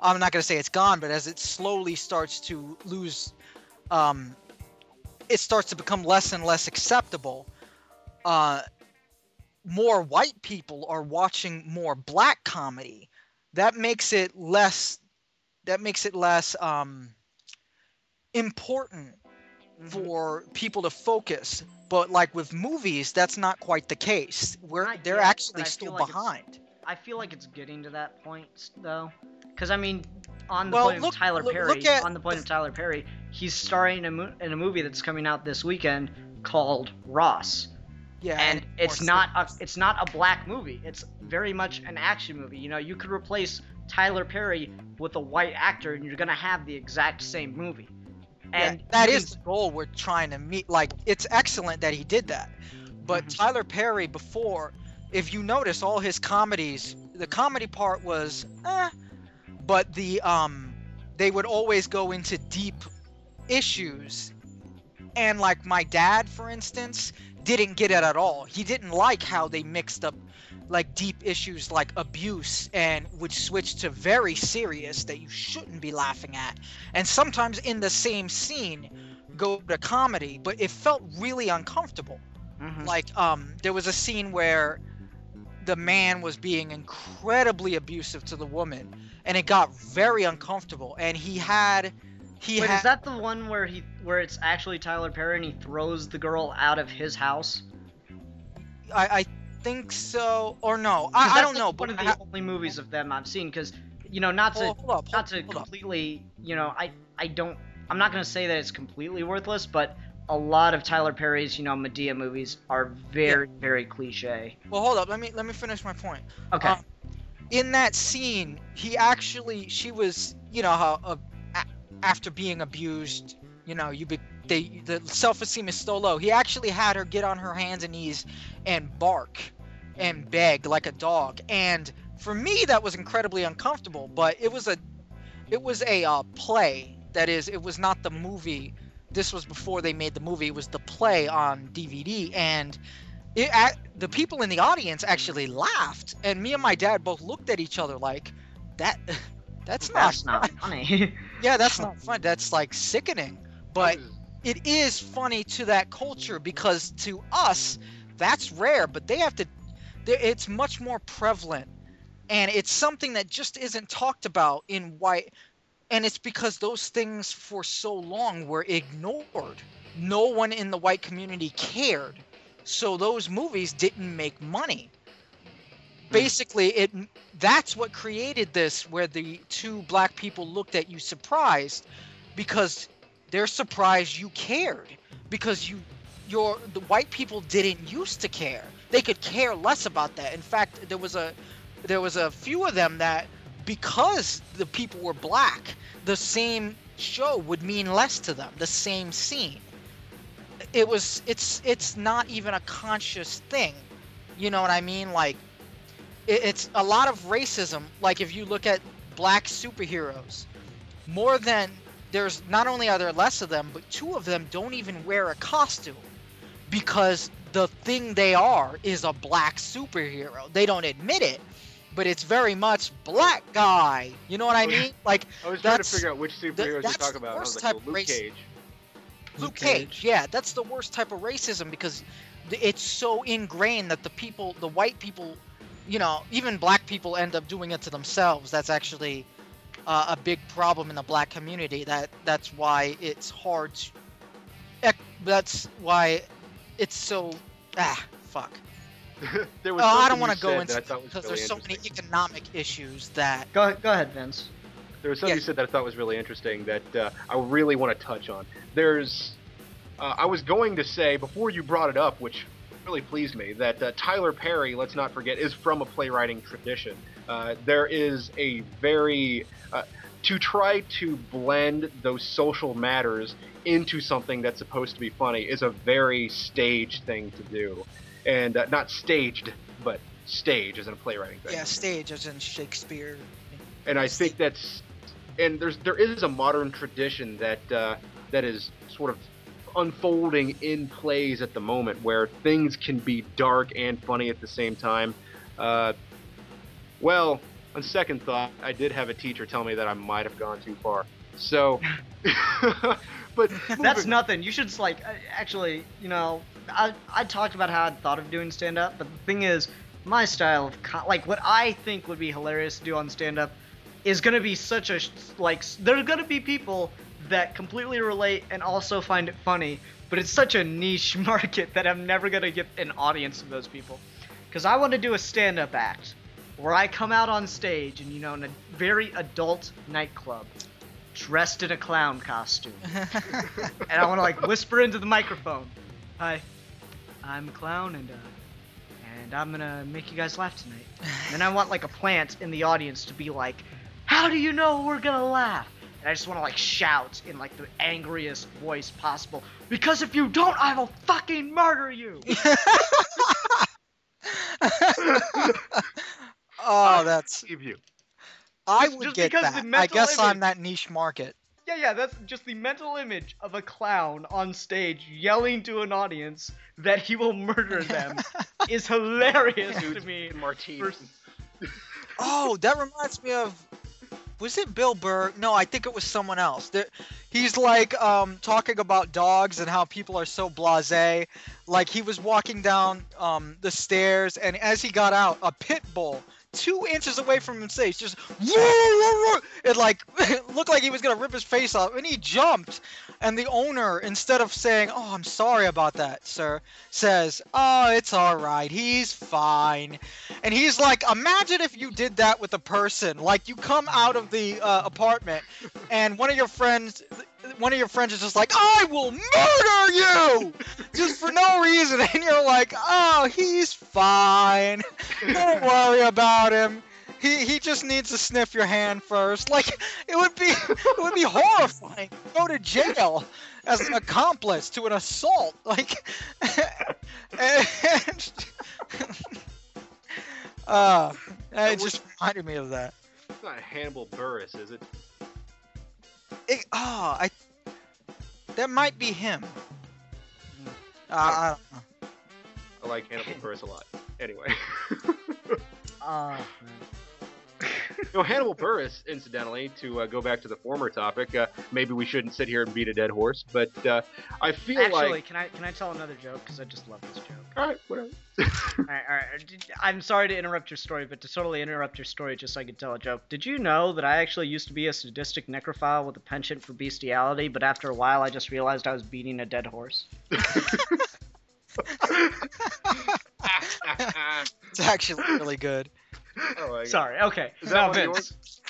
I'm not going to say it's gone, but as it slowly starts to lose, it starts to become less and less acceptable. More white people are watching more black comedy. That makes it less important for people to focus. But like with movies, that's not quite the case. Not They're yet, actually but I still feel like it's- behind. I feel like it's getting to that point, though. Because, I mean, on the Well, point of Tyler Perry, look at on the point of Tyler Perry, he's starring in a movie that's coming out this weekend called Ross. Yeah, And it's more not a black movie. It's very much an action movie. You could replace Tyler Perry with a white actor, and you're gonna have the exact same movie. And that you is the goal we're trying to meet. Like, it's excellent that he did that. But Mhm. Tyler Perry, before, if you notice all his comedies, the comedy part was, but they would always go into deep issues, and like my dad, for instance, didn't get it at all. He didn't like how they mixed up like deep issues like abuse and would switch to very serious that you shouldn't be laughing at, and sometimes in the same scene go to comedy, but it felt really uncomfortable. Like there was a scene where the man was being incredibly abusive to the woman, and it got very uncomfortable, and Wait, is that the one where it's actually Tyler Perry and he throws the girl out of his house? I think so, or no, 'Cause I that's, don't know, like, one but of the only movies of them I've seen, because not to hold up. completely, I'm not gonna say that it's completely worthless, but a lot of Tyler Perry's Medea movies are very very cliche. Well, hold up, let me finish my point. Okay. In that scene, she was, how after being abused, the self-esteem is so low. He actually had her get on her hands and knees and bark and beg like a dog. And for me, that was incredibly uncomfortable. But it was a play. That is, it was not the movie. This was before they made the movie. It was the play on DVD, and the people in the audience actually laughed. And me and my dad both looked at each other like, that's not funny. Yeah, that's not fun. That's like sickening. But it is funny to that culture, because to us, that's rare. But it's much more prevalent, and it's something that just isn't talked about in white. And it's because those things for so long were ignored. No one in the white community cared. So those movies didn't make money. Basically, that's what created this, where the two black people looked at you surprised, because they're surprised you cared, because the white people didn't used to care. They could care less about that. In fact, there was a few of them that, because the people were black, the same show would mean less to them. The same scene. It's not even a conscious thing. You know what I mean? Like, it's a lot of racism. Like, if you look at black superheroes, there's not only are there less of them, but two of them don't even wear a costume, because the thing they are is a black superhero. They don't admit it, but it's very much black guy. You know what I mean? Like, I was trying to figure out which superheroes you talk about. I was like, well, Luke Cage. Luke Cage, yeah, that's the worst type of racism, because it's so ingrained that the white people, even black people end up doing it to themselves. That's actually a big problem in the black community. That's why it's hard to, that's why it's so fuck. There was I don't want to go into into it, because there's so many economic issues that. Go ahead, Vince. There was something you said that I thought was really interesting that I really want to touch on. I was going to say, before you brought it up, which really pleased me, that Tyler Perry, let's not forget, is from a playwriting tradition. There is a very... to try to blend those social matters into something that's supposed to be funny is a very staged thing to do. And not staged, but stage as in a playwriting thing. Yeah, stage as in Shakespeare. And I think that's... And there is a modern tradition that is sort of unfolding in plays at the moment, where things can be dark and funny at the same time. Well, on second thought, I did have a teacher tell me that I might have gone too far. So, but that's nothing. You should just actually, I talked about how I'd thought of doing stand-up, but the thing is, my style of what I think would be hilarious to do on stand-up is gonna be such a there's gonna be people that completely relate and also find it funny, but it's such a niche market that I'm never gonna get an audience of those people. Because I want to do a stand-up act where I come out on stage and in a very adult nightclub, dressed in a clown costume, and I want to whisper into the microphone, "Hi, I'm a clown, and I'm gonna make you guys laugh tonight." And then I want a plant in the audience to be like, "How do you know we're gonna laugh?" And I just want to shout in the angriest voice possible, "Because if you don't, I will fucking murder you." Oh, that's. Give you. I Just- would just get because the that. I mental guess I'm image- that niche market. Yeah, that's just the mental image of a clown on stage yelling to an audience that he will murder them is hilarious to Dudes me. and martinis. For- Oh, that reminds me of. Was it Bill Burr? No, I think it was someone else. He's like talking about dogs and how people are so blasé. Like he was walking down the stairs, and as he got out, a pit bull 2 inches away from him stage just it like it looked like he was gonna rip his face off, and he jumped. And the owner, instead of saying, "Oh, I'm sorry about that, sir," says, "Oh, it's all right. He's fine." And he's like, imagine if you did that with a person. Like you come out of the apartment, and one of your friends is just like, "I will murder you," just for no reason, and you're like, "Oh, he's fine. Don't worry about him. He just needs to sniff your hand first." Like it would be horrifying. Go to jail as an accomplice to an assault. Like, and, it just reminded me of that. It's not Hannibal Buress, is it? That might be him. I don't know. I like Hannibal Buress a lot. Anyway. Man. Hannibal Buress, incidentally, to go back to the former topic, maybe we shouldn't sit here and beat a dead horse, but I feel Actually, like... can I tell another joke? Because I just love this joke. Alright, whatever. Alright. I'm sorry to interrupt your story, but to totally interrupt your story just so I could tell a joke. Did you know that I actually used to be a sadistic necrophile with a penchant for bestiality, but after a while I just realized I was beating a dead horse? It's actually really good. Oh my God. Sorry, okay. Is that Now, one of Vince.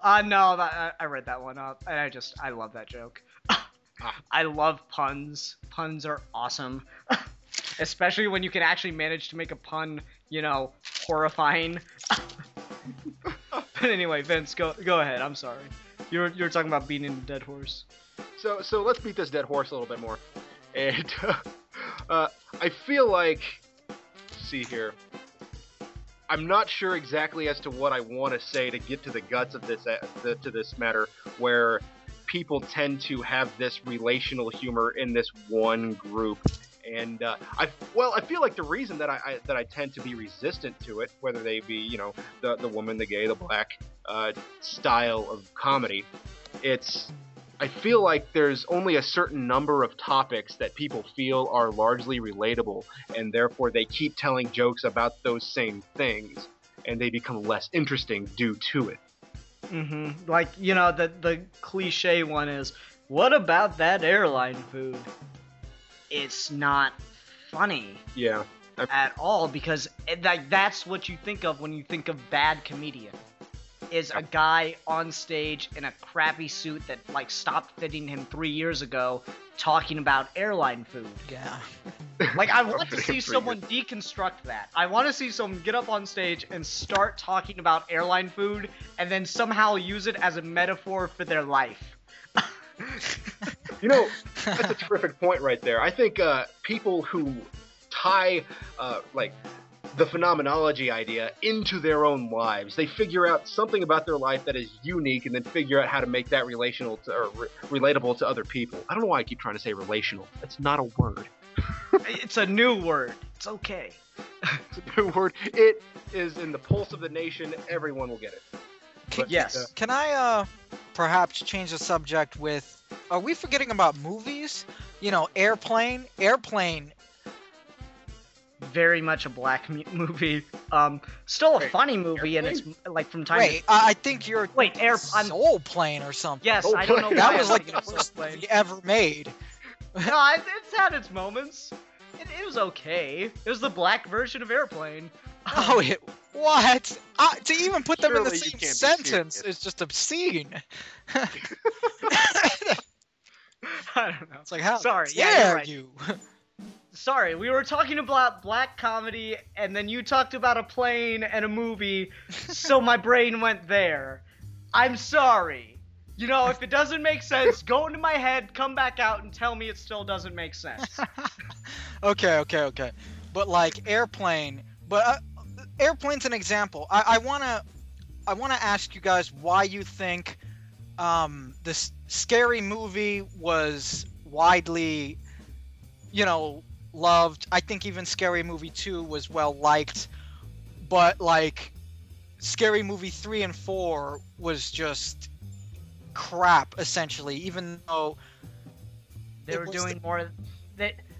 yours? No, I read that one up, and I love that joke. I love puns. Puns are awesome. Especially when you can actually manage to make a pun, horrifying. But anyway, Vince, go ahead. I'm sorry. You're talking about beating a dead horse. So let's beat this dead horse a little bit more. And I feel like... see here. I'm not sure exactly as to what I want to say to get to the guts of this to this matter, where people tend to have this relational humor in this one group, and I feel like the reason that I tend to be resistant to it, whether they be the woman, the gay, the black style of comedy, I feel like there's only a certain number of topics that people feel are largely relatable, and therefore they keep telling jokes about those same things, and they become less interesting due to it. Mm-hmm. Like, the cliche one is, what about that airline food? It's not funny Yeah. at all, because that's what you think of when you think of bad comedian. Is a guy on stage in a crappy suit that stopped fitting him 3 years ago talking about airline food. Yeah. Like, I want to see someone deconstruct that. I want to see someone get up on stage and start talking about airline food and then somehow use it as a metaphor for their life. That's a terrific point right there. I think people who tie the phenomenology idea into their own lives, they figure out something about their life that is unique, and then figure out how to make that relatable to other people. I don't know why I keep trying to say relational. That's not a word. It's a new word. It's okay. It's a new word. It is in the pulse of the nation. Everyone will get it. But, Yes. Can I perhaps change the subject with, are we forgetting about movies? Airplane. Very much a black movie. Still a funny movie, and it's from time Wait, I think you're I'm Soul Plane or something. Yes, Soul I don't know Plane. why That was I'm like the thinking of first Soul Plane. movie ever made. No, it's had its moments. It was okay. It was the black version of Airplane. Oh, what? To even put them in the Surely you same can't be sentence serious. is just obscene. I don't know. It's like, how Sorry, yeah, dare you're right. you? Sorry, we were talking about black comedy, and then you talked about a plane and a movie, so my brain went there. I'm sorry. If it doesn't make sense, go into my head, come back out, and tell me it still doesn't make sense. Okay. But like Airplane, but Airplane's an example. I wanna ask you guys why you think this Scary Movie was widely, loved. I think even Scary Movie 2 was well liked, but like Scary Movie 3 and 4 was just crap essentially, even though they were doing more.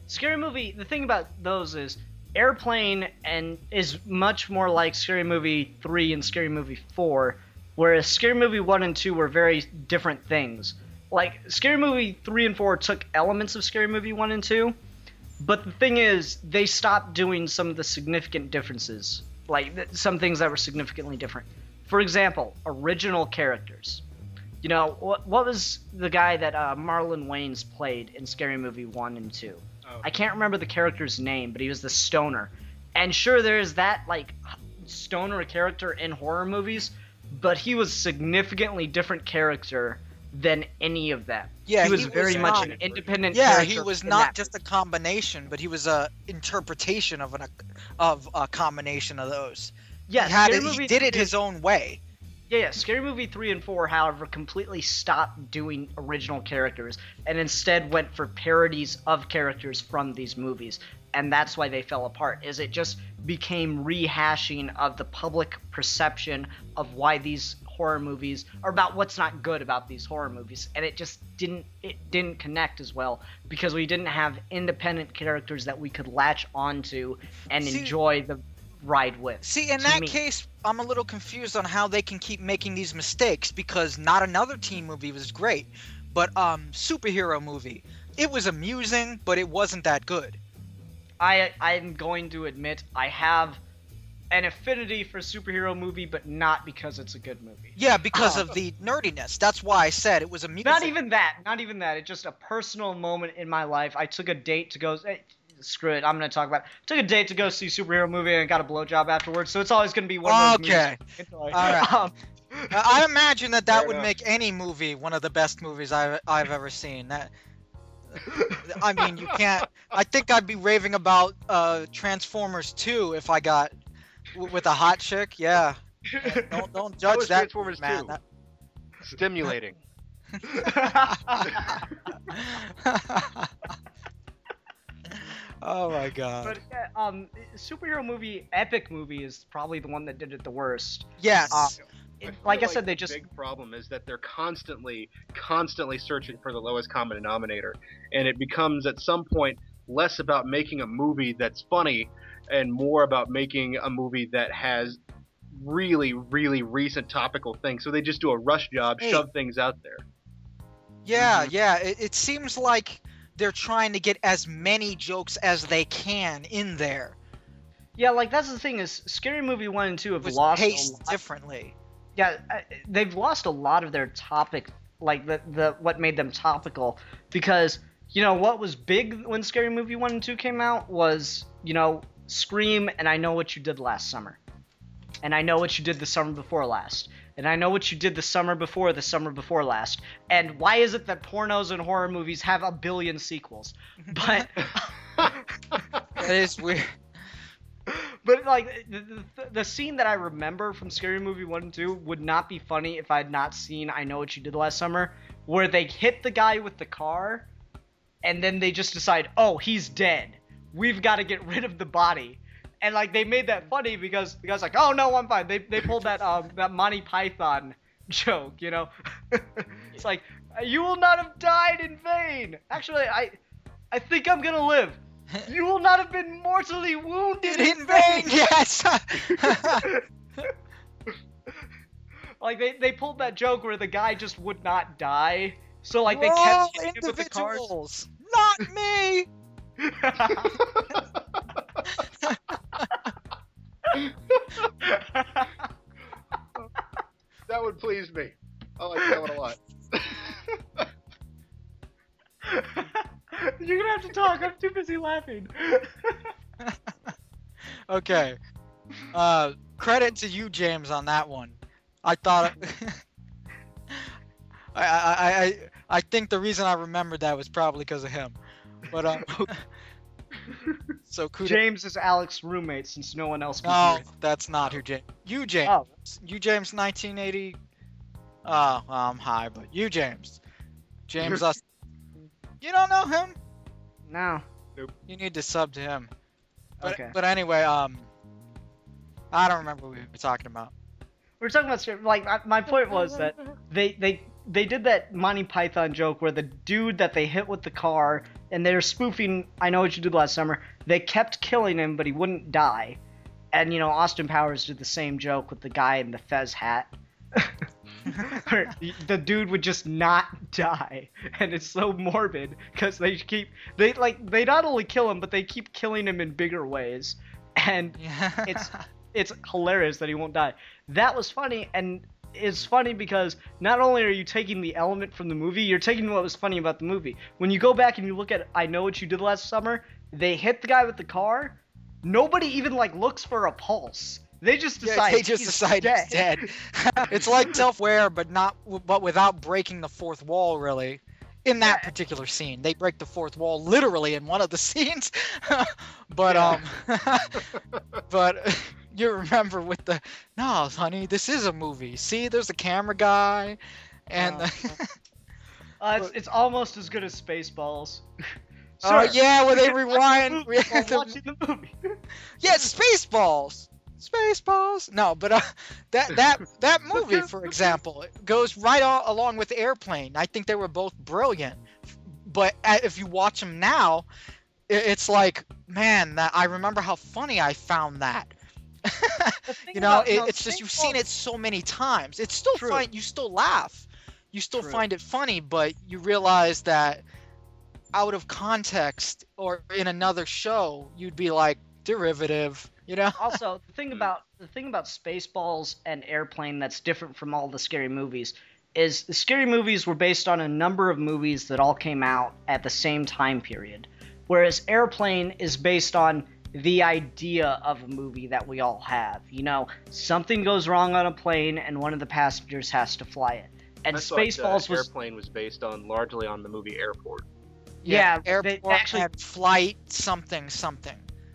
Scary Movie. The thing about those is Airplane and is much more like Scary Movie 3 and Scary Movie 4, whereas Scary Movie 1 and 2 were very different things. Like Scary Movie 3 and 4 took elements of Scary Movie 1 and 2, but the thing is they stopped doing some of the significant differences, like some things that were significantly different. For example, original characters. What was the guy that Marlon Wayans played in Scary Movie 1 and 2? Oh. I can't remember the character's name, but he was the stoner. And sure, there's that, like, stoner character in horror movies, but he was a significantly different character than any of them. Yeah, he was very much not an independent Yeah, character. he was in not that just a combination, but he was a interpretation of a combination of those. Yeah, he did it his own way. Yeah, Scary Movie 3 and 4, however, completely stopped doing original characters and instead went for parodies of characters from these movies. And that's why they fell apart, is it just became rehashing of the public perception of why these horror movies, or about what's not good about these horror movies. And it just didn't connect as well because we didn't have independent characters that we could latch onto and enjoy the ride with. See, in that case, I'm a little confused on how they can keep making these mistakes because Not Another Teen Movie was great, but superhero movie, it was amusing, but it wasn't that good. I'm going to admit I have an affinity for superhero movie, but not because it's a good movie. Yeah, because of the nerdiness. That's why I said it was amusing. Not even that. It's just a personal moment in my life. I took a date to go. Screw it, I'm going to talk about it. Took a date to go see a superhero movie and got a blowjob afterwards, so it's always going to be one of those movies. All right. I imagine that Fair would enough. make any movie one of the best movies I've ever seen. I mean, you can't. I think I'd be raving about Transformers 2 if I got with a hot chick. Yeah. Don't That judge was that, Transformers man. 2. Stimulating. Oh my god. But superhero movie, epic movie is probably the one that did it the worst. Yes. Like I feel said, they just the big problem is that they're constantly searching for the lowest common denominator, and it becomes at some point less about making a movie that's funny and more about making a movie that has really, really recent topical things. So they just do a rush job, shove things out there. Yeah, yeah. It seems like they're trying to get as many jokes as they can in there. Yeah, like that's the thing is, Scary Movie 1 and 2 have It was lost paced differently. Yeah, they've lost a lot of their topic, like the what made them topical, because what was big when Scary Movie 1 and 2 came out was Scream and I Know What You Did Last Summer, and I Know What You Did the Summer Before Last, and I Know What You Did the Summer Before Last, and why is it that pornos and horror movies have a billion sequels? But It is weird. But like the scene that I remember from Scary Movie 1 and 2 would not be funny if I had not seen I Know What You Did Last Summer, where they hit the guy with the car, and then they just decide, oh, he's dead. We've got to get rid of the body. And like they made that funny because the guy's like, oh no, I'm fine. They pulled that that Monty Python joke, It's like, you will not have died in vain. Actually, I think I'm gonna live. You will not have been mortally wounded in vain. Yes. Like they pulled that joke where the guy just would not die, so like they We're kept all hitting him with the cars. individuals, not me. That would please me. I like that one a lot. You're gonna have to talk. I'm too busy laughing. Okay. Credit to you, James, on that one. I thought. I think the reason I remembered that was probably because of him. But So kudos. James is Alex's roommate since no one else can No, hear it. that's not who James. You James. Oh. You James 1980. Oh, I'm high, but you James. James us. You don't know him? No. You need to sub to him. But, Okay. But anyway, I don't remember what we were talking about. We're talking about script. Like my point was that they did that Monty Python joke where the dude that they hit with the car and they're spoofing I Know What You Did Last Summer. They kept killing him, but he wouldn't die. And Austin Powers did the same joke with the guy in the fez hat. Where the dude would just not die, and it's so morbid because they not only kill him, but they keep killing him in bigger ways, and Yeah. it's hilarious that he won't die. That was funny, and it's funny because not only are you taking the element from the movie, you're taking what was funny about the movie. When you go back and you look at I Know What You Did Last Summer, they hit the guy with the car. Nobody even looks for a pulse. They just decide decide he's dead. It's like self-aware, but without breaking the fourth wall, really. In that particular scene, they break the fourth wall literally in one of the scenes. But but you remember with the no, honey, this is a movie. See, there's a camera guy, and it's almost as good as Spaceballs. yeah, where they rewind. While watching the movie. Yeah, Spaceballs. Spaceballs. No, but that movie, for example, goes right along with Airplane. I think they were both brilliant. But if you watch them now, it's like, man, I remember how funny I found that. It's just you've seen it so many times. It's still fun. You still laugh. You still find it funny, but you realize that out of context or in another show, you'd be like, derivative. Also, the thing about Spaceballs and Airplane that's different from all the scary movies is the scary movies were based on a number of movies that all came out at the same time period, whereas Airplane is based on the idea of a movie that we all have. Something goes wrong on a plane and one of the passengers has to fly it. And Spaceballs Airplane was based largely on the movie Airport. Yeah, Airport they actually had Flight something.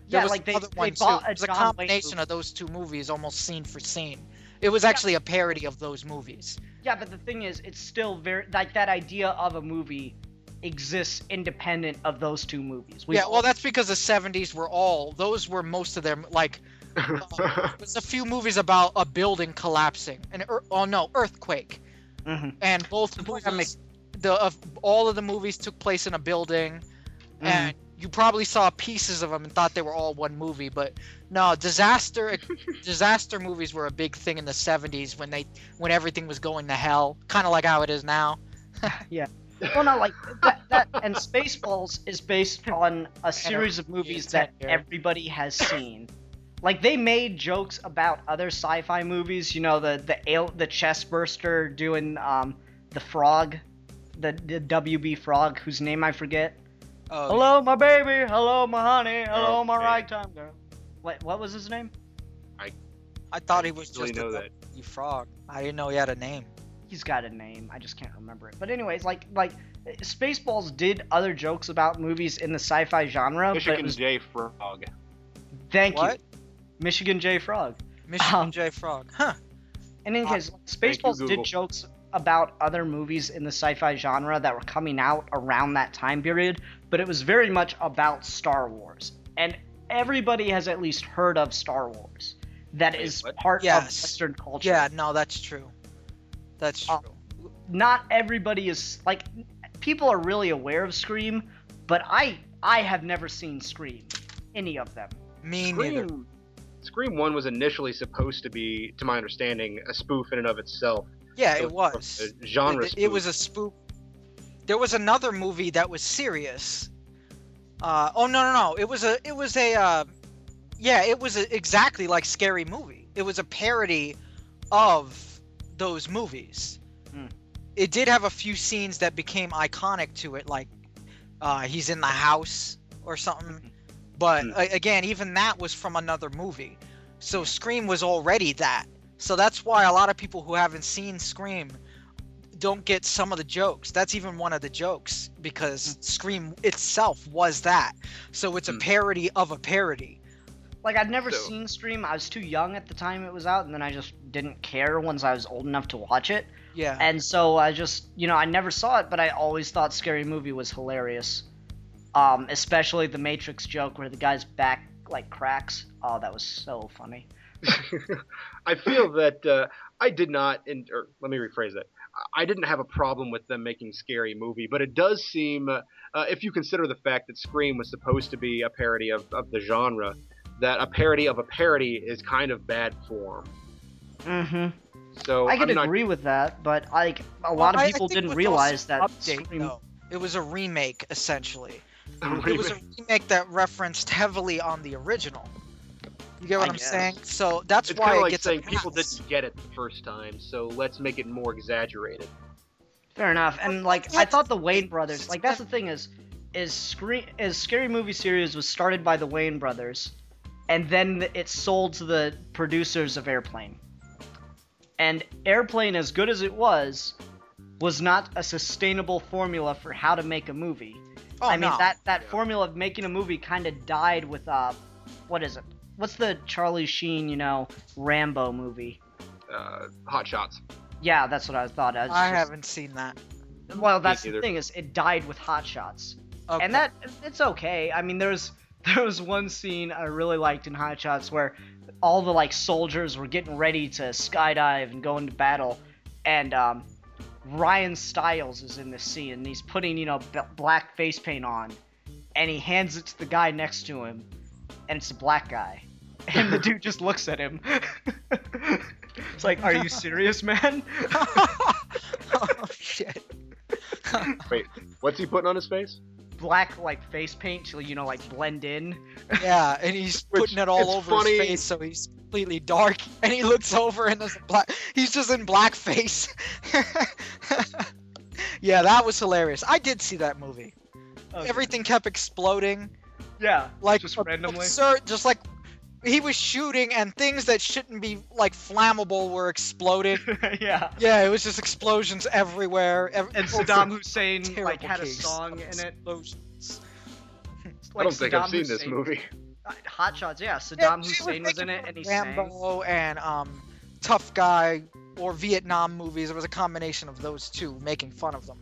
There was another one too. It was a combination of those two movies, almost scene for scene. It was actually a parody of those movies. Yeah, but the thing is, it's still very that idea of a movie exists independent of those two movies. That's because the 70s those were most of them. There's a few movies about a building collapsing, earthquake, and both movies, all of the movies took place in a building, and you probably saw pieces of them and thought they were all one movie, but no, disaster movies were a big thing in the 70s when everything was going to hell, kind of like how it is now. Yeah. Well, no, that and Spaceballs is based on a series of movies that everybody has seen. They made jokes about other sci-fi movies, the chest burster doing the frog, the WB frog whose name I forget. Hello, my baby. Hello, my honey. Hello, my ragtime girl. What was his name? I thought he was just really know a frog. I didn't know he had a name. He's got a name. I just can't remember it. But anyways, Spaceballs did other jokes about movies in the sci-fi genre. Michigan J. Frog. Thank you. Michigan J. Frog. Michigan J. Frog. Huh. In any case, Spaceballs did jokes about other movies in the sci-fi genre that were coming out around that time period, but it was very much about Star Wars. And everybody has at least heard of Star Wars. That is part of Western culture. Yeah, no, that's true. That's true. Not everybody is people are really aware of Scream, but I have never seen Scream, any of them. Me neither. Scream 1 was initially supposed to be, to my understanding, a spoof in and of itself. Yeah, it was. A genre spoof. It was a spoof. There was another movie that was serious. No. It was exactly like Scary Movie. It was a parody of those movies. It did have a few scenes that became iconic to it, like he's in the house or something. But again, even that was from another movie. So Scream was already that. So that's why a lot of people who haven't seen Scream don't get some of the jokes. That's even one of the jokes, because Scream itself was that. So it's a parody of a parody. Like, I'd never So- seen Scream. I was too young at the time it was out, and then I just didn't care once I was old enough to watch it. Yeah. And so I just, I never saw it, but I always thought Scary Movie was hilarious. Especially the Matrix joke where the guy's back, like, cracks. Oh, that was so funny. I feel that I did not, or let me rephrase that. I didn't have a problem with them making Scary Movie, but it does seem, if you consider the fact that Scream was supposed to be a parody of the genre, that a parody of a parody is kind of bad form. Mm-hmm. So I can I'm not- agree with that, but, like, a lot of I people think didn't it was realize also that an update, Scream... though. It was a remake, essentially. remake. It was a remake that referenced heavily on the original. You get what I I'm guess. saying? So that's It's why kind of it like gets saying a people pass. didn't get it the first time, so let's make it more exaggerated. Fair enough. And, like, I thought the Wayne brothers... Like, that's the thing is Scary Movie series was started by the Wayne brothers, and then it sold to the producers of Airplane. And Airplane, as good as it was not a sustainable formula for how to make a movie. Oh, I mean, no. that formula of making a movie kind of died with, what is it? What's the Charlie Sheen, Rambo movie? Hot Shots. Yeah, that's what I thought. I haven't seen that. Well, that's the neither. thing, is it died with Hot Shots. Okay. And it's okay. I mean, there was one scene I really liked in Hot Shots where all the, like, soldiers were getting ready to skydive and go into battle, and Ryan Stiles is in this scene, and he's putting, black face paint on, and he hands it to the guy next to him, and it's a black guy. And the dude just looks at him. It's like, are you serious, man? Oh shit. Wait, what's he putting on his face? Black, like, face paint to, like, blend in. Yeah, and he's Which putting it all it's over funny. his face, so he's completely dark. And he looks over, and there's a black. He's just in blackface. Yeah, that was hilarious. I did see that movie. Okay. Everything kept exploding, Yeah, like just randomly. absurd. Just like he was shooting, and things that shouldn't be like flammable were exploding. Yeah. Yeah, it was just explosions everywhere. And Saddam Hussein, Terrible like, had a case song of in it. explosions. I don't think I've Saddam seen this Hussein- movie. Hot Shots, yeah. Yeah, Saddam she Hussein was in making it, and he Rambo sang. and Tough Guy or Vietnam movies. It was a combination of those two, making fun of them.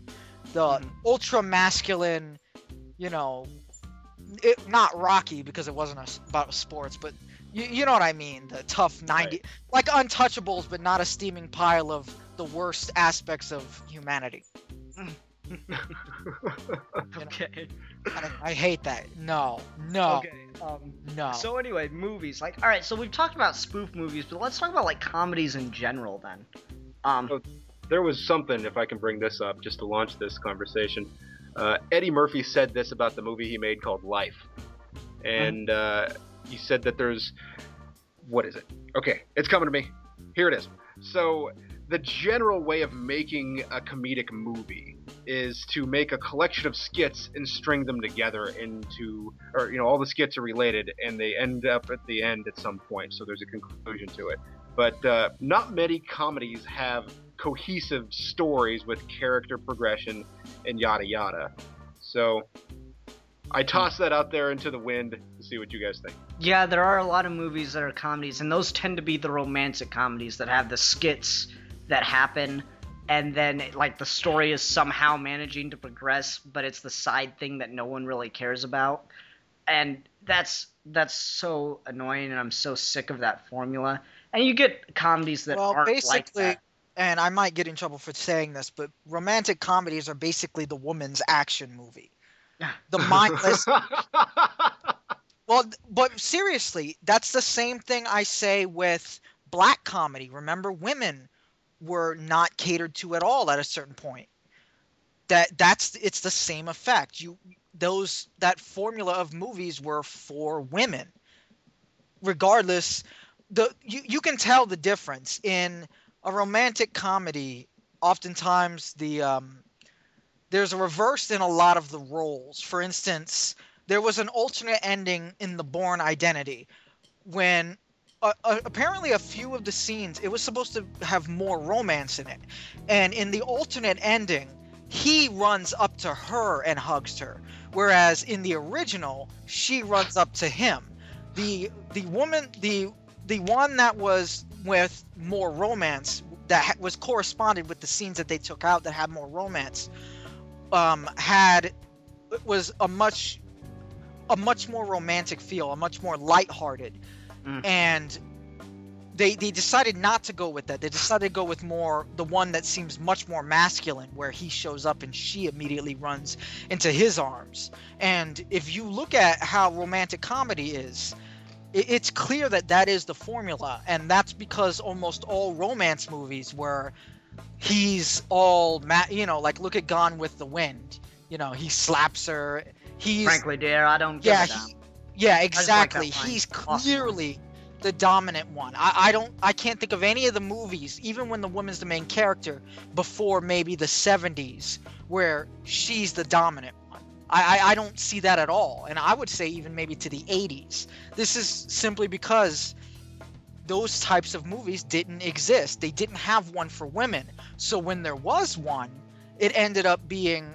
The Mhm. ultra masculine, not Rocky because it wasn't about sports, but you know what I mean. The tough 90, like Untouchables, but not a steaming pile of the worst aspects of humanity. Okay. I hate that. No. Okay. No. So anyway, movies. Like, all right. So we've talked about spoof movies, but let's talk about, like, comedies in general then. There was something, if I can bring this up, just to launch this conversation. Eddie Murphy said this about the movie he made called Life. And he said that there's... What is it? Okay, it's coming to me. Here it is. So, the general way of making a comedic movie is to make a collection of skits and string them together into... Or, all the skits are related, and they end up at the end at some point, so there's a conclusion to it. But not many comedies have cohesive stories with character progression and yada yada. So I toss that out there into the wind to see what you guys think. Yeah, there are a lot of movies that are comedies, and those tend to be the romantic comedies that have the skits that happen, and then, like, the story is somehow managing to progress, but it's the side thing that no one really cares about. And that's so annoying, and I'm so sick of that formula. And you get comedies that Well, aren't like basically, that. and I might get in trouble for saying this, but romantic comedies are basically the woman's action movie. The mindless. Well, but seriously, that's the same thing I say with black comedy. Remember, women were not catered to at all at a certain point. It's the same effect. That formula of movies were for women. Regardless, you can tell the difference in a romantic comedy. Oftentimes, there's a reverse in a lot of the roles. For instance, there was an alternate ending in The Bourne Identity when apparently a few of the scenes, it was supposed to have more romance in it, and in the alternate ending, he runs up to her and hugs her, whereas in the original, she runs up to him. The woman, the one that was with more romance, that was corresponded with the scenes that they took out that had more romance, was a much more romantic feel, a much more lighthearted. And they decided not to go with that. They decided to go with more the one that seems much more masculine, where he shows up and she immediately runs into his arms. And if you look at how romantic comedy is, it's clear that that is the formula, and that's because almost all romance movies where he's all like look at Gone with the Wind. You know, he slaps her. He's Frankly, dear, I don't give a damn. Yeah, like exactly. that line. He's Awesome. clearly the dominant one. I can't think of any of the movies, even when the woman's the main character, before maybe the 70s, where she's the dominant one. I don't see that at all. And I would say even maybe to the 80s. This is simply because those types of movies didn't exist. They didn't have one for women. So when there was one, it ended up being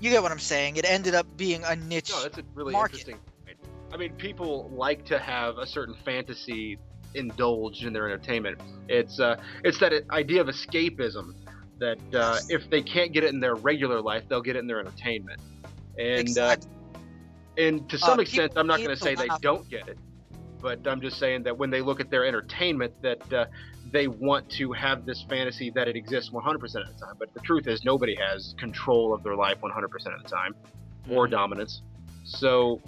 you get what I'm saying? It ended up being a niche No, that's a really market. interesting point. I mean, people like to have a certain fantasy indulged in their entertainment. It's that idea of escapism that Yes. if they can't get it in their regular life, they'll get it in their entertainment. And Exactly. and to some extent, people I'm not need going to to say they laugh. don't get it, but I'm just saying that when they look at their entertainment, that they want to have this fantasy that it exists 100% of the time. But the truth is, nobody has control of their life 100% of the time, or dominance. So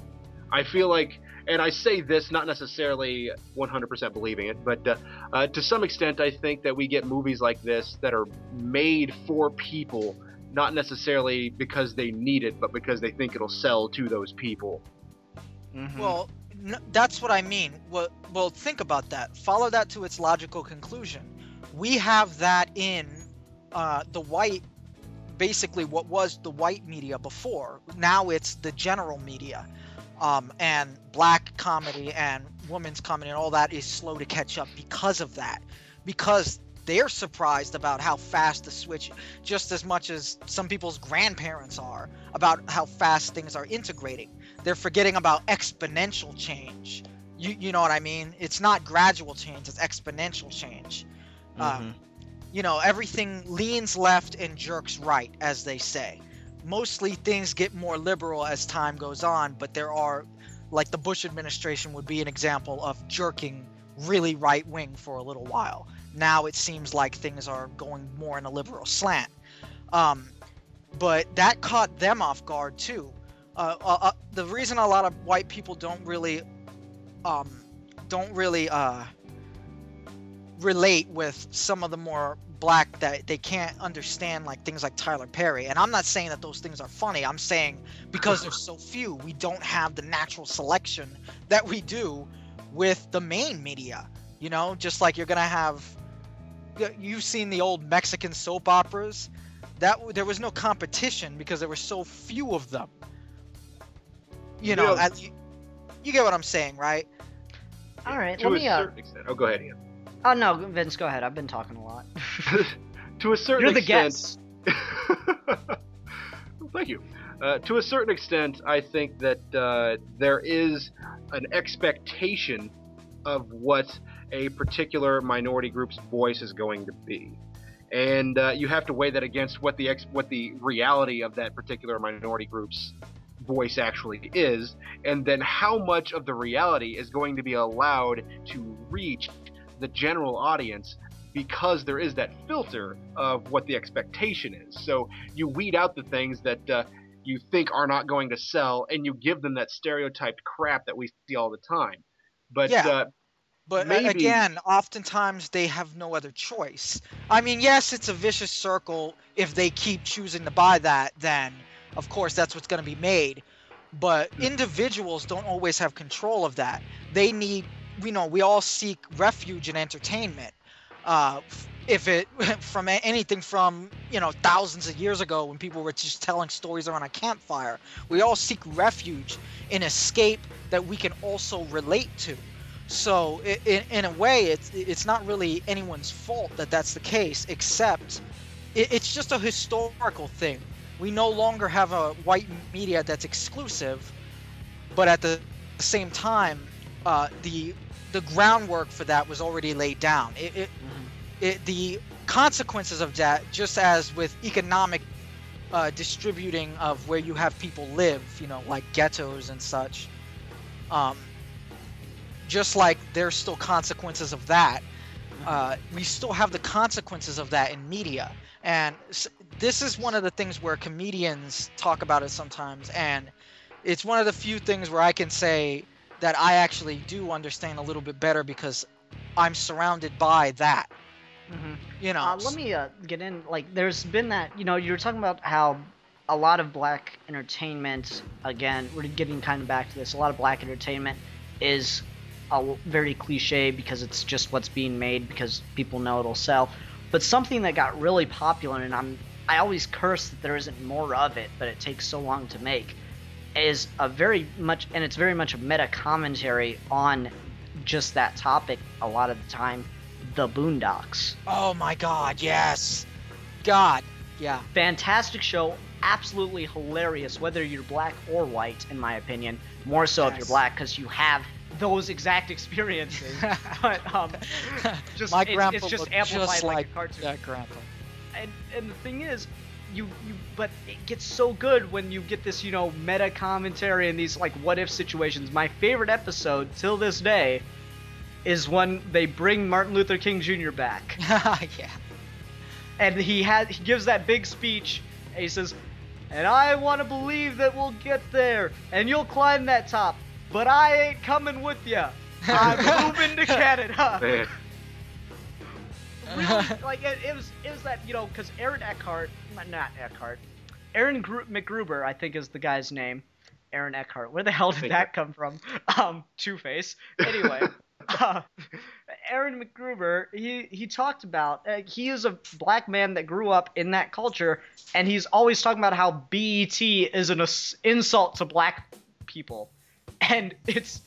I feel like, and I say this not necessarily 100% believing it, but to some extent, I think that we get movies like this that are made for people, not necessarily because they need it, but because they think it'll sell to those people. Well, that's what I mean. Well, think about that. Follow that to its logical conclusion. We have that in the white, basically what was the white media before. Now it's the general media. And black comedy and women's comedy and all that is slow to catch up because of that. Because they're surprised about how fast the switch, just as much as some people's grandparents are, about how fast things are integrating. They're forgetting about exponential change. You know what I mean? It's not gradual change, it's exponential change. You know, everything leans left and jerks right, as they say. Mostly things get more liberal as time goes on, but there are, like the Bush administration would be an example of jerking really right wing for a little while. Now it seems like things are going more in a liberal slant. But that caught them off guard too. The reason a lot of white people don't really relate with some of the more black, that they can't understand like things like Tyler Perry. And I'm not saying that those things are funny. I'm saying because there's so few, we don't have the natural selection that we do with the main media. You know, just like you're gonna have, you've seen the old Mexican soap operas. That there was no competition because there were so few of them. You know, you get what I'm saying, right? All right, To let a me. certain extent. Oh, go ahead, Ian. Oh no, Vince, go ahead. I've been talking a lot. To a certain You're the extent. guest. Well, thank you. To a certain extent, I think that there is an expectation of what a particular minority group's voice is going to be, and you have to weigh that against what the reality of that particular minority group's voice actually is, and then how much of the reality is going to be allowed to reach the general audience, because there is that filter of what the expectation is. So you weed out the things that you think are not going to sell, and you give them that stereotyped crap that we see all the time. But Yeah. But maybe- again, oftentimes they have no other choice. I mean, yes, it's a vicious circle. If they keep choosing to buy that, then of course that's what's going to be made. But individuals don't always have control of that. They need, we all seek refuge in entertainment. If it from anything from thousands of years ago when people were just telling stories around a campfire, we all seek refuge in escape that we can also relate to. So in a way, it's not really anyone's fault that that's the case, except it's just a historical thing. We no longer have a white media that's exclusive, but at the same time, the groundwork for that was already laid down. The consequences of that, just as with economic distributing of where you have people live, like ghettos and such, just like there's still consequences of that, we still have the consequences of that in media. And this is one of the things where comedians talk about it sometimes, and it's one of the few things where I can say that I actually do understand a little bit better because I'm surrounded by that. Let me get in. Like, there's been that, you were talking about how a lot of black entertainment, again, we're getting kind of back to this, a lot of black entertainment is very cliche because it's just what's being made because people know it'll sell. But something that got really popular, and I always curse that there isn't more of it, but it takes so long to make, is it's very much a meta commentary on just that topic a lot of the time, the Boondocks. Oh my God, yes. God, yeah. Fantastic show, absolutely hilarious, whether you're black or white, in my opinion. More so if you're black, because you have those exact experiences. But my grandpa it's just looked amplified just like like a cartoon. that grandpa. And the thing is, but it gets so good when you get this, meta commentary and these like what if situations. My favorite episode till this day is when they bring Martin Luther King Jr. back. Yeah. And he gives that big speech, and he says, "And I want to believe that we'll get there, and you'll climb that top, but I ain't coming with ya. I'm moving to Canada." Man. Really, like it was that, because Aaron McGruber, I think is the guy's name. Aaron Eckhart. Where the hell did that come from? Two-Face. Anyway. Aaron McGruber, he talked about, he is a black man that grew up in that culture, and he's always talking about how BET is an insult to black people. And it's,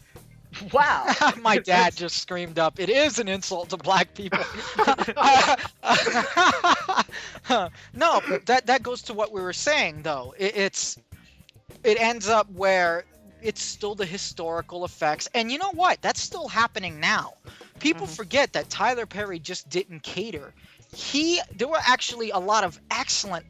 wow. My dad just screamed up, "It is an insult to black people." No, but that goes to what we were saying, though. It ends up where it's still the historical effects. And you know what? That's still happening now. People forget that Tyler Perry just didn't cater. There were actually a lot of excellent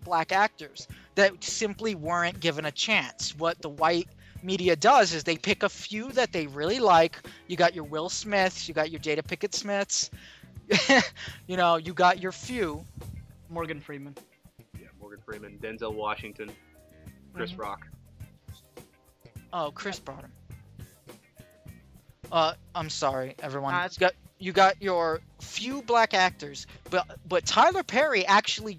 black actors that simply weren't given a chance. What the white media does is they pick a few that they really like. You got your Will Smiths, you got your Jada Pinkett Smiths, you got your few. Morgan Freeman. Yeah, Morgan Freeman, Denzel Washington, Chris Rock. Oh, Chris brought him. I'm sorry, everyone. Nah, You got your few black actors, but Tyler Perry actually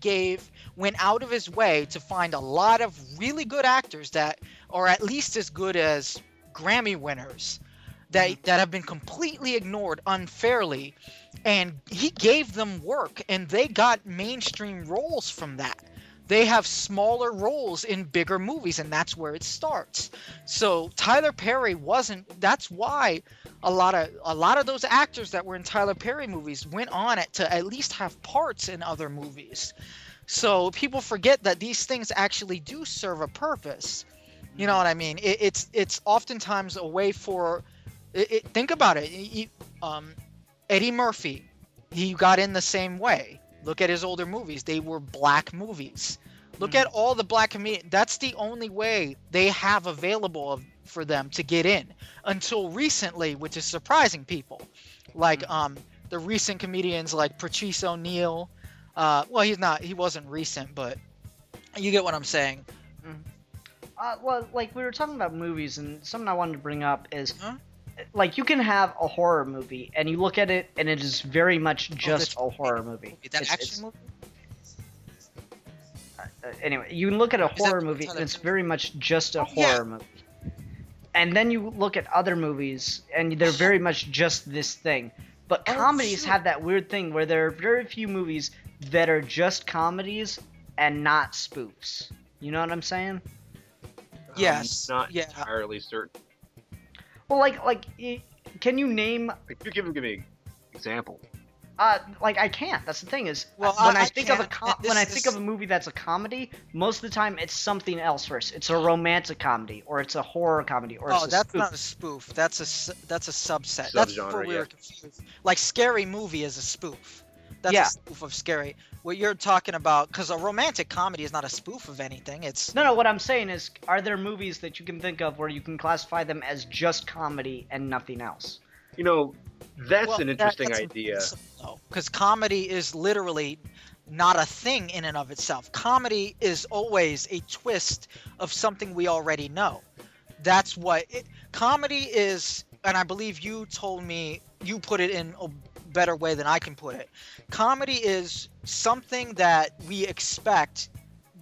went out of his way to find a lot of really good actors that are at least as good as Grammy winners that have been completely ignored unfairly, and he gave them work, and they got mainstream roles from that. They have smaller roles in bigger movies, and that's where it starts. So Tyler Perry that's why a lot of those actors that were in Tyler Perry movies went on to at least have parts in other movies. So people forget that these things actually do serve a purpose. You know what I mean? It's oftentimes a way for think about it. Eddie Murphy, he got in the same way. Look at his older movies. They were black movies. Look at all the black comedians. That's the only way they have available for them to get in until recently, which is surprising people. Like the recent comedians like Patrice O'Neal. Well, he wasn't recent, but you get what I'm saying. Well, like we were talking about movies, and something I wanted to bring up is like you can have a horror movie and you look at it and it is very much just a horror movie. That action movie? Anyway, you can look at a horror movie and it's very much just a horror movie. And then you look at other movies and they're very much just this thing. But comedies have that weird thing where there are very few movies that are just comedies and not spoofs. You know what I'm saying? Yes. I'm not entirely certain. Well, like can you name? Like, you give me an example. Like I can't. That's the thing is, Well, when I I think of a can't. when I This think is- of a movie that's a comedy, most of the time it's something else first. It's a romantic comedy, or it's a horror comedy, or it's Oh, a that's spoof. not a spoof. That's a subset. That's Subgenre, where we yeah. were confused. Like Scary Movie is a spoof. That's Yeah. a spoof of Scary. What you're talking about, because a romantic comedy is not a spoof of anything. It's No, what I'm saying is, are there movies that you can think of where you can classify them as just comedy and nothing else? You know, that's well, an interesting that's idea. Because comedy is literally not a thing in and of itself. Comedy is always a twist of something we already know. That's what comedy is, and I believe you told me you put it in a better way than I can put it. Comedy is something that we expect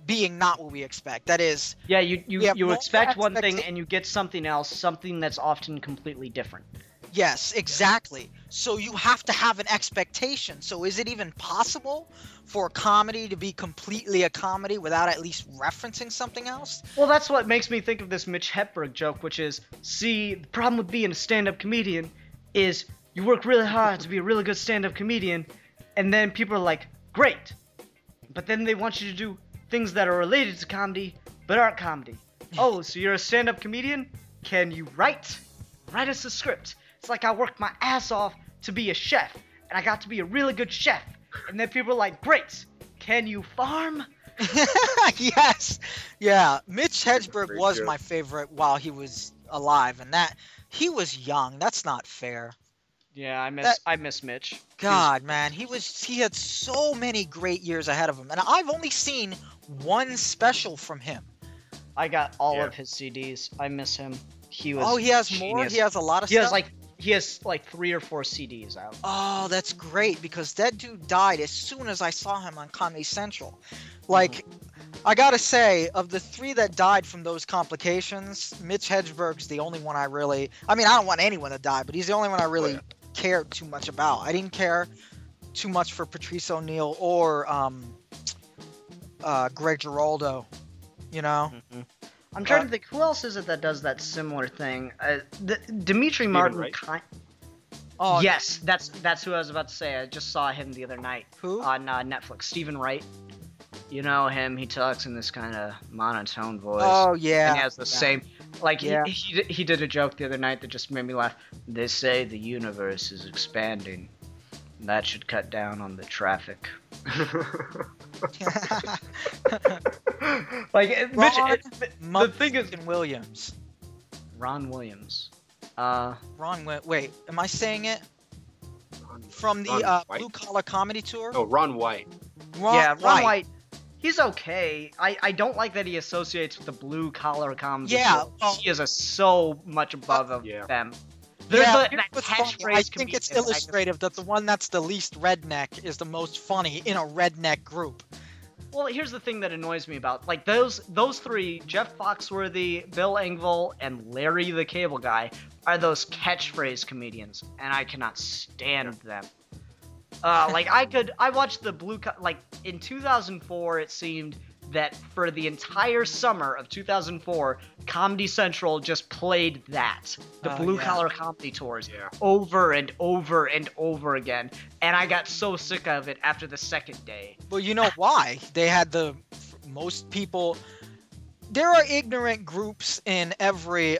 being not what we expect. That is, Yeah, We you have you no expect one thing expecta- and you get something else, something that's often completely different. yes, exactly. So you have to have an expectation. So is it even possible for a comedy to be completely a comedy without at least referencing something else? Well, that's what makes me think of this Mitch Hedberg joke, which is, see, the problem with being a stand-up comedian is you work really hard to be a really good stand-up comedian, and then people are like, great, but then they want you to do things that are related to comedy, but aren't comedy. Oh, so you're a stand-up comedian? Can you write? Write us a script. It's like I worked my ass off to be a chef, and I got to be a really good chef. And then people are like, great, can you farm? Yes. Yeah. Mitch Hedberg Great was joke. my favorite while he was alive, and that he was young. That's not fair. Yeah, That- I miss Mitch. God, man, he had so many great years ahead of him, and I've only seen one special from him. I got all Yeah. of his CDs. I miss him. He was. Oh, he has more. genius. He has a lot of He stuff. has like 3 or 4 CDs out. Oh, that's great because that dude died as soon as I saw him on Comedy Central. Like, I gotta say, of the 3 that died from those complications, Mitch Hedberg's the only one I really. I mean, I don't want anyone to die, but he's the only one I really yeah. cared too much about. I didn't care too much for Patrice O'Neill or Greg Giraldo. You know? I'm trying to think, who else is it that does that similar thing? Dimitri Martin. Wright? Oh, Yes, that's who I was about to say. I just saw him the other night Who? on Netflix. Stephen Wright. You know him. He talks in this kind of monotone voice. Oh yeah. And he has the yeah. same, like Yeah. he did a joke the other night that just made me laugh. They say the universe is expanding. That should cut down on the traffic. Like Mitch, Ron the thing is, Motherfucking Williams. Ron Williams. Wait, am I saying it? From the Ron White? Blue Collar Comedy Tour? Oh, Ron White. Ron White. He's okay. I don't like that he associates with the blue collar comedy. Yeah, show. well- He is so much above of Yeah. them. There's Yeah, that here's what's funny. catchphrase I think it's comedian, illustrative that the one that's the least redneck is the most funny in a redneck group. Well, here's the thing that annoys me about like those 3, Jeff Foxworthy, Bill Engvall, and Larry the Cable Guy, are those catchphrase comedians, and I cannot stand them. Like I watched the like in 2004. It seemed that for the entire summer of 2004, Comedy Central just played the Oh, blue yeah. collar comedy tours Yeah. over and over and over again, and I got so sick of it after the second day. Well, you know why? They had most people. There are ignorant groups in every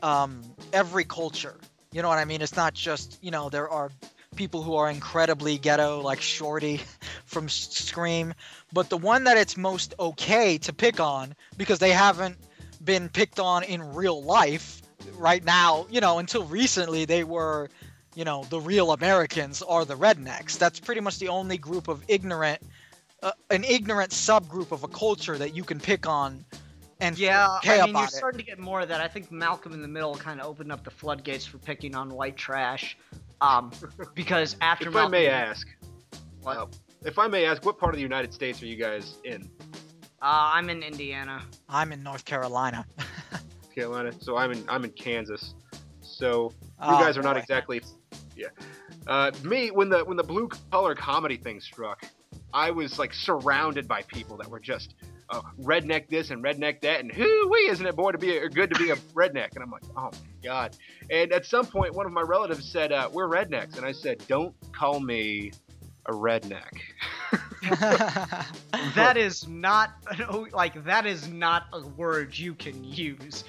culture. You know what I mean? It's not just, there are people who are incredibly ghetto, like Shorty from Scream, but the one that it's most okay to pick on because they haven't been picked on in real life right now, until recently they were, the real Americans are the rednecks. That's pretty much the only group of an ignorant subgroup of a culture that you can pick on and Yeah, care I mean, you're about it. starting to get more of that. I think Malcolm in the Middle kind of opened up the floodgates for picking on white trash. Because after If I Malcolm, may ask, What? if I may ask, what part of the United States are you guys in? I'm in Indiana. I'm in North Carolina. Carolina. So I'm in Kansas. So you Oh, guys are not boy. exactly. Yeah. Me when the blue collar comedy thing struck, I was like surrounded by people that were just redneck this and redneck that, and hoo-wee, isn't it boy to be good to be a redneck? And I'm like, oh my god. And at some point, one of my relatives said, we're rednecks, and I said, don't call me a redneck. That is not that is not a word you can use.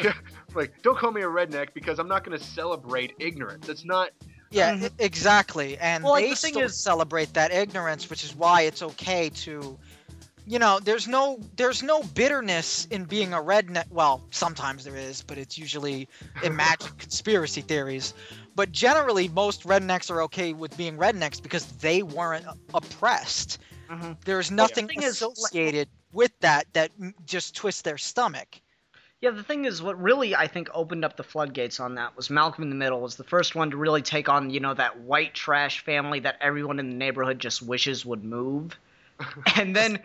Yeah, like, don't call me a redneck because I'm not going to celebrate ignorance. It's not. Yeah, exactly. And Well, like, they the thing still is- celebrate that ignorance, which is why it's okay to, you know, there's no bitterness in being a redneck. Well, sometimes there is, but it's usually imagined conspiracy theories. But generally, most rednecks are okay with being rednecks because they weren't oppressed. Mhm. There's nothing thing is, associated with that just twists their stomach. Yeah, the thing is, what really, I think, opened up the floodgates on that was Malcolm in the Middle was the first one to really take on, you know, that white trash family that everyone in the neighborhood just wishes would move. And then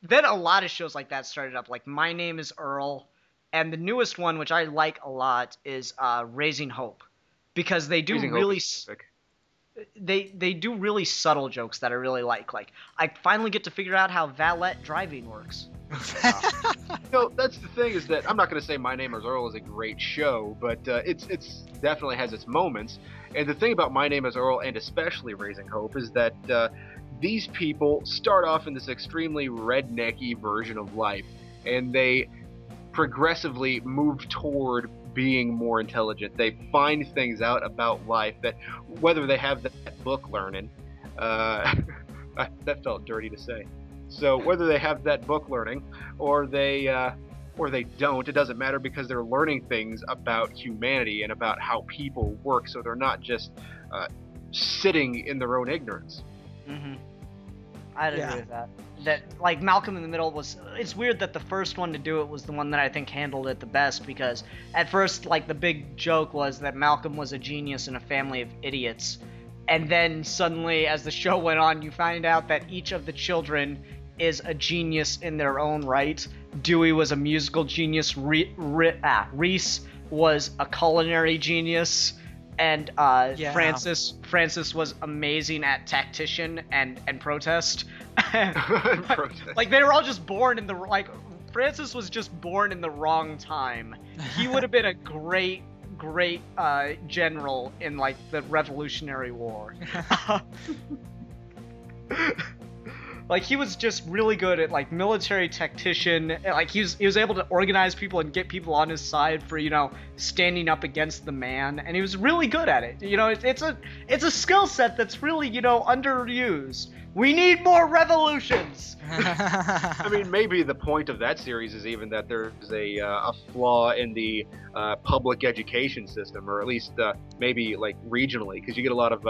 then a lot of shows like that started up, like My Name is Earl, and the newest one, which I like a lot, is Raising Hope, because they do Raising Hope really is specific. they do really subtle jokes that I really like. Like, I finally get to figure out how valet driving works. No, that's the thing is that I'm not going to say My Name is Earl is a great show, but it's definitely has its moments. And the thing about My Name is Earl, and especially Raising Hope, is that these people start off in this extremely rednecky version of life, and they progressively move toward being more intelligent. They find things out about life that, whether they have that book learning, that felt dirty to say. So whether they have that book learning or they don't, it doesn't matter because they're learning things about humanity and about how people work. So they're not just sitting in their own ignorance. Mm-hmm. I'd Yeah. agree with that. That, like, Malcolm in the Middle was, it's weird that the first one to do it was the one that I think handled it the best, because at first, like, the big joke was that Malcolm was a genius in a family of idiots. And then suddenly, as the show went on, you find out that each of the children is a genius in their own right. Dewey was a musical genius, Reese was a culinary genius, and Yeah. Francis was amazing at tactician and protest. Protest. Like, they were all just born in the, like, Francis was just born in the wrong time. He would have been a great general in, like, the Revolutionary War. Like, he was just really good at, like, military tactician. Like, he was able to organize people and get people on his side for, you know, standing up against the man, and he was really good at it. You know, it's a skill set that's really, you know, underused. We need more revolutions. I mean, maybe the point of that series is even that there's a flaw in the public education system, or at least maybe like regionally, because you get a lot of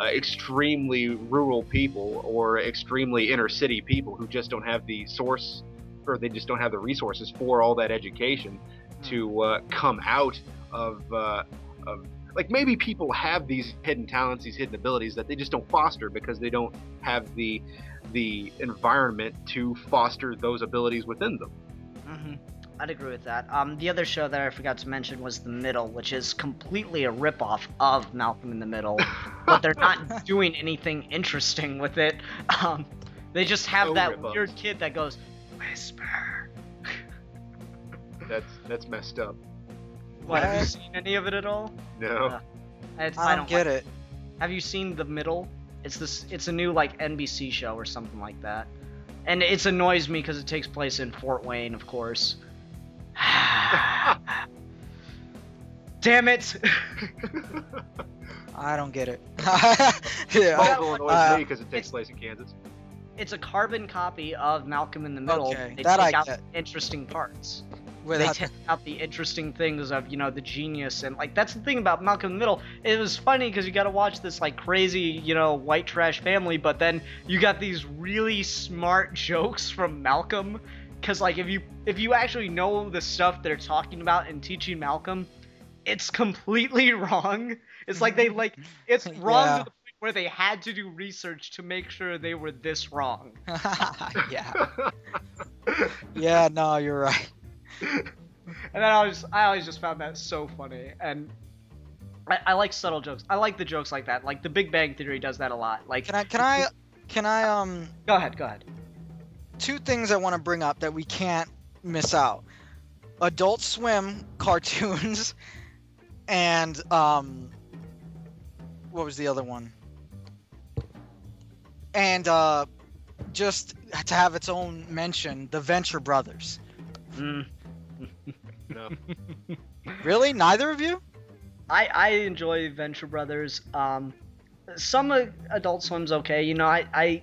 extremely rural people or extremely inner city people who just don't have the source, or they just don't have the resources for all that education to come out of like, maybe people have these hidden talents, these hidden abilities that they just don't foster because they don't have the environment to foster those abilities within them. Mm-hmm. I'd agree with that. The other show that I forgot to mention was The Middle, which is completely a ripoff of Malcolm in the Middle, but they're not doing anything interesting with it. They just have Oh, that rip-offs. weird kid that goes, "Whisper." That's messed up. What, have you seen any of it at all? No. I don't get it. Have you seen The Middle? It's a new, like, NBC show or something like that. And it annoys me because it takes place in Fort Wayne, of course. Damn it! I don't get it. It Yeah. also annoys uh, me because it takes place in Kansas. It's a carbon copy of Malcolm in the Middle. Okay, They that take I out get. the interesting parts. Where They that- take out the interesting things of, you know, the genius, and, like, that's the thing about Malcolm in the Middle. It was funny because you got to watch this, like, crazy, you know, white trash family, but then you got these really smart jokes from Malcolm. Because, like, if you actually know the stuff they're talking about and teaching Malcolm, it's completely wrong. It's like it's wrong Yeah. to the point where they had to do research to make sure they were this wrong. yeah. Yeah, no, you're right. And then I always just found that so funny, and I like subtle jokes. I like the jokes like that. Like, The Big Bang Theory does that a lot. Like, Can I go ahead. two things I want to bring up that we can't miss out: Adult Swim cartoons, and what was the other one? And just to have its own mention, the Venture Brothers. Mm. No. Really? Neither of you? I enjoy Venture Brothers. Some Adult Swim's okay. You know, I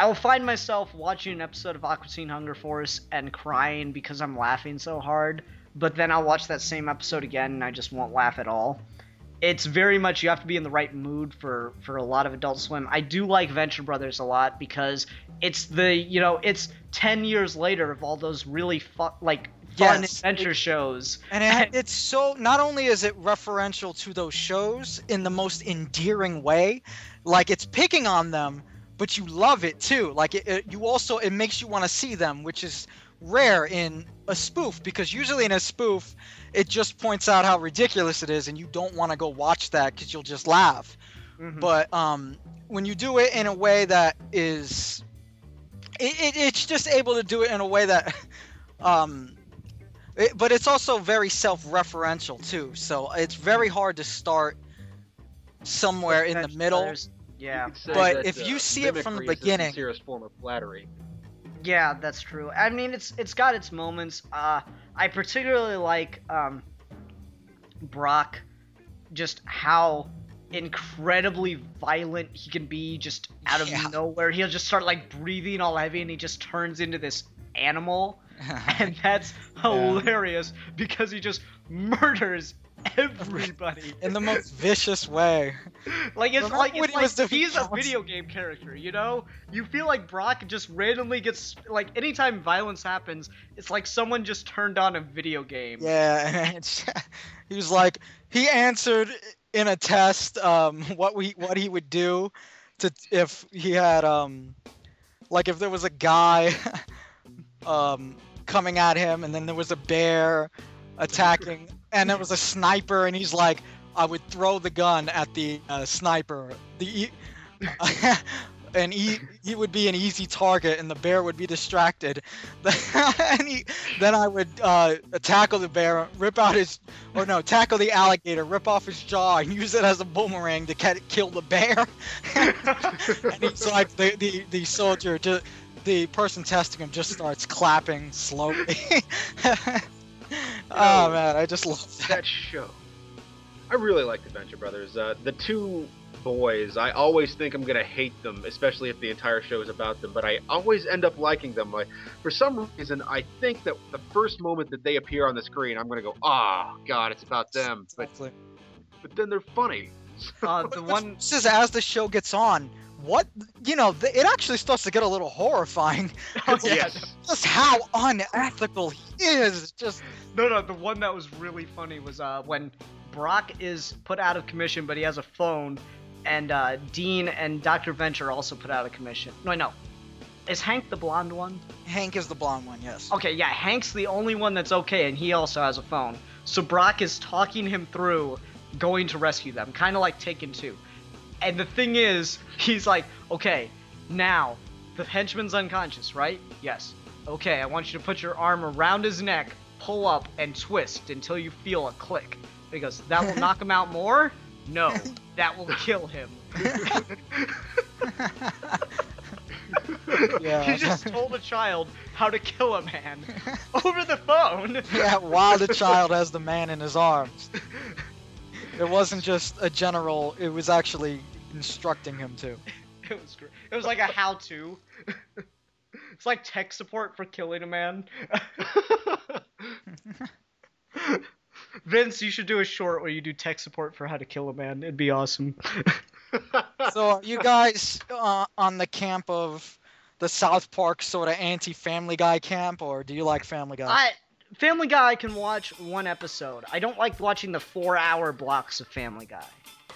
will find myself watching an episode of Aqua Teen Hunger Force and crying because I'm laughing so hard. But then I'll watch that same episode again and I just won't laugh at all. It's very much, you have to be in the right mood for a lot of Adult Swim. I do like Venture Brothers a lot because it's it's 10 years later of all those really fun Yes. adventure shows. And it's so, not only is it referential to those shows in the most endearing way, like it's picking on them, but you love it too. Like it makes you want to see them, which is rare in a spoof, because usually in a spoof it just points out how ridiculous it is and you don't want to go watch that because you'll just laugh. Mhm. But when you do it in a way that is it's just able to do it in a way that but it's also very self-referential too, so it's very hard to start somewhere in the Venture middle. Brothers, yeah. You could say But that, if you see it from the mimicry is beginning- the sincerest form of flattery. Yeah, that's true. I mean, it's got its moments. I particularly like Brock, just how incredibly violent he can be, just out of Yeah. nowhere. He'll just start like breathing all heavy, and he just turns into this animal, and that's hilarious because he just murders everybody. In the most vicious way. Like it's Remember like, when it's he was like the he's a Johnson? video game character, you know? You feel like Brock just randomly gets like anytime violence happens, it's like someone just turned on a video game. Yeah, he was like, he answered in a test what he would do to if he had like if there was a guy coming at him and then there was a bear attacking and there was a sniper and he's like, I would throw the gun at the sniper. And he would be an easy target, and the bear would be distracted. And then I would tackle the bear, tackle the alligator, rip off his jaw, and use it as a boomerang to kill the bear. And he's like, the soldier, the person testing him just starts clapping slowly. Oh man, I just love that. That show. I really like the Venture Brothers. The two boys, I always think I'm gonna hate them, especially if the entire show is about them, but I always end up liking them. Like, for some reason, I think that the first moment that they appear on the screen, I'm gonna go, oh god, it's about them. But then they're funny. The one This is as the show gets on. What, it actually starts to get a little horrifying. Yes. Just how unethical he is. Just No, the one that was really funny was when Brock is put out of commission, but he has a phone, and Dean and Dr. Venture also put out of commission. No. Is Hank the blonde one? Hank is the blonde one, yes. Okay, yeah, Hank's the only one that's okay, and he also has a phone. So Brock is talking him through going to rescue them, kind of like Taken 2. And the thing is, he's like, okay, now, the henchman's unconscious, right? Yes. Okay, I want you to put your arm around his neck, pull up, and twist until you feel a click. He goes, that will knock him out more? No, that will kill him. Yeah. He just told a child how to kill a man over the phone. Yeah, while the child has the man in his arms. It wasn't just a general, it was actually instructing him to. It was great. It was like a how-to. It's like tech support for killing a man. Vince, you should do a short where you do tech support for how to kill a man. It'd be awesome. So are you guys on the camp of the South Park sort of anti-Family Guy camp, or do you like Family Guy? Family Guy, I can watch one episode. I don't like watching the 4-hour blocks of Family Guy.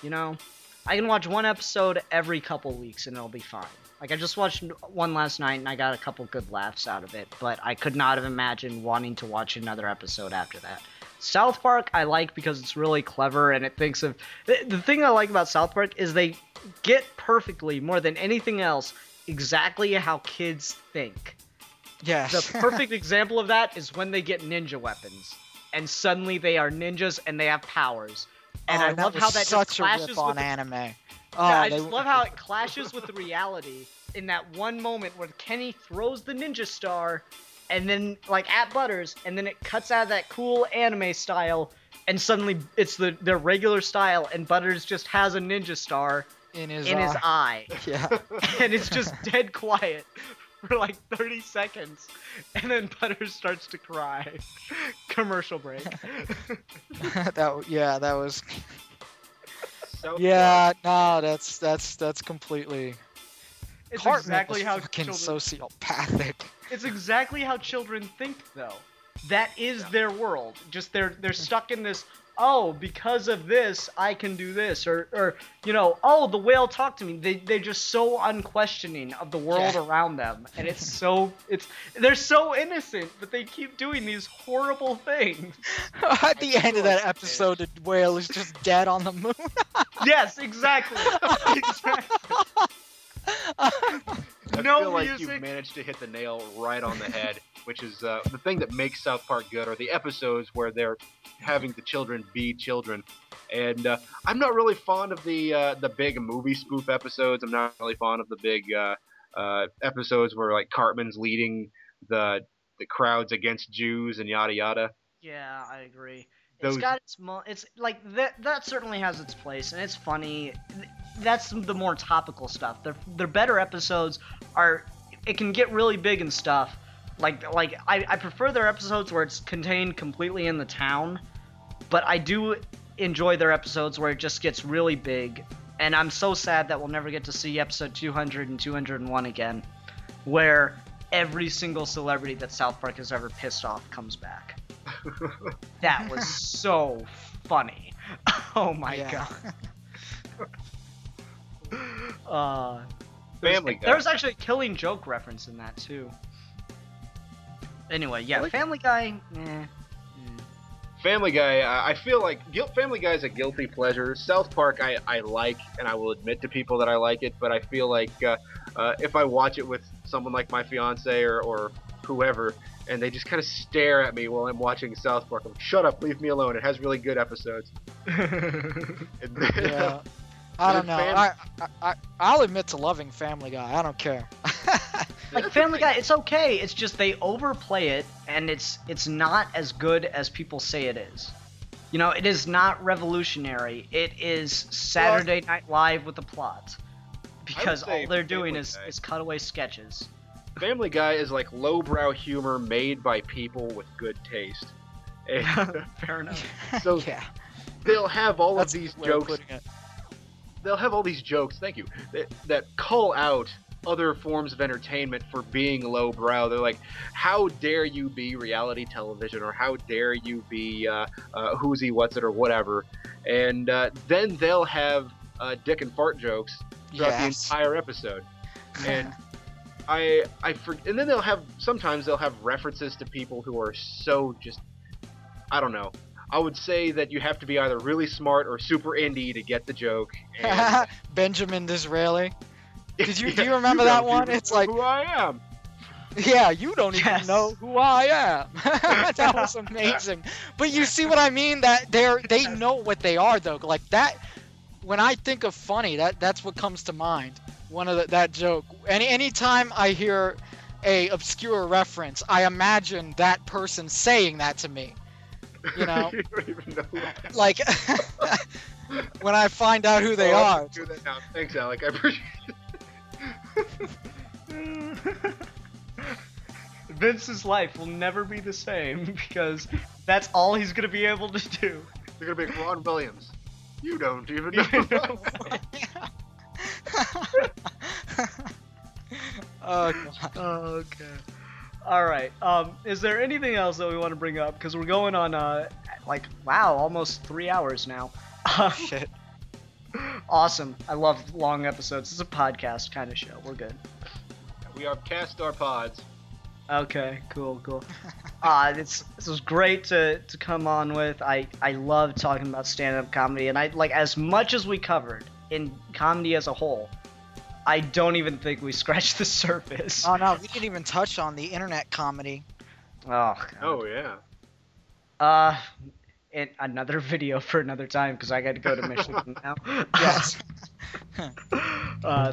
You know? I can watch one episode every couple weeks and it'll be fine. Like, I just watched one last night and I got a couple good laughs out of it, but I could not have imagined wanting to watch another episode after that. South Park I like because it's really clever and it thinks of... The thing I like about South Park is they get perfectly, more than anything else, exactly how kids think. Yes. The perfect example of that is when they get ninja weapons, and suddenly they are ninjas and they have powers. And I love how that just such a clashes rip on with anime. yeah, Oh, I they just were- love how it clashes with reality in that one moment where Kenny throws the ninja star, and then like at Butters, and then it cuts out of that cool anime style, and suddenly it's their regular style, and Butters just has a ninja star in his in his eye, Yeah. and it's just dead quiet for like 30 seconds, and then Butters starts to cry. Commercial break. that was. South Yeah, no, that's completely. It's Cartman exactly is how fucking children. sociopathic. It's exactly how children think, though. That is their world. Just they're stuck in this. Oh, because of this, I can do this, or you know, oh, the whale talked to me. They're just so unquestioning of the world Yeah. around them, and they're so innocent, but they keep doing these horrible things. At the end of that feel episode, the whale is just dead on the moon. Yes, exactly. Exactly. I No feel like music. you managed to hit the nail right on the head, which is the thing that makes South Park good, are the episodes where they're having the children be children. And I'm not really fond of the big movie spoof episodes. I'm not really fond of the big episodes where like Cartman's leading the crowds against Jews and yada yada. Yeah, I agree. Those- It's got it's like that certainly has its place, and it's funny. That's the more topical stuff. Their better episodes are, it can get really big and stuff. Like I prefer their episodes where it's contained completely in the town, but I do enjoy their episodes where it just gets really big. And I'm so sad that we'll never get to see episode 200 and 201 again, where every single celebrity that South Park has ever pissed off comes back. That was so funny. Oh my Yeah. god. Family Guy. There was actually a Killing Joke reference in that too. Anyway, yeah, Really? Family Guy. Family Guy, I feel like Family Guy is a guilty pleasure. South Park, I like, and I will admit to people that I like it, but I feel like if I watch it with someone like my fiance or whoever, and they just kind of stare at me while I'm watching South Park, I'm like, shut up, leave me alone. It has really good episodes. Yeah. I don't And know. Fam- I'll admit to loving Family Guy. I don't care. Like Family Guy, it's okay. It's just they overplay it, and it's not as good as people say it is. You know, it is not revolutionary. It is Saturday Night Live with a plot, because say all they're doing Family is Guy. cutaway sketches. Family Guy is like lowbrow humor made by people with good taste. And Fair enough. so Yeah. they'll have all That's of these the way of jokes. putting it. They'll have all these jokes, thank you, that call out other forms of entertainment for being lowbrow. They're like, how dare you be reality television, or how dare you be who's he, what's it, or whatever. And then they'll have dick and fart jokes throughout the Yes. entire episode. And and then sometimes they'll have references to people who are so just, I don't know. I would say that you have to be either really smart or super indie to get the joke. And Benjamin Disraeli. Do you remember that don't one? even It's know like, who I am. yeah, you don't even Yes. know who I am. That was amazing. But you see what I mean? That they know what they are though. Like that. When I think of funny, that's what comes to mind. One of that joke. Anytime I hear a obscure reference, I imagine that person saying that to me. You know, You don't even know who I am. like when I find out who they Oh, I'll are. do that now. Thanks, Alec. I appreciate it. Vince's life will never be the same because that's all he's gonna be able to do. You're gonna be like Ron Williams. You don't even know. who I am. Oh god. Okay. All right. Is there anything else that we want to bring up? Because we're going on almost 3 hours now. Shit. Awesome. I love long episodes. It's a podcast kind of show. We're good. We are cast our pods. Okay. Cool. This was great to come on with. I love talking about stand-up comedy, and I like as much as we covered in comedy as a whole. I don't even think we scratched the surface. Oh no, we didn't even touch on the internet comedy. Oh, God. Oh yeah. And another video for another time because I got to go to Michigan now. Yes.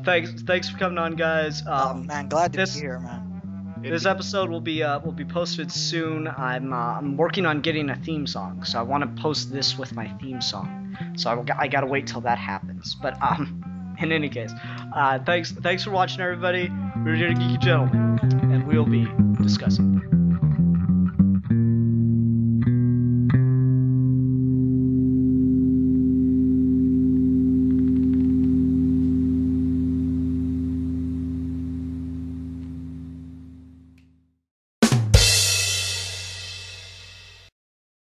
Thanks for coming on, guys. Oh man, glad to this- be here, man. This episode will be posted soon. I'm working on getting a theme song, so I want to post this with my theme song. So I gotta wait till that happens. But in any case, thanks for watching, everybody. We're here to Geeky Gentlemen, and we'll be discussing.